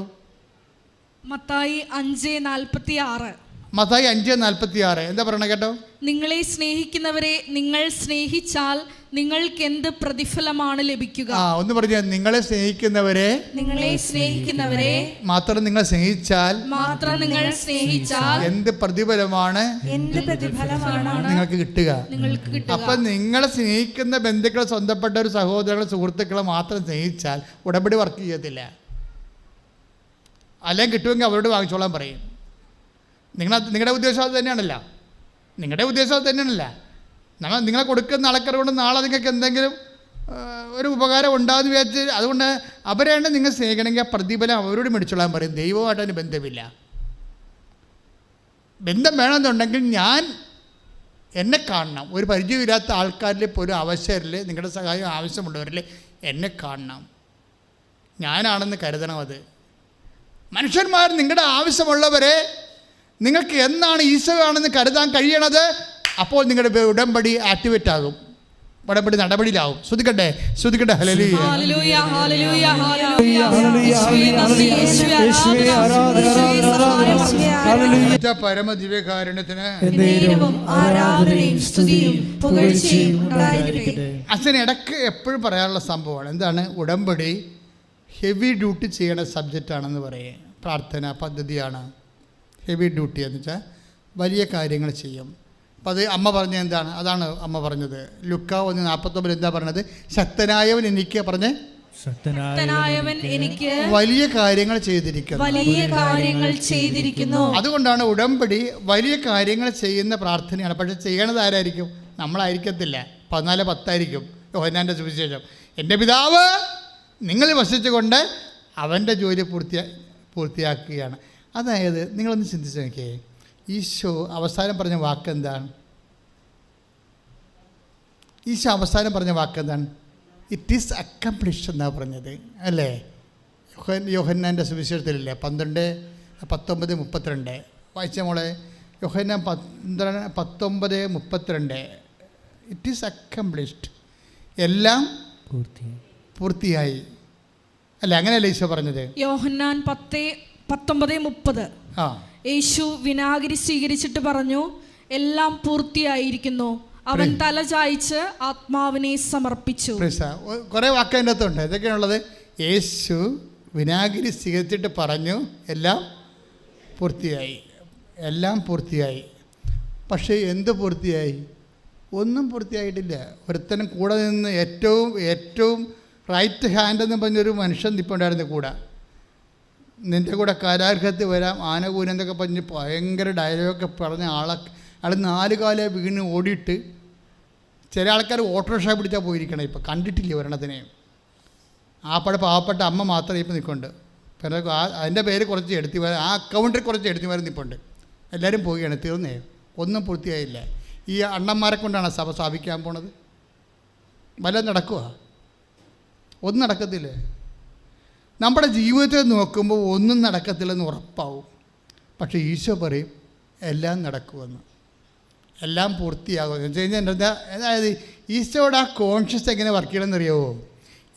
മത്തായി 5:46. മത്തായി 5:46 എന്താ പറയണ കേട്ടോ? നിങ്ങളെ സ്നേഹിക്കുന്നവരെ നിങ്ങൾ സ്നേഹിച്ചാൽ നിങ്ങൾക്ക് എന്ത് പ്രതിഫലമാണ് ലഭിക്കുക? ഒന്ന് പറഞ്ഞ, നിങ്ങളെ സ്നേഹിക്കുന്നവരെ മാത്രം നിങ്ങൾ സ്നേഹിച്ചാൽ എന്ത് പ്രതിഫലമാണ് നിങ്ങൾക്ക് കിട്ടുക? അപ്പം നിങ്ങളെ സ്നേഹിക്കുന്ന ബന്ധുക്കളെ, സ്വന്തപ്പെട്ട ഒരു സഹോദരങ്ങളെ, സുഹൃത്തുക്കളെ മാത്രം സ്നേഹിച്ചാൽ ഉടമ്പടി വർക്ക് ചെയ്യത്തില്ല. അല്ലെങ്കിൽ കിട്ടുമെങ്കിൽ അവരോട് വാങ്ങിച്ചോളാൻ പറയും. നിങ്ങളുടെ ഉദ്ദേശം അത് തന്നെയാണല്ല, നിങ്ങളെ കൊടുക്കുന്ന ആൾക്കാർ കൊണ്ട് നാളെ നിങ്ങൾക്ക് എന്തെങ്കിലും ഒരു ഉപകാരം ഉണ്ടാകുമെന്ന് വിചാരിച്ച്, അതുകൊണ്ട് അവരെയാണ് നിങ്ങൾ സ്നേഹിക്കണമെങ്കിൽ ആ പ്രതിഫലം അവരോട് മേടിച്ചോളാൻ പറയും. ദൈവമായിട്ട് അതിന് ബന്ധമില്ല. ബന്ധം വേണമെന്നുണ്ടെങ്കിൽ എന്നെ കാണണം. ഒരു പരിചയമില്ലാത്ത ആൾക്കാരിൽ പോലും അവസരത്തിൽ നിങ്ങളുടെ സഹായം ആവശ്യമുള്ളവരിൽ എന്നെ കാണണം, ഞാനാണെന്ന് കരുതണം. അത് മനുഷ്യന്മാർ നിങ്ങളുടെ ആവശ്യമുള്ളവരെ നിങ്ങൾക്ക് എന്നാണ് ഈശോ ആണെന്ന് കരുതാൻ കഴിയണത്, അപ്പോൾ നിങ്ങളുടെ ഉടമ്പടി ആക്ടിവേറ്റ് ആകും, ഉടമ്പടി നടപടിയിലാവും. ശ്രദ്ധിക്കട്ടെ. ഹല്ലേലൂയ. പരമദിവ്യകാരുണ്യത്തിന് അച്ഛൻ ഇടയ്ക്ക് എപ്പോഴും പറയാനുള്ള സംഭവമാണ്. എന്താണ്? ഉടമ്പടി ഹെവി ഡ്യൂട്ടി ചെയ്യണ സബ്ജക്റ്റാണെന്ന് പറയേ. പ്രാർത്ഥന പദ്ധതിയാണ് ഹെവി ഡ്യൂട്ടി എന്ന് വെച്ചാൽ വലിയ കാര്യങ്ങൾ ചെയ്യും. അപ്പം അത് അമ്മ പറഞ്ഞത് എന്താണ്? അതാണ് അമ്മ പറഞ്ഞത്. ലുക്ക 1:49 എന്താ പറഞ്ഞത്? ശക്തനായവൻ എനിക്ക് വലിയ കാര്യങ്ങൾ ചെയ്തിരിക്കുന്നു. അതുകൊണ്ടാണ് ഉടമ്പടി വലിയ കാര്യങ്ങൾ ചെയ്യുന്ന പ്രാർത്ഥനയാണ്. പക്ഷെ ചെയ്യണത് ആരായിരിക്കും? നമ്മളായിരിക്കത്തില്ല. 14:10 യോഹന്നാൻ്റെ സുവിശേഷം. എൻ്റെ പിതാവ് നിങ്ങളിൽ വസിച്ചുകൊണ്ട് അവൻ്റെ ജോലി പൂർത്തിയാക്കുകയാണ്. അതായത് നിങ്ങളൊന്ന് ചിന്തിച്ച് നോക്കിയേ, ഈശോ അവസാനം പറഞ്ഞ വാക്കെന്താണ്? ഈശോ അവസാനം പറഞ്ഞ വാക്കെന്താണ്? ഇറ്റ് ഈസ് അക്കംപ്ലിഷ്ഡ് എന്നാണ് പറഞ്ഞത്, അല്ലേ? യോഹന്നാൻ്റെ സുവിശേഷത്തിലില്ലേ 12:19-32 വായിച്ച മോളെ. യോഹന്നാൻ 19:32 ഇറ്റ് ഈസ് അക്കംപ്ലിഷ്ഡ്, എല്ലാം പൂർത്തിയായി, അല്ല അങ്ങനെയല്ലേ ഈശോ പറഞ്ഞത്? യോഹന്നാൻ 10:19-30 യേശു വിനാഗിരി സ്വീകരിച്ചിട്ട് പറഞ്ഞു, എല്ലാം പൂർത്തിയായിരിക്കുന്നു. അവൻ തല ചായ്ച്ച് ആത്മാവിനെ സമർപ്പിച്ചു. കുറേ വാക്ക് അതിൻ്റെ അകത്തുണ്ട്. ഇതൊക്കെയാണുള്ളത്. യേശു വിനാഗിരി സ്വീകരിച്ചിട്ട് പറഞ്ഞു, എല്ലാം പൂർത്തിയായി, എല്ലാം പൂർത്തിയായി. പക്ഷേ എന്ത് പൂർത്തിയായി? ഒന്നും പൂർത്തിയായിട്ടില്ല. ഒരുത്തനും കൂടെ നിന്ന് ഏറ്റവും റൈറ്റ് ഹാൻഡ് എന്ന് പറഞ്ഞൊരു മനുഷ്യൻ നിൽപ്പുണ്ടായിരുന്നു കൂടെ. നിൻ്റെ കൂടെ കാരാഗ്രഹത്തിൽ വരാം, ആനകൂനം എന്നൊക്കെ പറഞ്ഞ് ഭയങ്കര ഡയലോഗൊക്കെ പറഞ്ഞ ആൾ 4 കാലം വീണ് ഓടിയിട്ട് ചില ആൾക്കാർ ഓട്ടോറിക്ഷ പിടിച്ചാൽ പോയിരിക്കണം. ഇപ്പോൾ കണ്ടിട്ടില്ല ഒരെണ്ണത്തിനെയും. പാവപ്പെട്ട അമ്മ മാത്രമേ ഇപ്പോൾ നിൽക്കുന്നുണ്ട്. പിന്നെ അതിൻ്റെ പേര് കുറച്ച് എടുത്തി വരാൻ, ആ അക്കൗണ്ടിൽ കുറച്ച് എടുത്തി വരാൻ നിൽപ്പുണ്ട്. എല്ലാവരും പോവുകയാണ്, തീർന്നേ, ഒന്നും പൂർത്തിയായില്ല. ഈ അണ്ണന്മാരെ കൊണ്ടാണ് സഭ സ്ഥാപിക്കാൻ പോണത്. വല്ലതും നടക്കുക? ഒന്നും നടക്കത്തില്ലേ? നമ്മുടെ ജീവിതത്തെ നോക്കുമ്പോൾ ഒന്നും നടക്കത്തില്ലെന്ന് ഉറപ്പാവും. പക്ഷേ ഈശോ പറയും എല്ലാം നടക്കുമെന്ന്, എല്ലാം പൂർത്തിയാകുമെന്ന് വെച്ച് കഴിഞ്ഞാൽ അതായത് ഈശോയുടെ ആ കോൺഷ്യസ് എങ്ങനെ വർക്ക് ചെയ്യണമെന്ന് അറിയാമോ?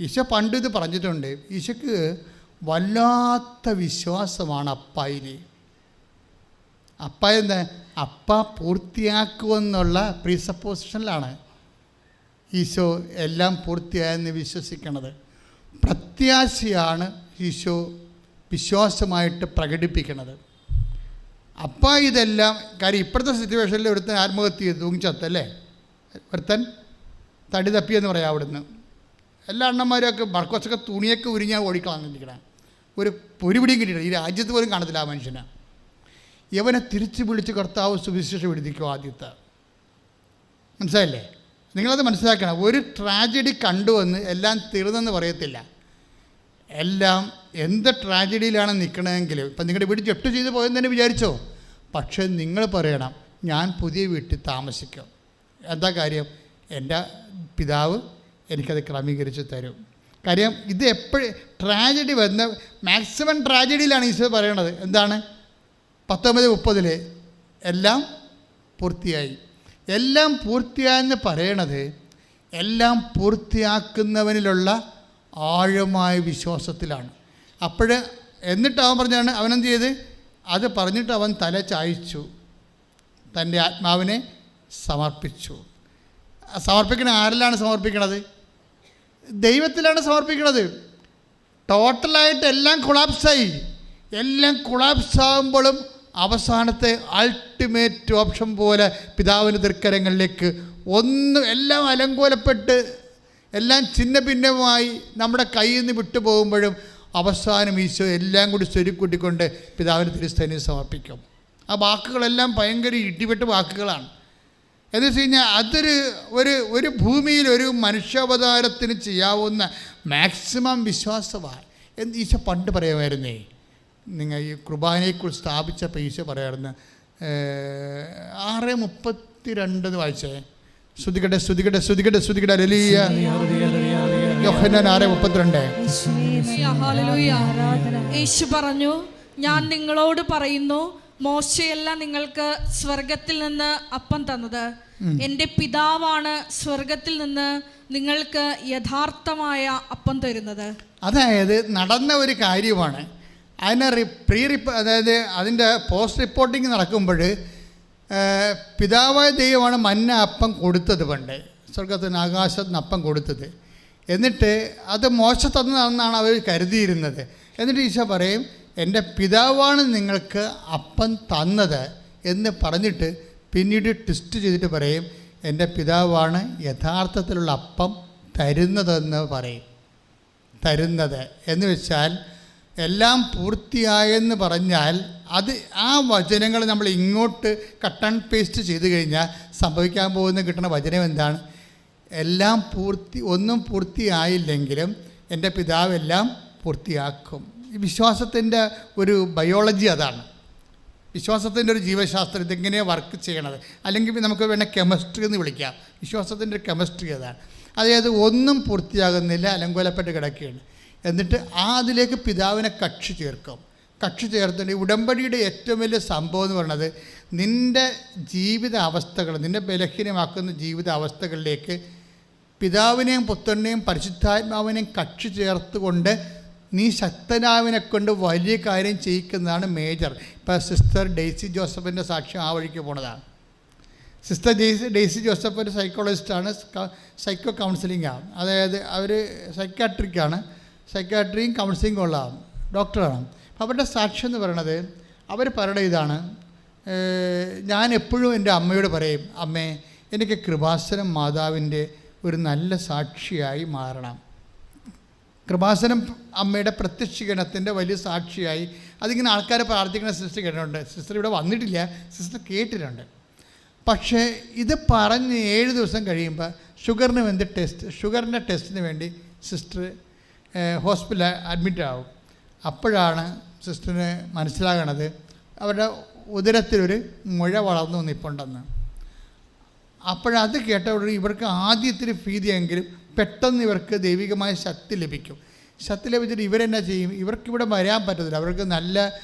ഈശോ പണ്ട് ഇത് പറഞ്ഞിട്ടുണ്ട്. ഈശോക്ക് വല്ലാത്ത വിശ്വാസമാണ് അപ്പായിൽ. എന്താ? അപ്പ പൂർത്തിയാക്കുമെന്നുള്ള പ്രീസപ്പോസിഷനിലാണ് ഈശോ എല്ലാം പൂർത്തിയായെന്ന് വിശ്വസിക്കുന്നത്. പ്രത്യാശയാണ് ഈശോ വിശ്വാസമായിട്ട് പ്രകടിപ്പിക്കുന്നത്. അപ്പം ഇതെല്ലാം കാര്യം ഇപ്പോഴത്തെ സിറ്റുവേഷനിൽ ഒരുത്തൻ ആത്മഹത്യ ചെയ്ത് തൂങ്ങിച്ചത്തല്ലേ, ഒരുത്തൻ തടി തപ്പിയെന്ന് പറയാം. അവിടുന്ന് എല്ലാ അണ്ണന്മാരൊക്കെ ബർക്കോസൊക്കെ തുണിയൊക്കെ ഉരിഞ്ഞാൽ ഓടിക്കളാന്നിരിക്കണം. ഒരു പിടിയും കിട്ടിയില്ല. ഈ രാജ്യത്ത് പോലും കാണത്തില്ല ആ മനുഷ്യനെ. യവനെ തിരിച്ചു വിളിച്ച് കർത്താവ് സുവിശേഷം എഴുതിക്കും ആദ്യത്തെ. മനസ്സിലായില്ലേ? നിങ്ങളത് മനസ്സിലാക്കണം. ഒരു ട്രാജഡി കണ്ടുവന്ന് എല്ലാം തീർന്നെന്ന് പറയത്തില്ല. എല്ലാം എന്ത് ട്രാജഡിയിലാണ് നിൽക്കണമെങ്കിൽ ഇപ്പം നിങ്ങളുടെ വീട് ജപ്റ്റ് ചെയ്ത് പോയെന്ന് തന്നെ വിചാരിച്ചോ, പക്ഷേ നിങ്ങൾ പറയണം ഞാൻ പുതിയ വീട്ടിൽ താമസിക്കും. എന്താ കാര്യം? എൻ്റെ പിതാവ് എനിക്കത് ക്രമീകരിച്ച് തരും. കാര്യം ഇത് എപ്പോഴും ട്രാജഡി വരുന്ന മാക്സിമം ട്രാജഡിയിലാണ് ഈശോ പറയണത്. എന്താണ്? 19:30 എല്ലാം പൂർത്തിയായി. എല്ലാം പൂർത്തിയായെന്ന് പറയണത് എല്ലാം പൂർത്തിയാക്കുന്നവനിലുള്ള ആഴമായ വിശ്വാസത്തിലാണ്. എന്നിട്ട് അവൻ പറഞ്ഞാണ്, അവനെന്ത് ചെയ്ത്? അത് പറഞ്ഞിട്ട് അവൻ തല ചായ്ച്ചു, തൻ്റെ ആത്മാവിനെ സമർപ്പിച്ചു. സമർപ്പിക്കണ ആരിലാണ് സമർപ്പിക്കണത്? ദൈവത്തിലാണ് സമർപ്പിക്കണത്. ടോട്ടലായിട്ട് എല്ലാം കൊളാപ്സായി. എല്ലാം കൊളാപ്സാകുമ്പോഴും അവസാനത്തെ അൾട്ടിമേറ്റ് ഓപ്ഷൻ പോലെ പിതാവിൻ്റെ തൃക്കരങ്ങളിലേക്ക് എല്ലാം അലങ്കോലപ്പെട്ട് എല്ലാം ഛിന്ന ഭിന്നമായി നമ്മുടെ കയ്യിൽ നിന്ന് വിട്ടുപോകുമ്പോഴും അവസാനം ഈശോ എല്ലാം കൂടി സ്വരുക്കൂട്ടിക്കൊണ്ട് പിതാവിന് തിരുസ്ഥേനയിൽ സമർപ്പിക്കും. ആ വാക്കുകളെല്ലാം ഭയങ്കര ഇടിവെട്ട് വാക്കുകളാണ്. എന്ന് വെച്ച് കഴിഞ്ഞാൽ ഒരു ഭൂമിയിൽ ഒരു മനുഷ്യാവതാരത്തിന് ചെയ്യാവുന്ന മാക്സിമം വിശ്വാസമാണ് എന്ന് ഈശോ പണ്ട് പറയുമായിരുന്നേ. നിങ്ങൾ ഈ കുർബാനയെക്കുറിച്ച് സ്ഥാപിച്ചപ്പോൾ ഈശോ പറയാറുണ്ട് 6:32 വായിച്ചേ. ശ്രുതികട്ടെ ശ്രുതികട്ടെ ശ്രുതികട്ടെ ശ്രുതികട്ടെ ഹല്ലേലൂയ. യോഹന്നാൻ 6:32. യേശു പറഞ്ഞു, ഞാൻ നിങ്ങളോട് പറയുന്നു, മോശയല്ല നിങ്ങൾക്ക് സ്വർഗത്തിൽ നിന്ന് അപ്പം തന്നത്, എൻ്റെ പിതാവാണ് സ്വർഗത്തിൽ നിന്ന് നിങ്ങൾക്ക് യഥാർത്ഥമായ അപ്പം തരുന്നത്. അതായത് നടന്ന ഒരു കാര്യമാണ്. അതായത് അതിൻ്റെ പോസ്റ്റ് റിപ്പോർട്ടിങ് നടക്കുമ്പോൾ പിതാവായ ദൈവമാണ് മന്ന അപ്പം കൊടുത്തത്. പണ്ട് സ്വർഗത്തിൽ നിന്ന് ആകാശത്ത് നിന്ന് അപ്പം കൊടുത്തത്. എന്നിട്ട് അത് മോശ തന്നതാണെന്നാണ് അവർ കരുതിയിരുന്നത്. എന്നിട്ട് ഈശോ പറയും, എൻ്റെ പിതാവാണ് നിങ്ങൾക്ക് അപ്പം തന്നത് എന്ന് പറഞ്ഞിട്ട് പിന്നീട് ട്വിസ്റ്റ് ചെയ്തിട്ട് പറയും, എൻ്റെ പിതാവാണ് യഥാർത്ഥത്തിലുള്ള അപ്പം തരുന്നതെന്ന് പറയും. തരുന്നത് എന്ന് വെച്ചാൽ എല്ലാം പൂർത്തിയായെന്ന് പറഞ്ഞാൽ അത് ആ വചനങ്ങൾ നമ്മൾ ഇങ്ങോട്ട് കട്ട് ആൻഡ് പേസ്റ്റ് ചെയ്ത് കഴിഞ്ഞാൽ സംഭവിക്കാൻ പോകുന്ന കിട്ടുന്ന വചനം എന്താണ്? ഒന്നും പൂർത്തിയായില്ലെങ്കിലും എൻ്റെ പിതാവ് എല്ലാം പൂർത്തിയാക്കും. ഈ വിശ്വാസത്തിൻ്റെ ഒരു ബയോളജി അതാണ്. വിശ്വാസത്തിൻ്റെ ഒരു ജീവശാസ്ത്രം, ഇതെങ്ങനെയാണ് വർക്ക് ചെയ്യണത്. അല്ലെങ്കിൽ നമുക്ക് വേണേൽ കെമിസ്ട്രി എന്ന് വിളിക്കാം. വിശ്വാസത്തിൻ്റെ ഒരു കെമിസ്ട്രി അതാണ്. അതായത് ഒന്നും പൂർത്തിയാകുന്നില്ല, അലങ്കോലപ്പെട്ട് കിടക്കുകയാണ്. എന്നിട്ട് അതിലേക്ക് പിതാവിനെ കക്ഷി ചേർക്കും. കക്ഷി ചേർത്തിട്ട് ഉടമ്പടിയുടെ ഏറ്റവും വലിയ സംഭവം എന്ന് പറയുന്നത് നിൻ്റെ ജീവിത അവസ്ഥകൾ, നിന്നെ ബലഹീനമാക്കുന്ന ജീവിത അവസ്ഥകളിലേക്ക് പിതാവിനെയും പുത്രനെയും പരിശുദ്ധാത്മാവിനെയും കക്ഷി ചേർത്തുകൊണ്ട് നീ ശക്തനാവിനെ കൊണ്ട് വലിയ കാര്യം ചെയ്യിക്കുന്നതാണ് മേജർ. ഇപ്പോൾ സിസ്റ്റർ ഡെയ്സി ജോസഫിൻ്റെ സാക്ഷ്യം ആ വഴിക്ക് പോണതാണ്. സിസ്റ്റർ ഡെയ്സി ജോസഫ് ഒരു സൈക്കോളജിസ്റ്റാണ്, സൈക്കോ കൗൺസിലിംഗാണ്. അതായത് അവർ സൈക്കാട്രിയും കൗൺസിലിംഗും ഉള്ളതാണ്, ഡോക്ടറാണ്. അപ്പോൾ അവരുടെ സാക്ഷ്യം എന്ന് പറയണത്, അവർ പറയണ ഇതാണ്: ഞാൻ എപ്പോഴും എൻ്റെ അമ്മയോട് പറയും, അമ്മേ എനിക്ക് കൃപാസനം മാതാവിൻ്റെ ഒരു നല്ല സാക്ഷിയായി മാറണം. കൃപാസനം അമ്മയുടെ പ്രത്യക്ഷീകരണത്തിൻ്റെ വലിയ സാക്ഷിയായി അതിങ്ങനെ ആൾക്കാർ പ്രാർത്ഥിക്കുന്ന സിസ്റ്റർ കേട്ടിട്ടുണ്ട്. സിസ്റ്റർ ഇവിടെ വന്നിട്ടില്ല, സിസ്റ്റർ കേട്ടിട്ടുണ്ട്. പക്ഷേ ഇത് പറഞ്ഞ് 7 ദിവസം കഴിയുമ്പോൾ ഷുഗറിൻ്റെ ടെസ്റ്റിന് വേണ്ടി സിസ്റ്റർ ഹോസ്പിറ്റലിൽ അഡ്മിറ്റ് ആവും. അപ്പോഴാണ് സിസ്റ്ററിന് മനസ്സിലാകണത് അവരുടെ ഉദരത്തിലൊരു മുഴ വളർന്നു നിൽപ്പുണ്ടെന്ന്. അപ്പോഴത് കേട്ടവിടെ ഇവർക്ക് ആദ്യത്തിന് ഭീതിയെങ്കിലും പെട്ടെന്ന് ഇവർക്ക് ദൈവികമായ ശക്തി ലഭിക്കും. ശക്തി ലഭിച്ചിട്ട് ഇവരെന്നാ ചെയ്യും? ഇവർക്കിവിടെ വരാൻ പറ്റത്തില്ല. അവർക്ക് നല്ല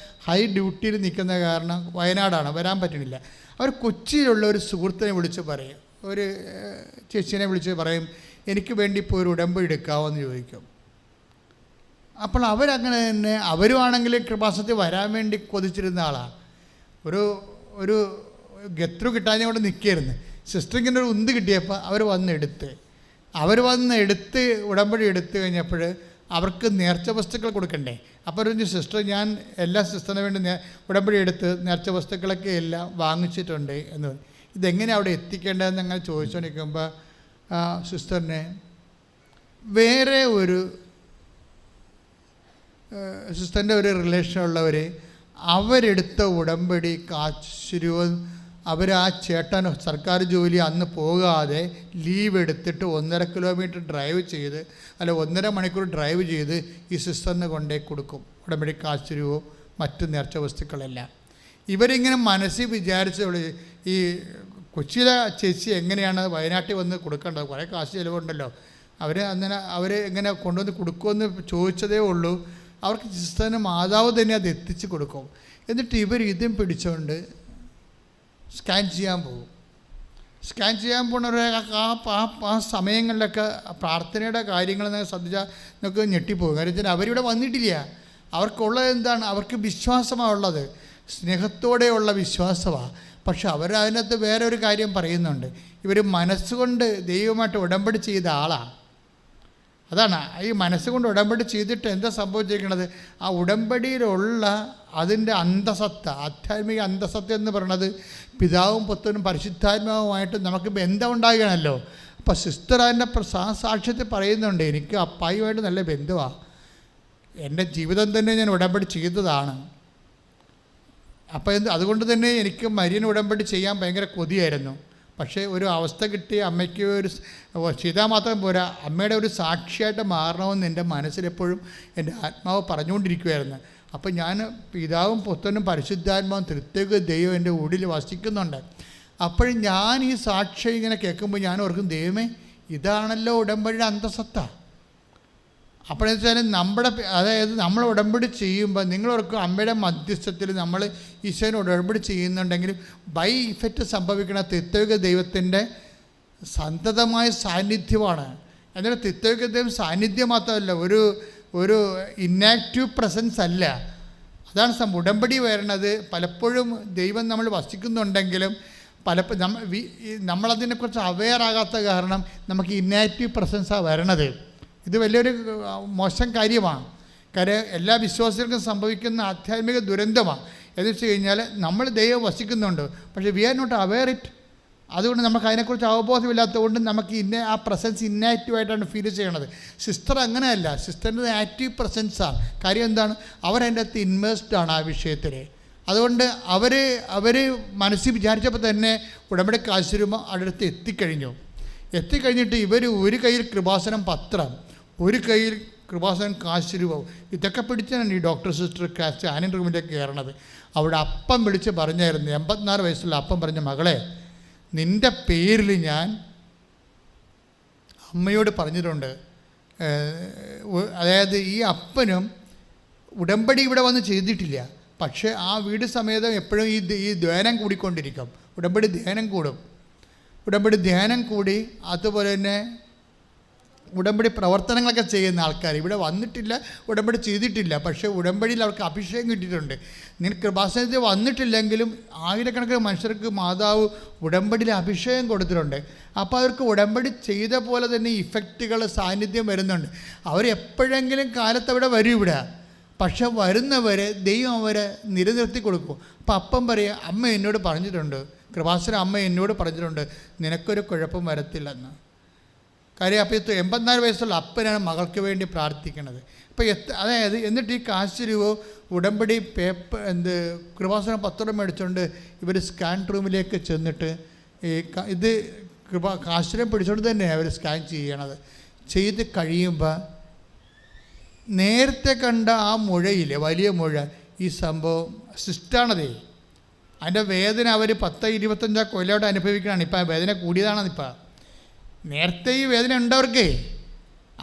ഹൈ ഡ്യൂട്ടിയിൽ നിൽക്കുന്ന കാരണം വയനാടാണ്, വരാൻ പറ്റണില്ല. അവർ കൊച്ചിയിലുള്ള ഒരു സുഹൃത്തിനെ വിളിച്ച് പറയും, ഒരു ചേച്ചീനെ വിളിച്ച് പറയും, എനിക്ക് വേണ്ടി ഇപ്പോൾ ഒരു ഉടമ്പടി എടുക്കാമോ എന്ന് ചോദിക്കും. അപ്പോൾ അവരങ്ങനെ തന്നെ, അവരുമാണെങ്കിൽ കൃപാസനത്തിൽ വരാൻ വേണ്ടി കൊതിച്ചിരുന്ന ആളാണ്. ഒരു ഗത്രു കിട്ടാഞ്ഞ കൊണ്ട് നിൽക്കുകയായിരുന്നു. സിസ്റ്ററിങ്ങനെ ഒരു ഉന്ത് കിട്ടിയപ്പോൾ അവർ വന്നെടുത്ത് ഉടമ്പടി എടുത്തു കഴിഞ്ഞപ്പോൾ അവർക്ക് നേർച്ച വസ്തുക്കൾ കൊടുക്കണ്ടേ. അപ്പോൾ പറഞ്ഞു, സിസ്റ്റർ ഞാൻ എല്ലാ സിസ്റ്ററിന് വേണ്ടി ഉടമ്പടി എടുത്ത് നേർച്ച വസ്തുക്കളൊക്കെ എല്ലാം വാങ്ങിച്ചിട്ടുണ്ട് എന്ന് പറഞ്ഞു. ഇതെങ്ങനെ അവിടെ എത്തിക്കേണ്ടതെന്ന് അങ്ങനെ ചോദിച്ചുകൊണ്ടിരിക്കുമ്പോൾ സിസ്റ്ററിനെ വേറെ ഒരു സിസ്റ്ററിൻ്റെ ഒരു റിലേഷനുള്ളവർ അവരെടുത്ത ഉടമ്പടി കാശുരൂപം അവർ ആ ചേട്ടൻ സർക്കാർ ജോലി അന്ന് പോകാതെ ലീവ് എടുത്തിട്ട് 1.5 കിലോമീറ്റർ ഡ്രൈവ് ചെയ്ത് 1.5 മണിക്കൂർ ഡ്രൈവ് ചെയ്ത് ഈ സിസ്റ്ററിന് കൊണ്ടേ കൊടുക്കും ഉടമ്പടി കാശുരൂപവും മറ്റു നേർച്ച വസ്തുക്കളെല്ലാം. ഇവരിങ്ങനെ മനസ്സിൽ വിചാരിച്ചുള്ള ഈ കൊച്ചിയിലെ ചേച്ചി എങ്ങനെയാണ് വയനാട്ടിൽ വന്ന് കൊടുക്കേണ്ടത്, കുറേ കാശ് ചിലവുണ്ടല്ലോ, അവർ എങ്ങനെ കൊണ്ടുവന്ന് കൊടുക്കുമെന്ന് ചോദിച്ചതേ ഉള്ളൂ. അവർക്ക് സിസ്റ്ററിന് മാതാവ് തന്നെ അത് എത്തിച്ച് കൊടുക്കും. എന്നിട്ട് ഇതും പിടിച്ചുകൊണ്ട് സ്കാൻ ചെയ്യാൻ പോകും. സ്കാൻ ചെയ്യാൻ പോകുന്നവരെ ആ സമയങ്ങളിലൊക്കെ പ്രാർത്ഥനയുടെ കാര്യങ്ങൾ ശ്രദ്ധിച്ചാൽ നമുക്ക് ഞെട്ടിപ്പോകും. കാര്യം വെച്ചാൽ അവരിവിടെ വന്നിട്ടില്ല. അവർക്കുള്ളത് എന്താണ്? അവർക്ക് വിശ്വാസമാണ് ഉള്ളത്, സ്നേഹത്തോടെയുള്ള വിശ്വാസമാണ്. പക്ഷെ അവരതിനകത്ത് വേറെ ഒരു കാര്യം പറയുന്നുണ്ട്. ഇവർ മനസ്സുകൊണ്ട് ദൈവമായിട്ട് ഉടമ്പടി ചെയ്ത ആളാണ്. അതാണ് ഈ മനസ്സുകൊണ്ട് ഉടമ്പടി ചെയ്തിട്ട് എന്താ സംഭവിച്ചിരിക്കുന്നത്? ആ ഉടമ്പടിയിലുള്ള അതിൻ്റെ അന്തസത്ത, ആധ്യാത്മിക അന്തസത്ത എന്ന് പറയുന്നത് പിതാവും പുത്രനും പരിശുദ്ധാത്മാവുമായിട്ട് നമുക്ക് ബന്ധം ഉണ്ടാകണമല്ലോ. അപ്പോൾ സിസ്റ്റർ അതിൻ്റെ സാക്ഷ്യത്തിൽ പറയുന്നുണ്ട്, എനിക്ക് അപ്പായുമായിട്ട് നല്ല ബന്ധമാണ്, എൻ്റെ ജീവിതം തന്നെ ഞാൻ ഉടമ്പടി ചെയ്തതാണ്. അപ്പോൾ അതുകൊണ്ട് തന്നെ എനിക്ക് മരിയൻ ഉടമ്പടി ചെയ്യാൻ ഭയങ്കര കൊതിയായിരുന്നു. പക്ഷേ ഒരു അവസ്ഥ കിട്ടി, അമ്മയ്ക്ക് ഒരു ചെയ്താൽ മാത്രം പോരാ, അമ്മയുടെ ഒരു സാക്ഷിയായിട്ട് മാറണമെന്ന് എൻ്റെ മനസ്സിലെപ്പോഴും എൻ്റെ ആത്മാവ് പറഞ്ഞുകൊണ്ടിരിക്കുമായിരുന്നു. അപ്പോൾ ഞാൻ പിതാവും പുത്രനും പരിശുദ്ധാത്മാവും തൃത്വൈക ദൈവം എൻ്റെ ഉള്ളിൽ വസിക്കുന്നുണ്ട്. അപ്പോഴും ഞാൻ ഈ സാക്ഷ്യം ഇങ്ങനെ കേൾക്കുമ്പോൾ ഞാൻ ഓർക്കും, ദൈവമേ ഇതാണല്ലോ ഉടമ്പടിയുടെ അന്തസത്ത. അപ്പോഴെന്ന് വെച്ചാൽ അതായത് നമ്മൾ ഉടമ്പടി ചെയ്യുമ്പോൾ നിങ്ങളോർക്കും അമ്മയുടെ മധ്യസ്ഥത്തിൽ നമ്മൾ ഈശോനെ ഉടമ്പടി ചെയ്യുന്നുണ്ടെങ്കിൽ ബൈ ഇഫക്റ്റ് സംഭവിക്കുന്ന തൃത്വൈക ദൈവത്തിൻ്റെ സന്തതമായ സാന്നിധ്യമാണ്. എന്നാൽ തൃത്വൈക ദൈവം സാന്നിധ്യം മാത്രമല്ല, ഒരു ഇന്നാക്റ്റീവ് പ്രസൻസ് അല്ല. അതാണ് ഉടമ്പടി വരണത്. പലപ്പോഴും ദൈവം നമ്മൾ വസിക്കുന്നുണ്ടെങ്കിലും നമ്മളതിനെക്കുറിച്ച് അവെയർ ആകാത്ത കാരണം നമുക്ക് ഇന്നാക്റ്റീവ് പ്രസൻസാണ് വരണത്. ഇത് വലിയൊരു മോശം കാര്യമാണ്. കാര്യം എല്ലാ വിശ്വാസികൾക്കും സംഭവിക്കുന്ന ആധ്യാത്മിക ദുരന്തമാണ്. എന്ന് വെച്ച് കഴിഞ്ഞാൽ നമ്മൾ ദൈവം വസിക്കുന്നുണ്ട്, പക്ഷേ we are not aware it. അതുകൊണ്ട് നമുക്ക് അതിനെക്കുറിച്ച് അവബോധമില്ലാത്തതുകൊണ്ട് നമുക്ക് ആ പ്രസൻസ് ഇന്നാക്റ്റീവായിട്ടാണ് ഫീൽ ചെയ്യണത്. സിസ്റ്റർ അങ്ങനെയല്ല, സിസ്റ്ററിൻ്റെ ആക്റ്റീവ് പ്രസൻസാണ്. കാര്യം എന്താണ്? അവരതിൻ്റെ അകത്ത് ഇൻവെസ്റ്റ് ആണ് ആ വിഷയത്തിൽ. അതുകൊണ്ട് അവർ മനസ്സിൽ വിചാരിച്ചപ്പോൾ തന്നെ ഉടമ്പടി കാശുരൂപം അടുത്ത് എത്തിക്കഴിഞ്ഞു. എത്തിക്കഴിഞ്ഞിട്ട് ഇവർ ഒരു കയ്യിൽ കൃപാസനം പത്രം, ഒരു കയ്യിൽ കൃപാസനം കാശ് രൂപവും, ഇതൊക്കെ പിടിച്ചാണ് ഈ ഡോക്ടർ സിസ്റ്റർ സ്കാനിങ് റൂമിലേക്ക് കയറണത്. അവിടെ അപ്പം വിളിച്ച് പറഞ്ഞായിരുന്നു, 84 വയസ്സുള്ള അപ്പം പറഞ്ഞ, മകളെ നിൻ്റെ പേരിൽ ഞാൻ അമ്മയോട് പറഞ്ഞിട്ടുണ്ട്. അതായത് ഈ അപ്പനും ഉടമ്പടി ഇവിടെ വന്ന് ചെയ്തിട്ടില്ല, പക്ഷേ ആ വീട് സമേതം എപ്പോഴും ഈ ധ്യാനം കൂടിക്കൊണ്ടിരിക്കും. ഉടമ്പടി ധ്യാനം കൂടി അതുപോലെ തന്നെ ഉടമ്പടി പ്രവർത്തനങ്ങളൊക്കെ ചെയ്യുന്ന ആൾക്കാർ ഇവിടെ വന്നിട്ടില്ല, ഉടമ്പടി ചെയ്തിട്ടില്ല, പക്ഷേ ഉടമ്പടിയിൽ അവർക്ക് അഭിഷേകം കിട്ടിയിട്ടുണ്ട്. നിങ്ങൾ കൃപാസനത്തിൽ വന്നിട്ടില്ലെങ്കിലും ആയിരക്കണക്കിന് മനുഷ്യർക്ക് മാതാവ് ഉടമ്പടിയിൽ അഭിഷേകം കൊടുത്തിട്ടുണ്ട്. അപ്പോൾ അവർക്ക് ഉടമ്പടി ചെയ്ത പോലെ തന്നെ ഇഫക്റ്റുകൾ സാന്നിധ്യം വരുന്നുണ്ട്. അവരെപ്പോഴെങ്കിലും കാലത്ത് അവിടെ വരും ഇവിടെ, പക്ഷെ വരുന്നവരെ ദൈവം അവരെ നിലനിർത്തി കൊടുക്കും. അപ്പം അപ്പം പറയുക, അമ്മ എന്നോട് പറഞ്ഞിട്ടുണ്ട്, കൃപാസന അമ്മ എന്നോട് പറഞ്ഞിട്ടുണ്ട് നിനക്കൊരു കുഴപ്പം വരത്തില്ലെന്ന്. കാര്യം അപ്പോൾ 84 വയസ്സുള്ള അപ്പനാണ് മകൾക്ക് വേണ്ടി പ്രാർത്ഥിക്കുന്നത്. അപ്പോൾ അതായത് എന്നിട്ട് ഈ കാശ് രൂപ ഉടമ്പടി കൃപാസന പത്രം മേടിച്ചുകൊണ്ട് ഇവർ സ്കാൻ റൂമിലേക്ക് ചെന്നിട്ട് ഇത് കാശിനെ പിടിച്ചുകൊണ്ട് തന്നെ അവർ സ്കാൻ ചെയ്യണത്. ചെയ്ത് കഴിയുമ്പോൾ നേരത്തെ കണ്ട ആ മുഴയില്ലേ, വലിയ മുഴ, ഈ സംഭവം സിസ്റ്റാണതേ. അതിൻ്റെ വേദന അവർ 10-25 കൊല്ലമായിട്ട് അനുഭവിക്കുകയാണ്. ഇപ്പം ആ വേദന കൂടിയതാണെന്നിപ്പോൾ. നേരത്തെ ഈ വേദന ഉണ്ടവർക്ക്,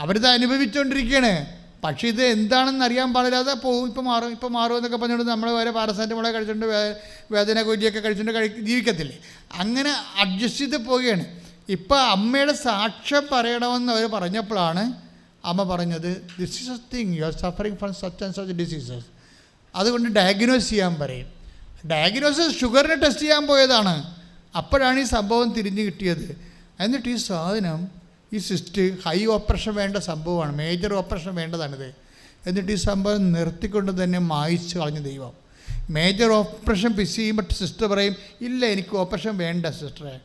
അവരിത് അനുഭവിച്ചുകൊണ്ടിരിക്കുകയാണ്. പക്ഷേ ഇത് എന്താണെന്ന് അറിയാൻ പാടില്ലാതെ പോകും. ഇപ്പം മാറും എന്നൊക്കെ പറഞ്ഞുകൊണ്ട് നമ്മൾ വരെ പാരസെറ്റമോളെ കഴിച്ചുകൊണ്ട് വേദന ഗുളികയൊക്കെ കഴിച്ചുകൊണ്ട് ജീവിക്കത്തില്ലേ, അങ്ങനെ അഡ്ജസ്റ്റ് ചെയ്ത് പോവുകയാണ്. ഇപ്പം അമ്മയുടെ സാക്ഷ്യം പറയണമെന്ന് അവർ പറഞ്ഞപ്പോഴാണ് അമ്മ പറഞ്ഞത്, this is A thing, you are suffering from such and such diseases. അതുകൊണ്ട് ഡയഗ്നോസ് ചെയ്യാൻ പറയും. ഡയഗ്നോസിസ് ഷുഗറിനെ ടെസ്റ്റ് ചെയ്യാൻ പോയതാണ്. അപ്പോഴാണ് ഈ സംഭവം തിരിഞ്ഞു കിട്ടിയത്. എന്നിട്ട് ഈ സാധനം, ഈ സിസ്റ്റ് ഹൈ ഓപ്പറേഷൻ വേണ്ട സംഭവമാണ്, മേജർ ഓപ്പറേഷൻ വേണ്ടതാണിത്. എന്നിട്ട് ഈ സംഭവം നിർത്തിക്കൊണ്ട് തന്നെ മായിച്ച് കളഞ്ഞ ദൈവം. മേജർ ഓപ്പറേഷൻ പിസ് ചെയ്യുമ്പോൾ സിസ്റ്റർ പറയും, ഇല്ല എനിക്ക് ഓപ്പറേഷൻ വേണ്ട സിസ്റ്ററെ.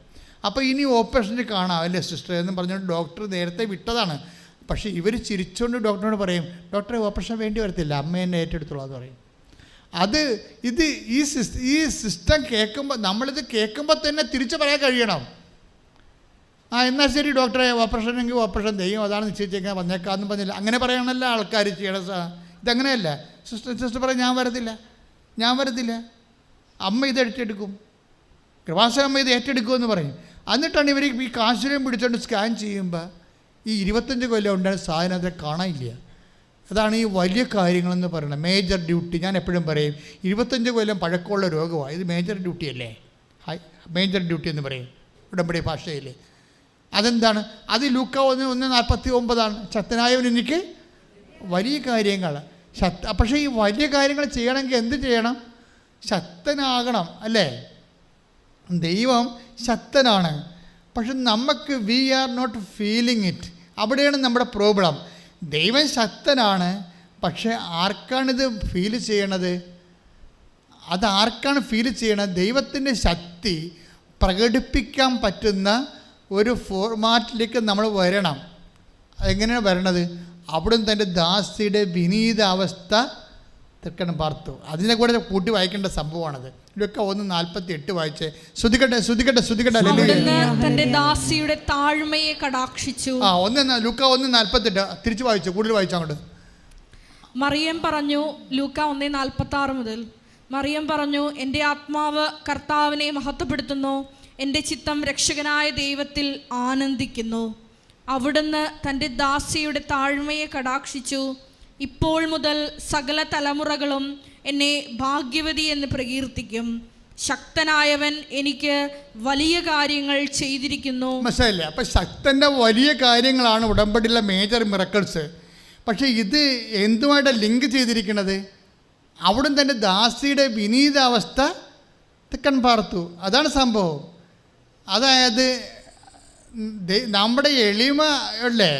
അപ്പോൾ ഇനി ഓപ്പറേഷന് കാണാം അല്ലേ സിസ്റ്ററെ എന്ന് പറഞ്ഞുകൊണ്ട് ഡോക്ടർ നേരത്തെ വിട്ടതാണ്. പക്ഷേ ഇവർ ചിരിച്ചുകൊണ്ട് ഡോക്ടറിനോട് പറയും, ഡോക്ടറെ ഓപ്പറേഷൻ വേണ്ടി വരത്തില്ല, അമ്മ എന്നെ ഏറ്റെടുത്തോളാം എന്ന് പറയും. ഈ സിസ്റ്റം കേൾക്കുമ്പോൾ, നമ്മളിത് കേൾക്കുമ്പോൾ തന്നെ തിരിച്ചു പറയാൻ കഴിയണം. എന്നാൽ ശരി ഡോക്ടറെ, ഓപ്പറേഷൻ എങ്കിൽ ഓപ്പറേഷൻ ചെയ്യും, അതാണ് നിശ്ചയിച്ചേക്കാൻ വന്നേക്കാമെന്ന് പറഞ്ഞില്ല. അങ്ങനെ പറയണമല്ലോ ആൾക്കാർ ചെയ്യണ. ഇതങ്ങനെയല്ല. സിസ്റ്റർ പറയും, ഞാൻ വരത്തില്ല, അമ്മ ഇത് ഏറ്റെടുക്കും, കൃപാസന അമ്മ ഇത് ഏറ്റെടുക്കുമെന്ന് പറയും. എന്നിട്ടാണ് ഇവർ ഈ കാശിനെയും പിടിച്ചുകൊണ്ട് സ്കാൻ ചെയ്യുമ്പോൾ ഈ 25 കൊല്ലം ഉണ്ടായ സാധനത്തെ കാണാനില്ല. അതാണ് ഈ വലിയ കാര്യങ്ങളെന്ന് പറയുന്നത്, മേജർ ഡ്യൂട്ടി. ഞാൻ എപ്പോഴും പറയും, 25 കൊല്ലം പഴക്കമുള്ള രോഗമാണ് ഇത്, മേജർ ഡ്യൂട്ടി അല്ലേ, മേജർ ഡ്യൂട്ടി എന്ന് പറയും ഉടമ്പടി ഭാഷയിൽ. അതെന്താണ്? അത് ലൂക്ക 1:49 ശക്തനായവൻ എനിക്ക് വലിയ കാര്യങ്ങൾ. പക്ഷേ ഈ വലിയ കാര്യങ്ങൾ ചെയ്യണമെങ്കിൽ എന്ത് ചെയ്യണം? ശക്തനാകണം അല്ലേ? ദൈവം ശക്തനാണ്, പക്ഷെ നമുക്ക് we are not feeling it. അവിടെയാണ് നമ്മുടെ പ്രോബ്ലം. ദൈവം ശക്തനാണ്, പക്ഷേ ആർക്കാണിത് ഫീൽ ചെയ്യണത്? അതാർക്കാണ് ഫീൽ ചെയ്യണത്? ദൈവത്തിൻ്റെ ശക്തി പ്രകടിപ്പിക്കാൻ പറ്റുന്ന ഒരു ഫോർമാറ്റിലേക്ക് നമ്മൾ വരണം. എങ്ങനെയാണ് വരണത്? അവിടുന്ന് തൻ്റെ ദാസിയുടെ വിനീത അവസ്ഥ തൃക്കൺ പാർത്തു. അതിനെ കൂടെ കൂട്ടി വായിക്കേണ്ട സംഭവമാണത്. ലൂക്ക 1:48 വായിച്ചേ. ശ്രുതികട്ടെ. തന്റെ ദാസിയുടെ താഴ്മയെ കടാക്ഷിച്ചു. ലൂക്ക 1:48 തിരിച്ചു വായിച്ചു, കൂടുതൽ വായിച്ചു അങ്ങോട്ട്. മറിയം പറഞ്ഞു, ലൂക്ക 1:46 മുതൽ, മറിയം പറഞ്ഞു, എൻ്റെ ആത്മാവ് കർത്താവിനെ മഹത്വപ്പെടുത്തുന്നു, എൻ്റെ ചിത്തം രക്ഷകനായ ദൈവത്തിൽ ആനന്ദിക്കുന്നു. അവിടുന്ന് തൻ്റെ ദാസിയുടെ താഴ്മയെ കടാക്ഷിച്ചു. ഇപ്പോൾ മുതൽ സകല തലമുറകളും എന്നെ ഭാഗ്യവതി എന്ന് പ്രകീർത്തിക്കും. ശക്തനായവൻ എനിക്ക് വലിയ കാര്യങ്ങൾ ചെയ്തിരിക്കുന്നു. മനസ്സിലായില്ലേ? അപ്പം ശക്തൻ്റെ വലിയ കാര്യങ്ങളാണ് ഉടമ്പടിയിലെ മേജർ മിറക്കിൾസ്. പക്ഷേ ഇത് എന്തുമായിട്ടാണ് ലിങ്ക് ചെയ്തിരിക്കുന്നത്? അവിടുന്ന് തൻ്റെ ദാസിയുടെ വിനീതാവസ്ഥ തെക്കൻ പാർത്തു. അതാണ് സംഭവം. അതായത് നമ്മുടെ എളിമ അല്ലേ,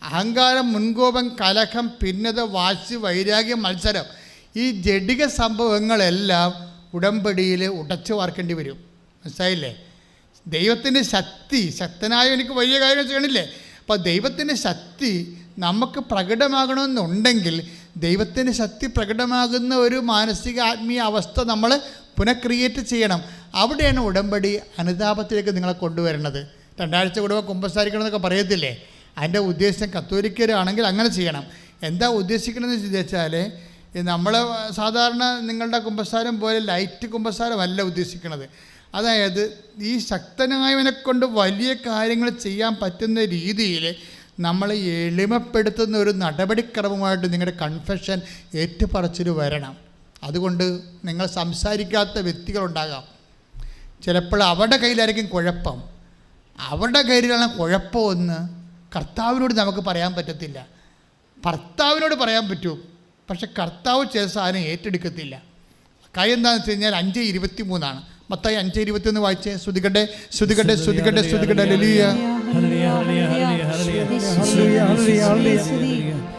അഹങ്കാരം, മുൻകോപം, കലഹം, ഭിന്നത, വാശി, വൈരാഗ്യം, മത്സരം, ഈ ജഡിക സംഭവങ്ങളെല്ലാം ഉടമ്പടിയിൽ ഉടച്ചു വാർക്കേണ്ടി വരും. മനസ്സിലായില്ലേ? ദൈവത്തിൻ്റെ ശക്തി, ശക്തനായ എനിക്ക് വലിയ കാര്യങ്ങൾ ചെയ്യണില്ലേ? അപ്പോൾ ദൈവത്തിൻ്റെ ശക്തി നമുക്ക് പ്രകടമാകണമെന്നുണ്ടെങ്കിൽ ദൈവത്തിൻ്റെ ശക്തി പ്രകടമാകുന്ന ഒരു മാനസിക ആത്മീയ അവസ്ഥ നമ്മൾ പുനഃക്രിയേറ്റ് ചെയ്യണം. അവിടെയാണ് ഉടമ്പടി അനുതാപത്തിലേക്ക് നിങ്ങളെ കൊണ്ടുവരുന്നത്. 2 ആഴ്ച കൂടുമ്പോൾ കുമ്പസാരിക്കണം എന്നൊക്കെ പറയത്തില്ലേ? അതിൻ്റെ ഉദ്ദേശം കത്തോലിക്കരാണെങ്കിൽ അങ്ങനെ ചെയ്യണം. എന്താ ഉദ്ദേശിക്കണമെന്ന് വെച്ചാൽ നമ്മൾ സാധാരണ നിങ്ങളുടെ കുമ്പസാരം പോലെ ലൈറ്റ് കുമ്പസാരമല്ല ഉദ്ദേശിക്കുന്നത്. അതായത് ഈ ശക്തനായവനെ കൊണ്ട് വലിയ കാര്യങ്ങൾ ചെയ്യാൻ പറ്റുന്ന രീതിയിൽ നമ്മൾ എളിമപ്പെടുത്തുന്ന ഒരു നടപടിക്രമമായിട്ട് നിങ്ങളുടെ കൺഫെഷൻ ഏറ്റുപറച്ചിൽ വരണം. അതുകൊണ്ട് നിങ്ങൾ സംസാരിക്കാത്ത വ്യക്തികളുണ്ടാകാം. ചിലപ്പോൾ അവരുടെ കയ്യിലായിരിക്കും കുഴപ്പം. അവരുടെ കയ്യിലാണ് കുഴപ്പമെന്ന് കർത്താവിനോട് നമുക്ക് പറയാൻ പറ്റത്തില്ല. ഭർത്താവിനോട് പറയാൻ പറ്റും, പക്ഷെ കർത്താവ് ചില സാധനം ഏറ്റെടുക്കത്തില്ല. കാര്യം എന്താണെന്ന് വെച്ച് കഴിഞ്ഞാൽ 5:23 മത്തായി 5:21 വായിച്ചേ. ശ്രുതികട്ടെ ശ്രുതികട്ടെ ശ്രുതികട്ടെ ശ്രുതികട്ടെ ഹല്ലേലൂയ.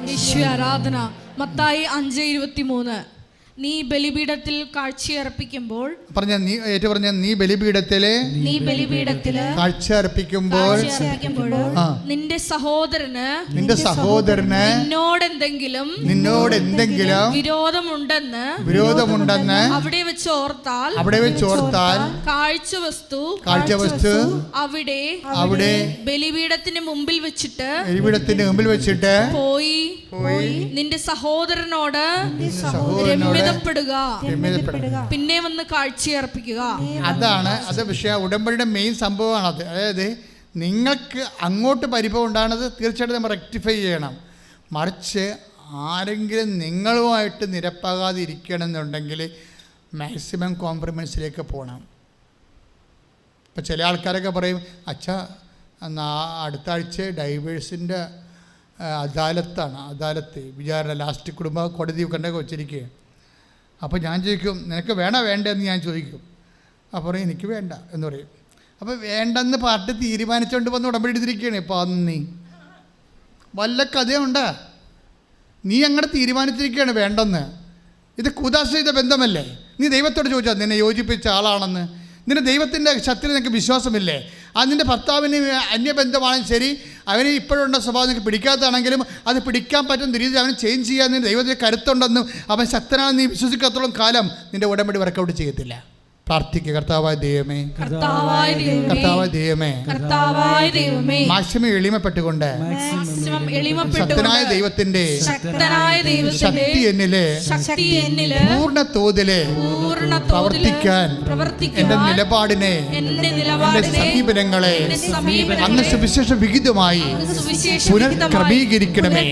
യേശുവേ ആരാധന. മത്തായി 5:23 നീ ബലിപീഠത്തിൽ കാഴ്ചയർപ്പിക്കുമ്പോൾ നീ ബലിപീഠത്തിലെ കാഴ്ചയർപ്പിക്കുമ്പോൾ നിന്റെ സഹോദരന് നിന്നോടെന്തെങ്കിലും വിരോധമുണ്ടെന്ന് അവിടെ വെച്ച് ഓർത്താൽ കാഴ്ചവസ്തു അവിടെ ബലിപീഠത്തിന് മുമ്പിൽ വെച്ചിട്ട് പോയി നിന്റെ സഹോദരനോട് രമ്യതപ്പെടുക, പിന്നെ വന്ന് കാഴ്ചയർപ്പിക്കുക. അത് വിഷയം. ഉടമ്പടിയുടെ മെയിൻ സംഭവമാണത്. അതായത് നിങ്ങൾക്ക് അങ്ങോട്ട് പരിഭവം ഉണ്ടാകുന്നത് തീർച്ചയായിട്ടും നമ്മൾ റെക്ടിഫൈ ചെയ്യണം. മറിച്ച് ആരെങ്കിലും നിങ്ങളുമായിട്ട് നിരപ്പാകാതെ ഇരിക്കണമെന്നുണ്ടെങ്കിൽ മാക്സിമം കോംപ്രമൈസിലേക്ക് പോകണം. ഇപ്പം ചില ആൾക്കാരൊക്കെ പറയും, അച്ഛാ അടുത്ത ആഴ്ച ഡൈവേഴ്സിൻ്റെ അദാലത്ത് വിചാരണ ലാസ്റ്റ് കുടുംബ കോടതി കണ്ടൊക്കെ വെച്ചിരിക്കുക. അപ്പോൾ ഞാൻ ചോദിക്കും, നിനക്ക് വേണ്ടെന്ന് ഞാൻ ചോദിക്കും. അപ്പോൾ പറയും എനിക്ക് വേണ്ട എന്ന് പറയും. അപ്പോൾ വേണ്ടെന്ന് പാർട്ടി തീരുമാനിച്ചുകൊണ്ട് വന്ന് ഉടമ്പടി എടുത്തിരിക്കുകയാണ്. ഇപ്പോൾ നീ വല്ല കഥയുണ്ടാ? നീ അങ്ങോട്ട് തീരുമാനിച്ചിരിക്കുകയാണ് വേണ്ടെന്ന്. ഇത് കൂദാശ ചെയ്ത ബന്ധമല്ലേ? നീ ദൈവത്തോട് ചോദിച്ചാൽ നിന്നെ യോജിപ്പിച്ച ആളാണെന്ന്. നിന്റെ ദൈവത്തിൻ്റെ ശക്തിയിൽ നിനക്ക് വിശ്വാസമില്ലേ? നിൻ്റെ ഭർത്താവിന് അന്യബന്ധമാണെങ്കിൽ ശരി, അവന് ഇപ്പോഴുള്ള സ്വഭാവം നിനക്ക് പിടിക്കാത്തതാണെങ്കിലും അത് പിടിക്കാൻ പറ്റുന്ന രീതിയിൽ അവന് ചേഞ്ച് ചെയ്യാൻ നിൻ്റെ ദൈവത്തിന് കരുത്തുണ്ടെന്നും അവൻ ശക്തനാണെന്ന് നീ വിശ്വസിക്കാത്തോളം കാലം നിൻ്റെ ഉടമ്പടി വർക്കൗട്ട് ചെയ്യത്തില്ല. പ്രാർത്ഥിക്കുക. കർത്താവായ ദൈവമേ, മാക്സിമം എളിമപ്പെട്ടുകൊണ്ട് ശക്തനായ ദൈവത്തിന്റെ ശക്തി എന്നിലെ പൂർണ്ണ തോതില് പ്രവർത്തിക്കാൻ എന്റെ നിലപാടിനെ, എന്റെ സമീപനങ്ങളെ അങ്ങ് സുവിശേഷ വിഹിതമായി പുനഃക്രമീകരിക്കണമേ.